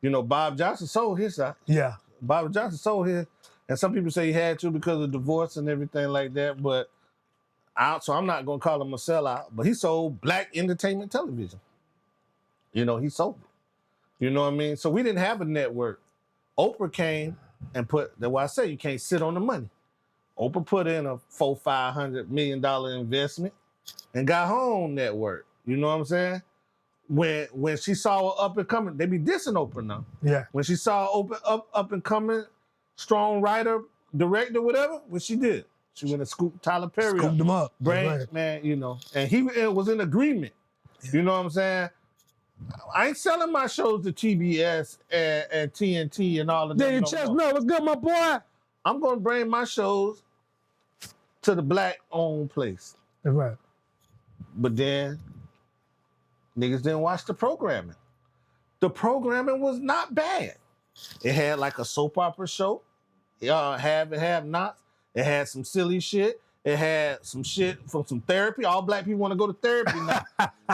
[SPEAKER 1] you know, Bob Johnson sold his out.
[SPEAKER 2] Yeah.
[SPEAKER 1] Bob Johnson sold his, and some people say he had to because of divorce and everything like that. But so I'm not gonna call him a sellout. But he sold black entertainment television. You know, he sold it. You know what I mean? So we didn't have a network. Oprah came and that's why I say you can't sit on the money. Oprah put in a $400-500 million investment and got her own network. You know what I'm saying? When she saw her up and coming, they be dissing Oprah now.
[SPEAKER 2] Yeah.
[SPEAKER 1] When she saw up and coming, strong writer, director, whatever, what she did, she went and scooped Tyler Perry
[SPEAKER 2] Scooped
[SPEAKER 1] up.
[SPEAKER 2] them up.
[SPEAKER 1] Brain,
[SPEAKER 2] Right.
[SPEAKER 1] man, you know, and he was in agreement.
[SPEAKER 2] Yeah.
[SPEAKER 1] You know what I'm saying? I ain't selling my shows to TBS and TNT and all of that.
[SPEAKER 2] Daniel Chestnut, what's good, my boy?
[SPEAKER 1] I'm gonna bring my shows to the black-owned place.
[SPEAKER 2] That's right.
[SPEAKER 1] But then niggas didn't watch the programming. The programming was not bad. It had like a soap opera show. Have and have nots. It had some silly shit. It had some shit from some therapy. All black people want to go to therapy now.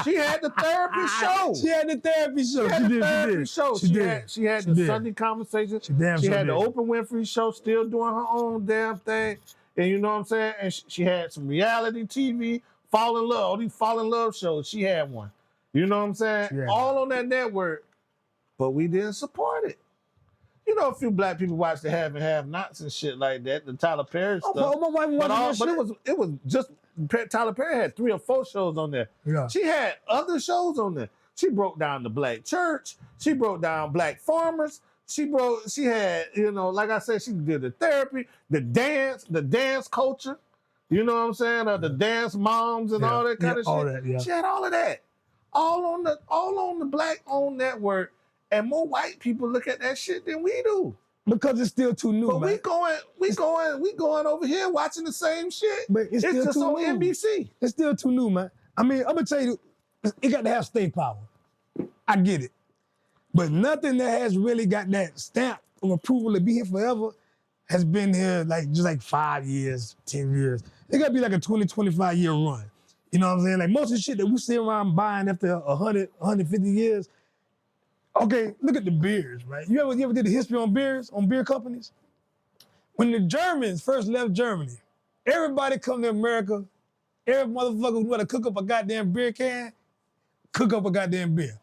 [SPEAKER 1] She had the therapy show.
[SPEAKER 2] She had the therapy show.
[SPEAKER 1] She had the therapy show.
[SPEAKER 2] She did.
[SPEAKER 1] She had
[SPEAKER 2] She
[SPEAKER 1] the
[SPEAKER 2] did.
[SPEAKER 1] Sunday conversation.
[SPEAKER 2] She damn
[SPEAKER 1] She
[SPEAKER 2] sure
[SPEAKER 1] had the
[SPEAKER 2] did.
[SPEAKER 1] Oprah Winfrey show, still doing her own damn thing. And you know what I'm saying? And she had some reality TV, Fall in Love, all these Fall in Love shows. She had one. You know what I'm saying?
[SPEAKER 2] She had
[SPEAKER 1] All on that network. But we didn't support it. You know, a few black people watch the Have and Have Nots and shit like that, the Tyler Perry stuff.
[SPEAKER 2] Oh, my wife
[SPEAKER 1] But
[SPEAKER 2] watching
[SPEAKER 1] it was just Tyler Perry had 3 or 4 shows on there.
[SPEAKER 2] Yeah.
[SPEAKER 1] She had other shows on there. She broke down the black church. She broke down black farmers. She had, you know, like I said, she did the therapy, the dance culture. You know what I'm saying? The dance moms and all that kind of shit.
[SPEAKER 2] All that, yeah.
[SPEAKER 1] She had all of that. All on the black-owned network. And more white people look at that shit than we do.
[SPEAKER 2] Because it's still too new,
[SPEAKER 1] But
[SPEAKER 2] man.
[SPEAKER 1] we going over here watching the same shit.
[SPEAKER 2] But it's still
[SPEAKER 1] just
[SPEAKER 2] too
[SPEAKER 1] on
[SPEAKER 2] new.
[SPEAKER 1] NBC.
[SPEAKER 2] It's still too new, man. I mean, I'm gonna tell you, it got to have state power. I get it. But nothing that has really got that stamp of approval to be here forever has been here just like 5 years, 10 years. It gotta be like a 20, 25 year run. You know what I'm saying? Like most of the shit that we sit around buying after 100, 150 years. Okay, look at the beers, right? You ever did the history on beers, on beer companies? When the Germans first left Germany, everybody come to America, every motherfucker who want to cook up a goddamn beer can, cook up a goddamn beer.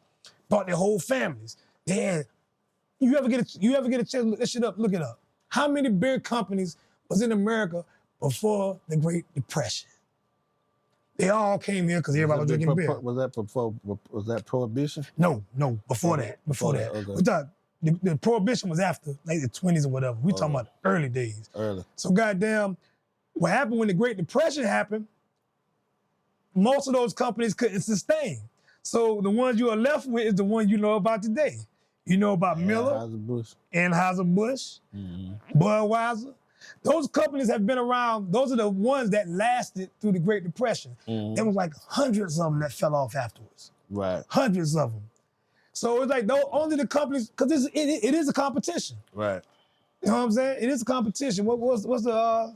[SPEAKER 2] Brought their whole families. They had, you ever get a chance to look that shit up, look it up. How many beer companies was in America before the Great Depression? They all came here because everybody was drinking beer.
[SPEAKER 1] Was that prohibition?
[SPEAKER 2] No, before that.
[SPEAKER 1] Okay.
[SPEAKER 2] We thought the prohibition was after, like the 20s or whatever. We talking about early days.
[SPEAKER 1] Early.
[SPEAKER 2] So goddamn, what happened when the Great Depression happened, most of those companies couldn't sustain. So the ones you are left with is the one you know about today. You know about Miller, Anheuser-Busch, Budweiser. Those companies have been around. Those are the ones that lasted through the Great Depression. There was like hundreds of them that fell off afterwards.
[SPEAKER 1] Right.
[SPEAKER 2] Hundreds of them. So it's like only the companies, because it is a competition.
[SPEAKER 1] Right.
[SPEAKER 2] You know what I'm saying? It is a competition. What's the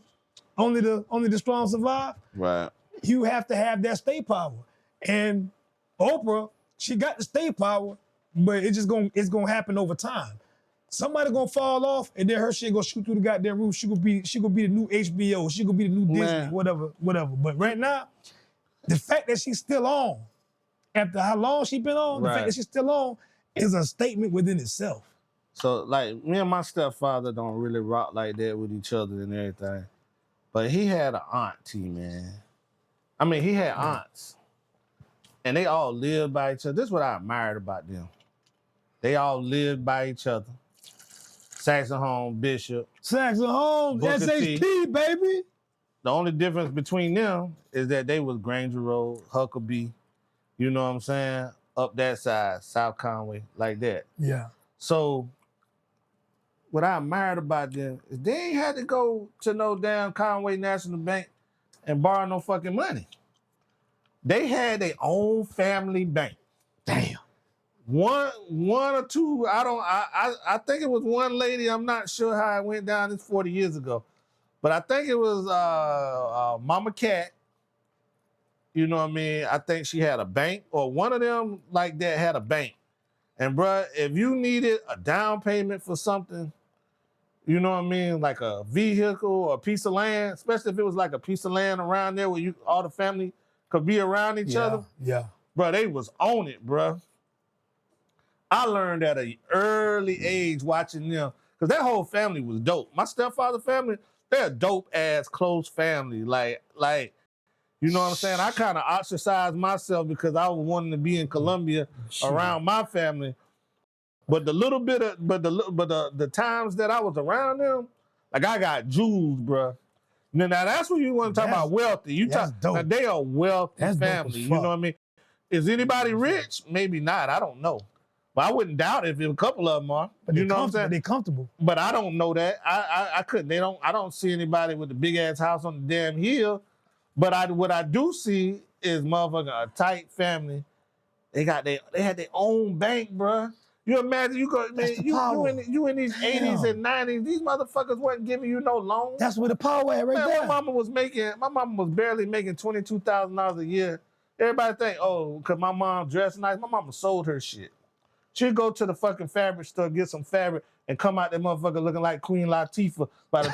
[SPEAKER 2] only the strong survive?
[SPEAKER 1] Right.
[SPEAKER 2] You have to have that state power. And Oprah, she got the state power, but it's gonna happen over time. Somebody gonna fall off, and then her shit gonna shoot through the goddamn roof. She gonna be the new HBO. She gonna be the new Disney, whatever. But right now, the fact that she's still on, after how long she been on, the fact that she's still on is a statement within itself.
[SPEAKER 1] So like me and my stepfather don't really rock like that with each other and everything. But he had an auntie, man. I mean, he had aunts. And they all lived by each other. This is what I admired about them. They all lived by each other. Saxon Holmes, Bishop.
[SPEAKER 2] Saxon Holmes,
[SPEAKER 1] Booker
[SPEAKER 2] SHP,
[SPEAKER 1] T.
[SPEAKER 2] baby.
[SPEAKER 1] The only difference between them is that they was Granger Road, Huckabee, you know what I'm saying? Up that side, South Conway, like that.
[SPEAKER 2] Yeah.
[SPEAKER 1] So what I admired about them is they ain't had to go to no damn Conway National Bank and borrow no fucking money. They had their own family bank.
[SPEAKER 2] Damn.
[SPEAKER 1] One or two, I think it was one lady, I'm not sure how it went down, this 40 years ago. But I think it was Mama Cat. You know what I mean? I think she had a bank, or one of them like that had a bank. And bruh, if you needed a down payment for something, you know what I mean? Like a vehicle or a piece of land, especially if it was like a piece of land around there where all the family could be around each other.
[SPEAKER 2] Yeah.
[SPEAKER 1] Bruh, they was on it, bruh. I learned at an early age watching them, because that whole family was dope. My stepfather's family, they're a dope-ass close family. Like, you know what I'm saying? I kind of ostracized myself because I was wanting to be in Columbia around my family. But the little bit of, the times that I was around them, like I got jewels, bruh. Now that's what you want to talk about wealthy. You talk, now they are wealthy family. You know what I mean? Is anybody rich? Maybe not. I don't know. But I wouldn't doubt if a couple of them are.
[SPEAKER 2] But
[SPEAKER 1] you know what I'm saying?
[SPEAKER 2] They're comfortable.
[SPEAKER 1] But I don't know that. I couldn't. I don't see anybody with a big ass house on the damn hill. But what I do see is motherfucking a tight family. They had their own bank, bruh. You imagine you in these 80s and 90s, these motherfuckers wasn't giving you no loan.
[SPEAKER 2] That's where the power at right there.
[SPEAKER 1] My mama was barely making $22,000 a year. Everybody think, oh, because my mom dressed nice. My mama sold her shit. She'd go to the fucking fabric store, get some fabric, and come out that motherfucker looking like Queen Latifah by the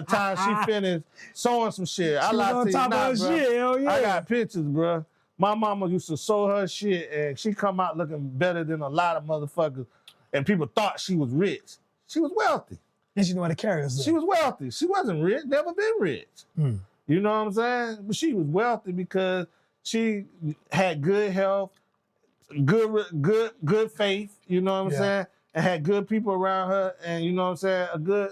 [SPEAKER 1] time she finished sewing some shit. I like to bro. I got pictures, bro. My mama used to sew her shit, and she come out looking better than a lot of motherfuckers, and people thought she was rich. She was wealthy.
[SPEAKER 2] And she knew how to carry herself.
[SPEAKER 1] She was wealthy. She wasn't rich, never been rich. You know what I'm saying? But she was wealthy because she had good health, good faith, you know what I'm saying? And had good people around her, and you know what I'm saying? A good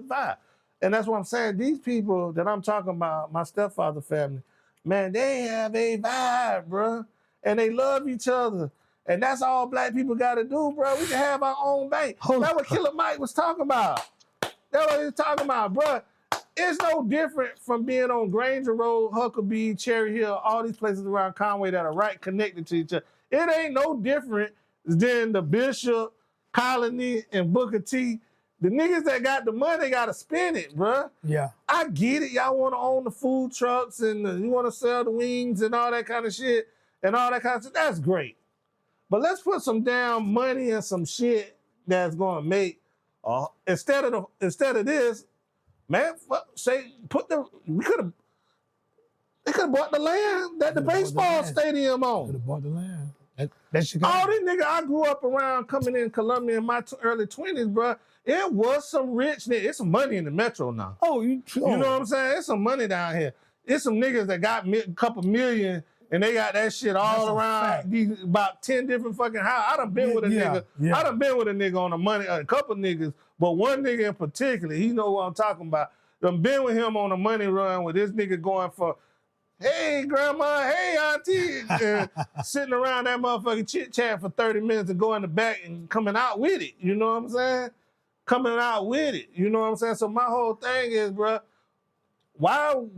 [SPEAKER 1] vibe. And that's what I'm saying. These people that I'm talking about, my stepfather family, man, they have a vibe, bro. And they love each other. And that's all black people got to do, bro. We can have our own bank. That's what Killer Mike was talking about. That's what he was talking about, bro. it's no different from being on Granger Road, Huckabee, Cherry Hill, all these places around Conway that are right connected to each other. It ain't no different than the Bishop, Colony, and Booker T. The niggas that got the money got to spend it, bruh.
[SPEAKER 2] Yeah.
[SPEAKER 1] I get it. Y'all want to own the food trucks and you want to sell the wings and all that kind of shit and all that kind of shit. That's great. But let's put some damn money and some shit that's going to make, instead of this, man, they could have bought the land that the baseball stadium
[SPEAKER 2] Could
[SPEAKER 1] on.
[SPEAKER 2] have bought the land. That shit.
[SPEAKER 1] All these niggas I grew up around coming in Columbia in my early 20s, bro. It was some rich niggas. It's some money in the metro now.
[SPEAKER 2] Oh,
[SPEAKER 1] You know what I'm saying? It's some money down here. It's some niggas that got a couple million and they got that shit all
[SPEAKER 2] That's a
[SPEAKER 1] around
[SPEAKER 2] fact.
[SPEAKER 1] these about 10 different fucking houses. I done been with a nigga.
[SPEAKER 2] Yeah.
[SPEAKER 1] I done been with a nigga on the money, a couple niggas, but one nigga in particular, he know what I'm talking about. Done been with him on a money run with this nigga going for, hey, grandma, hey, auntie, and sitting around that motherfucking chit-chat for 30 minutes and going in the back and coming out with it. You know what I'm saying? Coming out with it. You know what I'm saying? So my whole thing is, bro, why them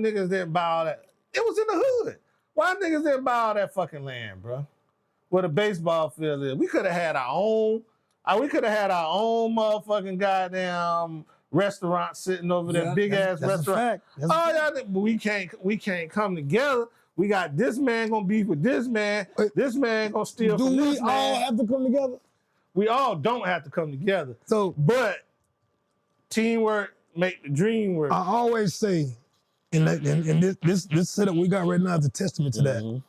[SPEAKER 1] niggas didn't buy all that? It was in the hood. Why niggas didn't buy all that fucking land, bro? Where the baseball field is. We could have had our own, motherfucking goddamn restaurant sitting over there, big ass restaurant. Oh yeah, but we can't come together. We got this man gonna beef with this man. This man gonna steal from this man.
[SPEAKER 2] Do we all have to come together?
[SPEAKER 1] We all don't have to come together.
[SPEAKER 2] So,
[SPEAKER 1] But teamwork make the dream work.
[SPEAKER 2] I always say, and this setup we got right now is a testament to that.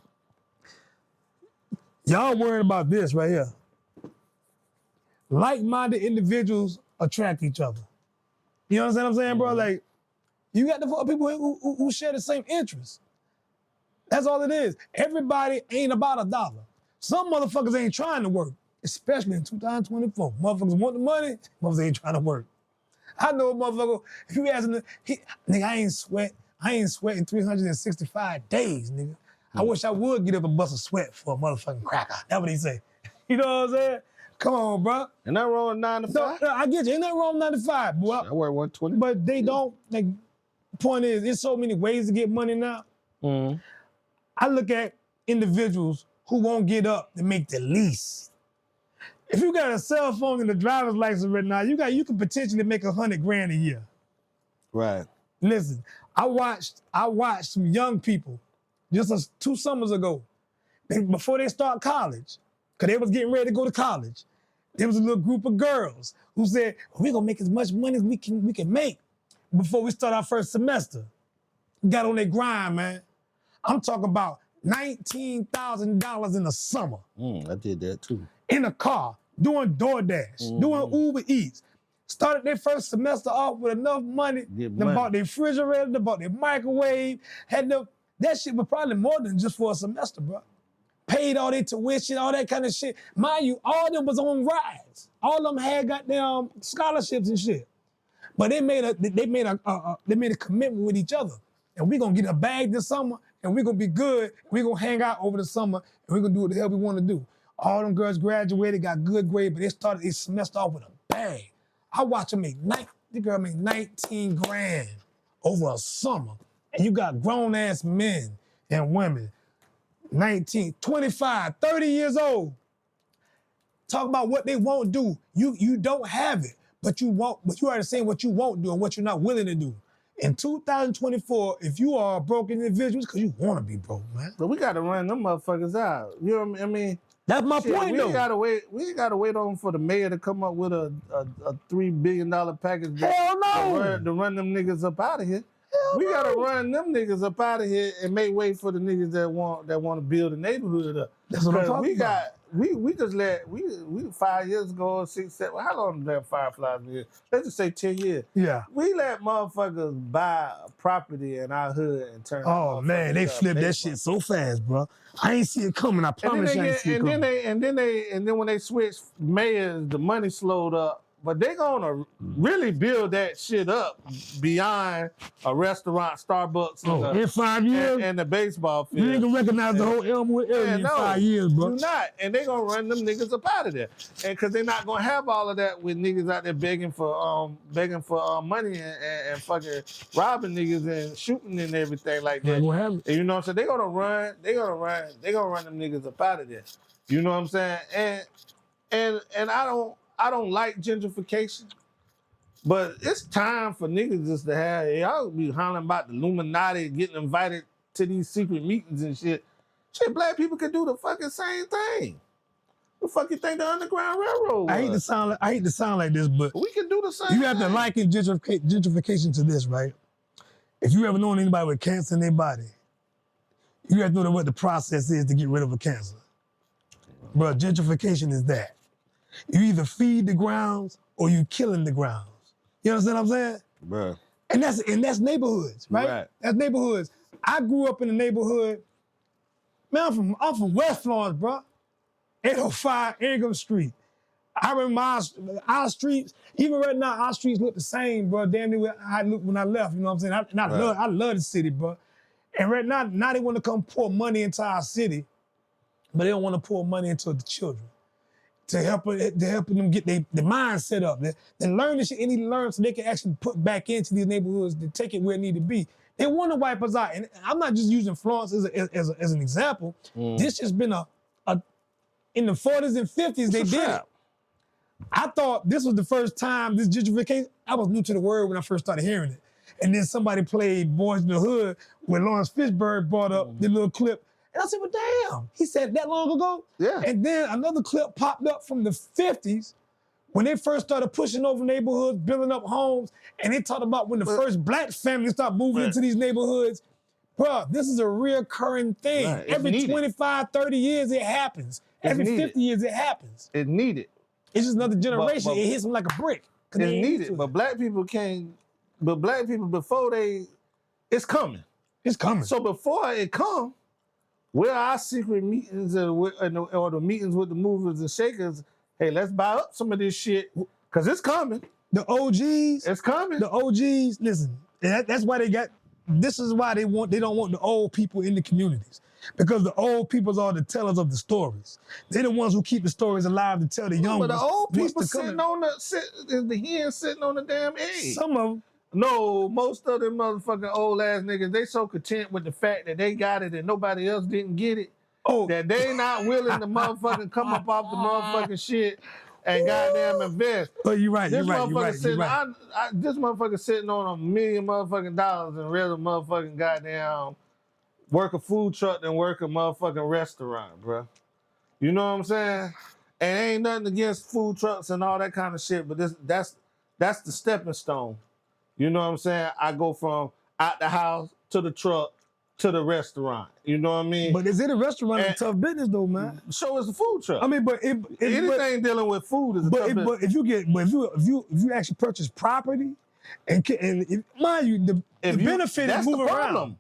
[SPEAKER 2] Y'all worried about this right here. Like-minded individuals attract each other. You know what I'm saying, bro? Like, you got the people who share the same interests. That's all it is. Everybody ain't about a dollar. Some motherfuckers ain't trying to work, especially in 2024. Motherfuckers want the money, motherfuckers ain't trying to work. I know a motherfucker, if you ask him, nigga, I ain't sweating 365 days, nigga. I wish I would get up and bust a sweat for a motherfucking cracker. That's what he say. You know what I'm saying? Come on, bro.
[SPEAKER 1] And that wrong 9 to 5.
[SPEAKER 2] No, I get you. Ain't nothing wrong with 9 to 5, boy.
[SPEAKER 1] I work 120.
[SPEAKER 2] But they don't, like, the point is, there's so many ways to get money now. I look at individuals who won't get up to make the least. If you got a cell phone and a driver's license right now, you can potentially make $100,000 a year.
[SPEAKER 1] Right.
[SPEAKER 2] Listen, I watched some young people just 2 summers ago, before they start college, because they was getting ready to go to college. There was a little group of girls who said, we're gonna make as much money as we can make before we start our first semester. Got on their grind, man. I'm talking about $19,000 in the summer.
[SPEAKER 1] I did that too.
[SPEAKER 2] In a car, doing DoorDash, doing Uber Eats. Started their first semester off with enough money. They bought their refrigerator, they bought their microwave, that shit was probably more than just for a semester, bro. Paid all their tuition, all that kind of shit. Mind you, all of them was on rides. All of them had goddamn scholarships and shit. But they made a commitment with each other. And we gonna get a bag this summer, and we gonna be good. We gonna hang out over the summer, and we gonna do what the hell we wanna do. All them girls graduated, got good grades, but they started their semester off with a bag. I watched them the girl made $19,000 over a summer. And you got grown-ass men and women, 19, 25, 30 years old, talk about what they won't do. You don't have it, but you already saying what you won't do and what you're not willing to do. In 2024, if you are a broke individual, it's because you want to be broke, man.
[SPEAKER 1] But we got to run them motherfuckers out. You know what I mean?
[SPEAKER 2] That's my point,
[SPEAKER 1] we
[SPEAKER 2] though.
[SPEAKER 1] We ain't gotta wait on for the mayor to come up with a $3 billion package
[SPEAKER 2] Hell no.
[SPEAKER 1] to run them niggas up out of here. We gotta run them niggas up out of here and make way for the niggas that want to build a neighborhood up.
[SPEAKER 2] That's what I'm talking about.
[SPEAKER 1] We just let we 5 years ago, 6, 7. How long did that Fireflies been here? Let's just say 10 years.
[SPEAKER 2] Yeah.
[SPEAKER 1] We let motherfuckers buy a property in our hood and turn.
[SPEAKER 2] Oh man, they flipped that shit so fast, bro. I ain't see it coming. I promise you, I ain't see it coming.
[SPEAKER 1] And then when they switched mayors, the money slowed up. but they gonna really build that shit up beyond a restaurant, Starbucks, and,
[SPEAKER 2] Oh, in 5 years,
[SPEAKER 1] and the baseball field.
[SPEAKER 2] you ain't gonna recognize the whole Elmwood area
[SPEAKER 1] Yeah,
[SPEAKER 2] in
[SPEAKER 1] no,
[SPEAKER 2] 5 years, bro.
[SPEAKER 1] Do not, and they gonna run them niggas up out of there, and cause they're not gonna have all of that with niggas out there begging for money and fucking robbing niggas and shooting and everything like that.
[SPEAKER 2] Ain't gonna happen.
[SPEAKER 1] And you know what I'm saying? They're gonna run them niggas up out of there. You know what I'm saying? And I don't like gentrification, but it's time for niggas just to have, y'all be hollering about the Illuminati getting invited to these secret meetings and shit. Shit, black people can do the fucking same thing. The fuck you think the Underground Railroad was?
[SPEAKER 2] I hate to sound like this, but
[SPEAKER 1] We can do the same
[SPEAKER 2] you have to
[SPEAKER 1] thing.
[SPEAKER 2] liken gentrification to this, right? If you ever known anybody with cancer in their body, you have to know what the process is to get rid of a cancer. Bro, gentrification is that. You either feed the grounds or you killing the grounds. You understand what I'm saying?
[SPEAKER 1] Bruh.
[SPEAKER 2] And that's neighborhoods, right?
[SPEAKER 1] Right.
[SPEAKER 2] That's neighborhoods. I grew up in a neighborhood. Man, I'm from West Florence, bro. 805 Ingham Street. I remember our streets, even right now, our streets look the same, bro. Damn near how I looked when I left, you know what I'm saying? I love the city, bro. And right now they want to come pour money into our city, but they don't want to pour money into the children to help them get their mind set up. They learn this shit they need to learn so they can actually put back into these neighborhoods to take it where it need to be. They want to wipe us out. And I'm not just using Florence as an example. This has been in the 40s and 50s, they did it. I thought this was the first time this gentrification, I was new to the word when I first started hearing it. And then somebody played Boys in the Hood when Lawrence Fishburne brought up the little clip. And I said, well, damn, he said that long ago?
[SPEAKER 1] Yeah.
[SPEAKER 2] And then another clip popped up from the 50s when they first started pushing over neighborhoods, building up homes, and they talked about when the first black families started moving into these neighborhoods. Bro, this is a reoccurring thing.
[SPEAKER 1] Right.
[SPEAKER 2] Every
[SPEAKER 1] Needed.
[SPEAKER 2] 25, 30 years, it happens. Every
[SPEAKER 1] needed.
[SPEAKER 2] 50 years, it happens.
[SPEAKER 1] It's needed.
[SPEAKER 2] It's just another generation.
[SPEAKER 1] But-
[SPEAKER 2] It hits them like a brick. 'Cause they
[SPEAKER 1] It's
[SPEAKER 2] ain't used
[SPEAKER 1] needed.
[SPEAKER 2] to
[SPEAKER 1] But
[SPEAKER 2] it.
[SPEAKER 1] black people can't, but black people before it's coming.
[SPEAKER 2] It's coming.
[SPEAKER 1] So before it come, where our secret meetings or the meetings with the movers and shakers, hey, let's buy up some of this shit, because it's coming.
[SPEAKER 2] The OGs,
[SPEAKER 1] It's coming.
[SPEAKER 2] listen, that's why this is why they don't want the old people in the communities. Because the old people are the tellers of the stories. They're the ones who keep the stories alive to tell the young
[SPEAKER 1] But
[SPEAKER 2] ones.
[SPEAKER 1] the old
[SPEAKER 2] what's
[SPEAKER 1] people
[SPEAKER 2] to come.
[SPEAKER 1] the hens sitting on the damn egg.
[SPEAKER 2] Some of them,
[SPEAKER 1] No, most of them motherfucking old ass niggas, they so content with the fact that they got it and nobody else didn't get it, that they not willing to motherfucking come up off the motherfucking shit and goddamn invest.
[SPEAKER 2] but you're right,
[SPEAKER 1] This
[SPEAKER 2] you're
[SPEAKER 1] motherfucker
[SPEAKER 2] right.
[SPEAKER 1] sitting, this motherfucker sitting on $1 million motherfucking dollars and rather motherfucking goddamn work a food truck than work a motherfucking restaurant, bro. You know what I'm saying? And ain't nothing against food trucks and all that kind of shit, but that's the stepping stone. You know what I'm saying? I go from out the house to the truck to the restaurant. You know what I mean?
[SPEAKER 2] But is it a restaurant? It's a
[SPEAKER 1] And-
[SPEAKER 2] tough business though, man.
[SPEAKER 1] So is the food truck.
[SPEAKER 2] I mean, but
[SPEAKER 1] anything dealing with food is a tough business.
[SPEAKER 2] but if you actually purchase property, mind you, the benefit is
[SPEAKER 1] that's the
[SPEAKER 2] moving
[SPEAKER 1] problem.
[SPEAKER 2] around.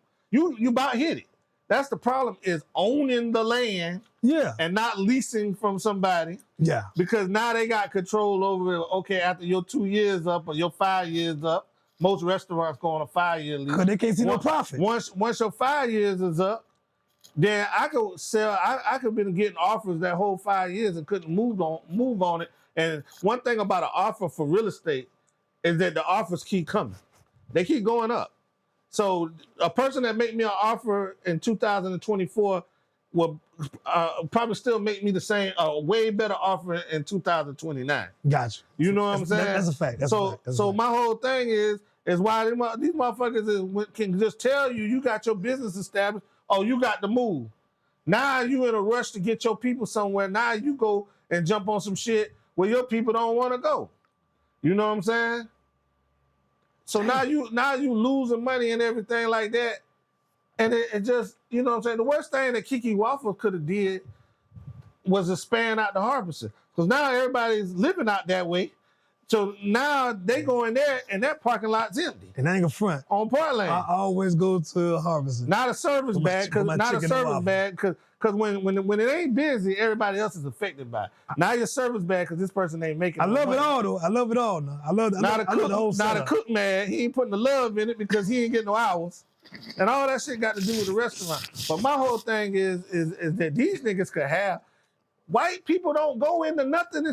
[SPEAKER 1] You about hit it. That's the problem, is owning the land
[SPEAKER 2] Yeah,
[SPEAKER 1] and not leasing from somebody,
[SPEAKER 2] yeah.
[SPEAKER 1] because now they got control over it. Okay, after your 2 years up or your 5 years up, most restaurants go on a 5-year lease.
[SPEAKER 2] Because they can't see no profit.
[SPEAKER 1] Once your 5 years is up, then I could sell. I could been getting offers that whole 5 years and couldn't move on it. And one thing about an offer for real estate is that the offers keep coming. They keep going up. So a person that make me an offer in 2024 will probably still make me the same, a way better offer in 2029.
[SPEAKER 2] Gotcha.
[SPEAKER 1] You know what I'm saying?
[SPEAKER 2] That's a fact. That's a fact. That's a
[SPEAKER 1] So
[SPEAKER 2] fact.
[SPEAKER 1] my whole thing is why these motherfuckers can just tell you got your business established. Oh, you got to move. Now you in a rush to get your people somewhere. Now you go and jump on some shit where your people don't want to go. You know what I'm saying? So now you losing money and everything like that. And it just, you know what I'm saying? The worst thing that Kiki Waffles could have did was expand out to Harbison. Because now everybody's living out that way. So now they go in there and that parking lot's empty
[SPEAKER 2] And I ain't gonna front.
[SPEAKER 1] on Park Lane.
[SPEAKER 2] I always go to Harvest.
[SPEAKER 1] Not a service
[SPEAKER 2] Put my
[SPEAKER 1] bag,
[SPEAKER 2] chi- put my
[SPEAKER 1] not a
[SPEAKER 2] chicken
[SPEAKER 1] service
[SPEAKER 2] waffle.
[SPEAKER 1] bag, because when it ain't busy, everybody else is affected by it. Now your service bag because this person ain't making.
[SPEAKER 2] I
[SPEAKER 1] no
[SPEAKER 2] love
[SPEAKER 1] money.
[SPEAKER 2] it all though. I love it all now. I love
[SPEAKER 1] Not a
[SPEAKER 2] I love
[SPEAKER 1] cook,
[SPEAKER 2] the whole
[SPEAKER 1] not a
[SPEAKER 2] setup.
[SPEAKER 1] cook man. He ain't putting the love in it because he ain't getting no hours, and all that shit got to do with the restaurant. But my whole thing is that these niggas could have. White people don't go into nothing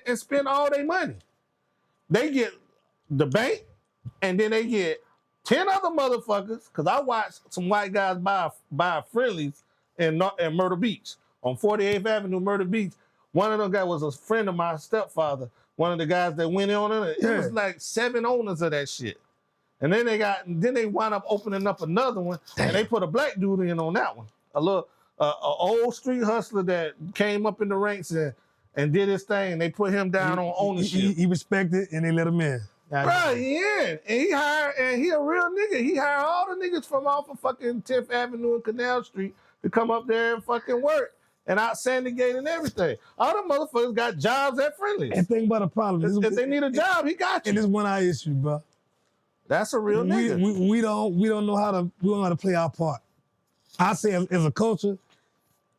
[SPEAKER 1] and spend all their money. They get the bank, and then they get 10 other motherfuckers. Because I watched some white guys buy Friendlies in Myrtle Beach on 48th Avenue, Myrtle Beach. One of them guys was a friend of my stepfather. One of the guys that went in on it. It
[SPEAKER 2] Yeah.
[SPEAKER 1] was like 7 owners of that shit. And then they wound up opening up another one, and they put a black dude in on that one. A little old street hustler that came up in the ranks and did his thing. And they put him down on ownership.
[SPEAKER 2] He respected and they let him in.
[SPEAKER 1] Right, yeah. And he a real nigga. He hired all the niggas from off of fucking 10th Avenue and Canal Street to come up there and fucking work. And out Sandygate and everything. All the motherfuckers got jobs at Friendlies.
[SPEAKER 2] And think about the problem.
[SPEAKER 1] If they need a job, he got
[SPEAKER 2] And
[SPEAKER 1] you.
[SPEAKER 2] this is one of our issues, bro.
[SPEAKER 1] That's a real nigga.
[SPEAKER 2] We don't know how to play our part. I say as a culture,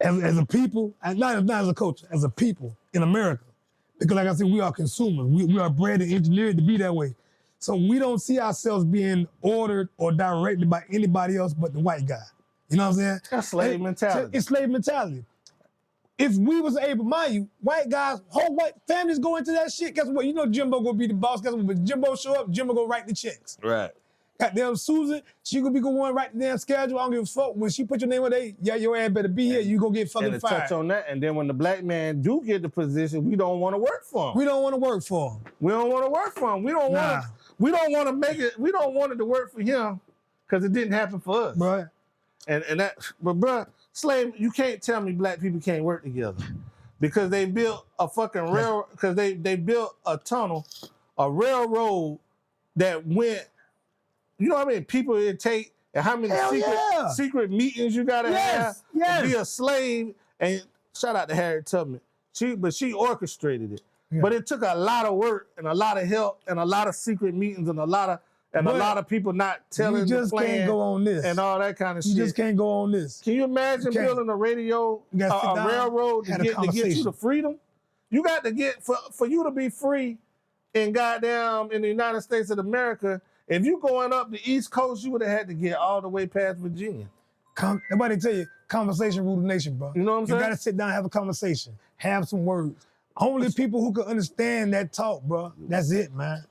[SPEAKER 2] as a people, and not as a culture, as a people in America. Because like I said, we are consumers. We are bred and engineered to be that way. So we don't see ourselves being ordered or directed by anybody else but the white guy. You know what I'm saying?
[SPEAKER 1] That's slave mentality.
[SPEAKER 2] It's slave mentality. If we was able, mind you, white guys, whole white families go into that shit. Guess what? You know Jimbo gonna be the boss. Guess what? When Jimbo show up, Jimbo gonna write the checks.
[SPEAKER 1] Right.
[SPEAKER 2] Goddamn Susan, she gonna be going write the damn schedule. I don't give a fuck. When she put your name on there, yeah, your ass better be here. You gonna get
[SPEAKER 1] And
[SPEAKER 2] fucking
[SPEAKER 1] to
[SPEAKER 2] fired.
[SPEAKER 1] touch on that, and then when the black man do get the position, we don't want to work for him.
[SPEAKER 2] We don't want to work for him.
[SPEAKER 1] We don't want to work for him. We don't
[SPEAKER 2] Nah.
[SPEAKER 1] want to make it. We don't want it to work for him because it didn't happen for us.
[SPEAKER 2] Right?
[SPEAKER 1] But bruh, slave, you can't tell me black people can't work together because they built a fucking rail. Because they built a tunnel, a railroad that went. You know what I mean? People it take and how many
[SPEAKER 2] Hell yeah.
[SPEAKER 1] secret meetings you gotta have
[SPEAKER 2] Yes.
[SPEAKER 1] to be a slave. And shout out to Harriet Tubman. She orchestrated it.
[SPEAKER 2] Yeah.
[SPEAKER 1] But it took a lot of work and a lot of help and a lot of secret meetings and a lot of people not telling
[SPEAKER 2] You just
[SPEAKER 1] the plan
[SPEAKER 2] can't go on this.
[SPEAKER 1] and all that kind of
[SPEAKER 2] You
[SPEAKER 1] shit.
[SPEAKER 2] just can't go on this.
[SPEAKER 1] Can you imagine
[SPEAKER 2] You can't.
[SPEAKER 1] building a radio,
[SPEAKER 2] You gotta sit
[SPEAKER 1] a
[SPEAKER 2] down,
[SPEAKER 1] railroad to
[SPEAKER 2] have a
[SPEAKER 1] get you
[SPEAKER 2] conversation.
[SPEAKER 1] to freedom? You got to get for you to be free in goddamn in the United States of America. If you going up the East Coast, you would have had to get all the way past Virginia.
[SPEAKER 2] Nobody tell you conversation rule the nation, bro.
[SPEAKER 1] You know what I'm
[SPEAKER 2] You
[SPEAKER 1] saying?
[SPEAKER 2] gotta sit down and have a conversation. Have some words. Only people who can understand that talk, bro. That's it, man.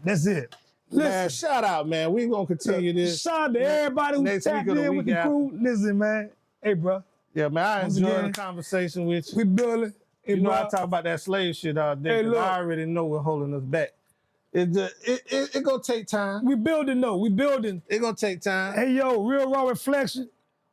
[SPEAKER 2] That's it.
[SPEAKER 1] Man,
[SPEAKER 2] Listen,
[SPEAKER 1] shout out, man. We gonna continue this.
[SPEAKER 2] shout out to everybody who
[SPEAKER 1] next
[SPEAKER 2] tapped
[SPEAKER 1] week or the
[SPEAKER 2] in with
[SPEAKER 1] week
[SPEAKER 2] the
[SPEAKER 1] after.
[SPEAKER 2] crew. Listen, man. Hey, bro.
[SPEAKER 1] Yeah, man. I
[SPEAKER 2] Once
[SPEAKER 1] enjoyed
[SPEAKER 2] again,
[SPEAKER 1] the conversation with you.
[SPEAKER 2] We building. Hey,
[SPEAKER 1] You know,
[SPEAKER 2] bro.
[SPEAKER 1] I talk about that slave shit all day.
[SPEAKER 2] Hey,
[SPEAKER 1] 'Cause
[SPEAKER 2] look.
[SPEAKER 1] I already know what's holding us back. It gonna take time.
[SPEAKER 2] We building though. We building.
[SPEAKER 1] It gonna take time.
[SPEAKER 2] Hey, yo, Real Raw Reflection.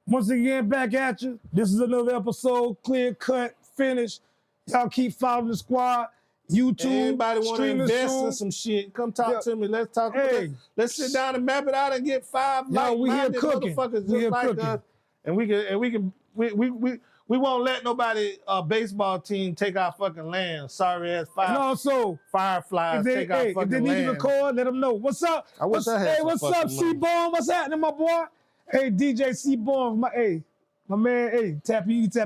[SPEAKER 2] Once again, back at you. This is another episode, clear cut, finished. Y'all keep following the squad. YouTube,
[SPEAKER 1] Everybody want to
[SPEAKER 2] streaming
[SPEAKER 1] invest in
[SPEAKER 2] soon.
[SPEAKER 1] some shit. Come talk
[SPEAKER 2] Yeah.
[SPEAKER 1] to me. Let's talk.
[SPEAKER 2] Hey.
[SPEAKER 1] Let's sit down and map it out and get 5
[SPEAKER 2] Yo, we here
[SPEAKER 1] like-minded
[SPEAKER 2] cooking.
[SPEAKER 1] motherfuckers
[SPEAKER 2] We here
[SPEAKER 1] just like
[SPEAKER 2] cooking.
[SPEAKER 1] us, and we won't let nobody baseball team take our fucking land. Sorry ass
[SPEAKER 2] And also,
[SPEAKER 1] fireflies
[SPEAKER 2] if they,
[SPEAKER 1] take our
[SPEAKER 2] hey, if
[SPEAKER 1] fucking
[SPEAKER 2] they need to
[SPEAKER 1] land.
[SPEAKER 2] record, let them know. What's up?
[SPEAKER 1] I wish I had
[SPEAKER 2] Hey,
[SPEAKER 1] some
[SPEAKER 2] what's
[SPEAKER 1] fucking
[SPEAKER 2] up,
[SPEAKER 1] money.
[SPEAKER 2] C-Bone? What's happening, my boy? Hey, DJ C-Bone, my man, hey, tap in with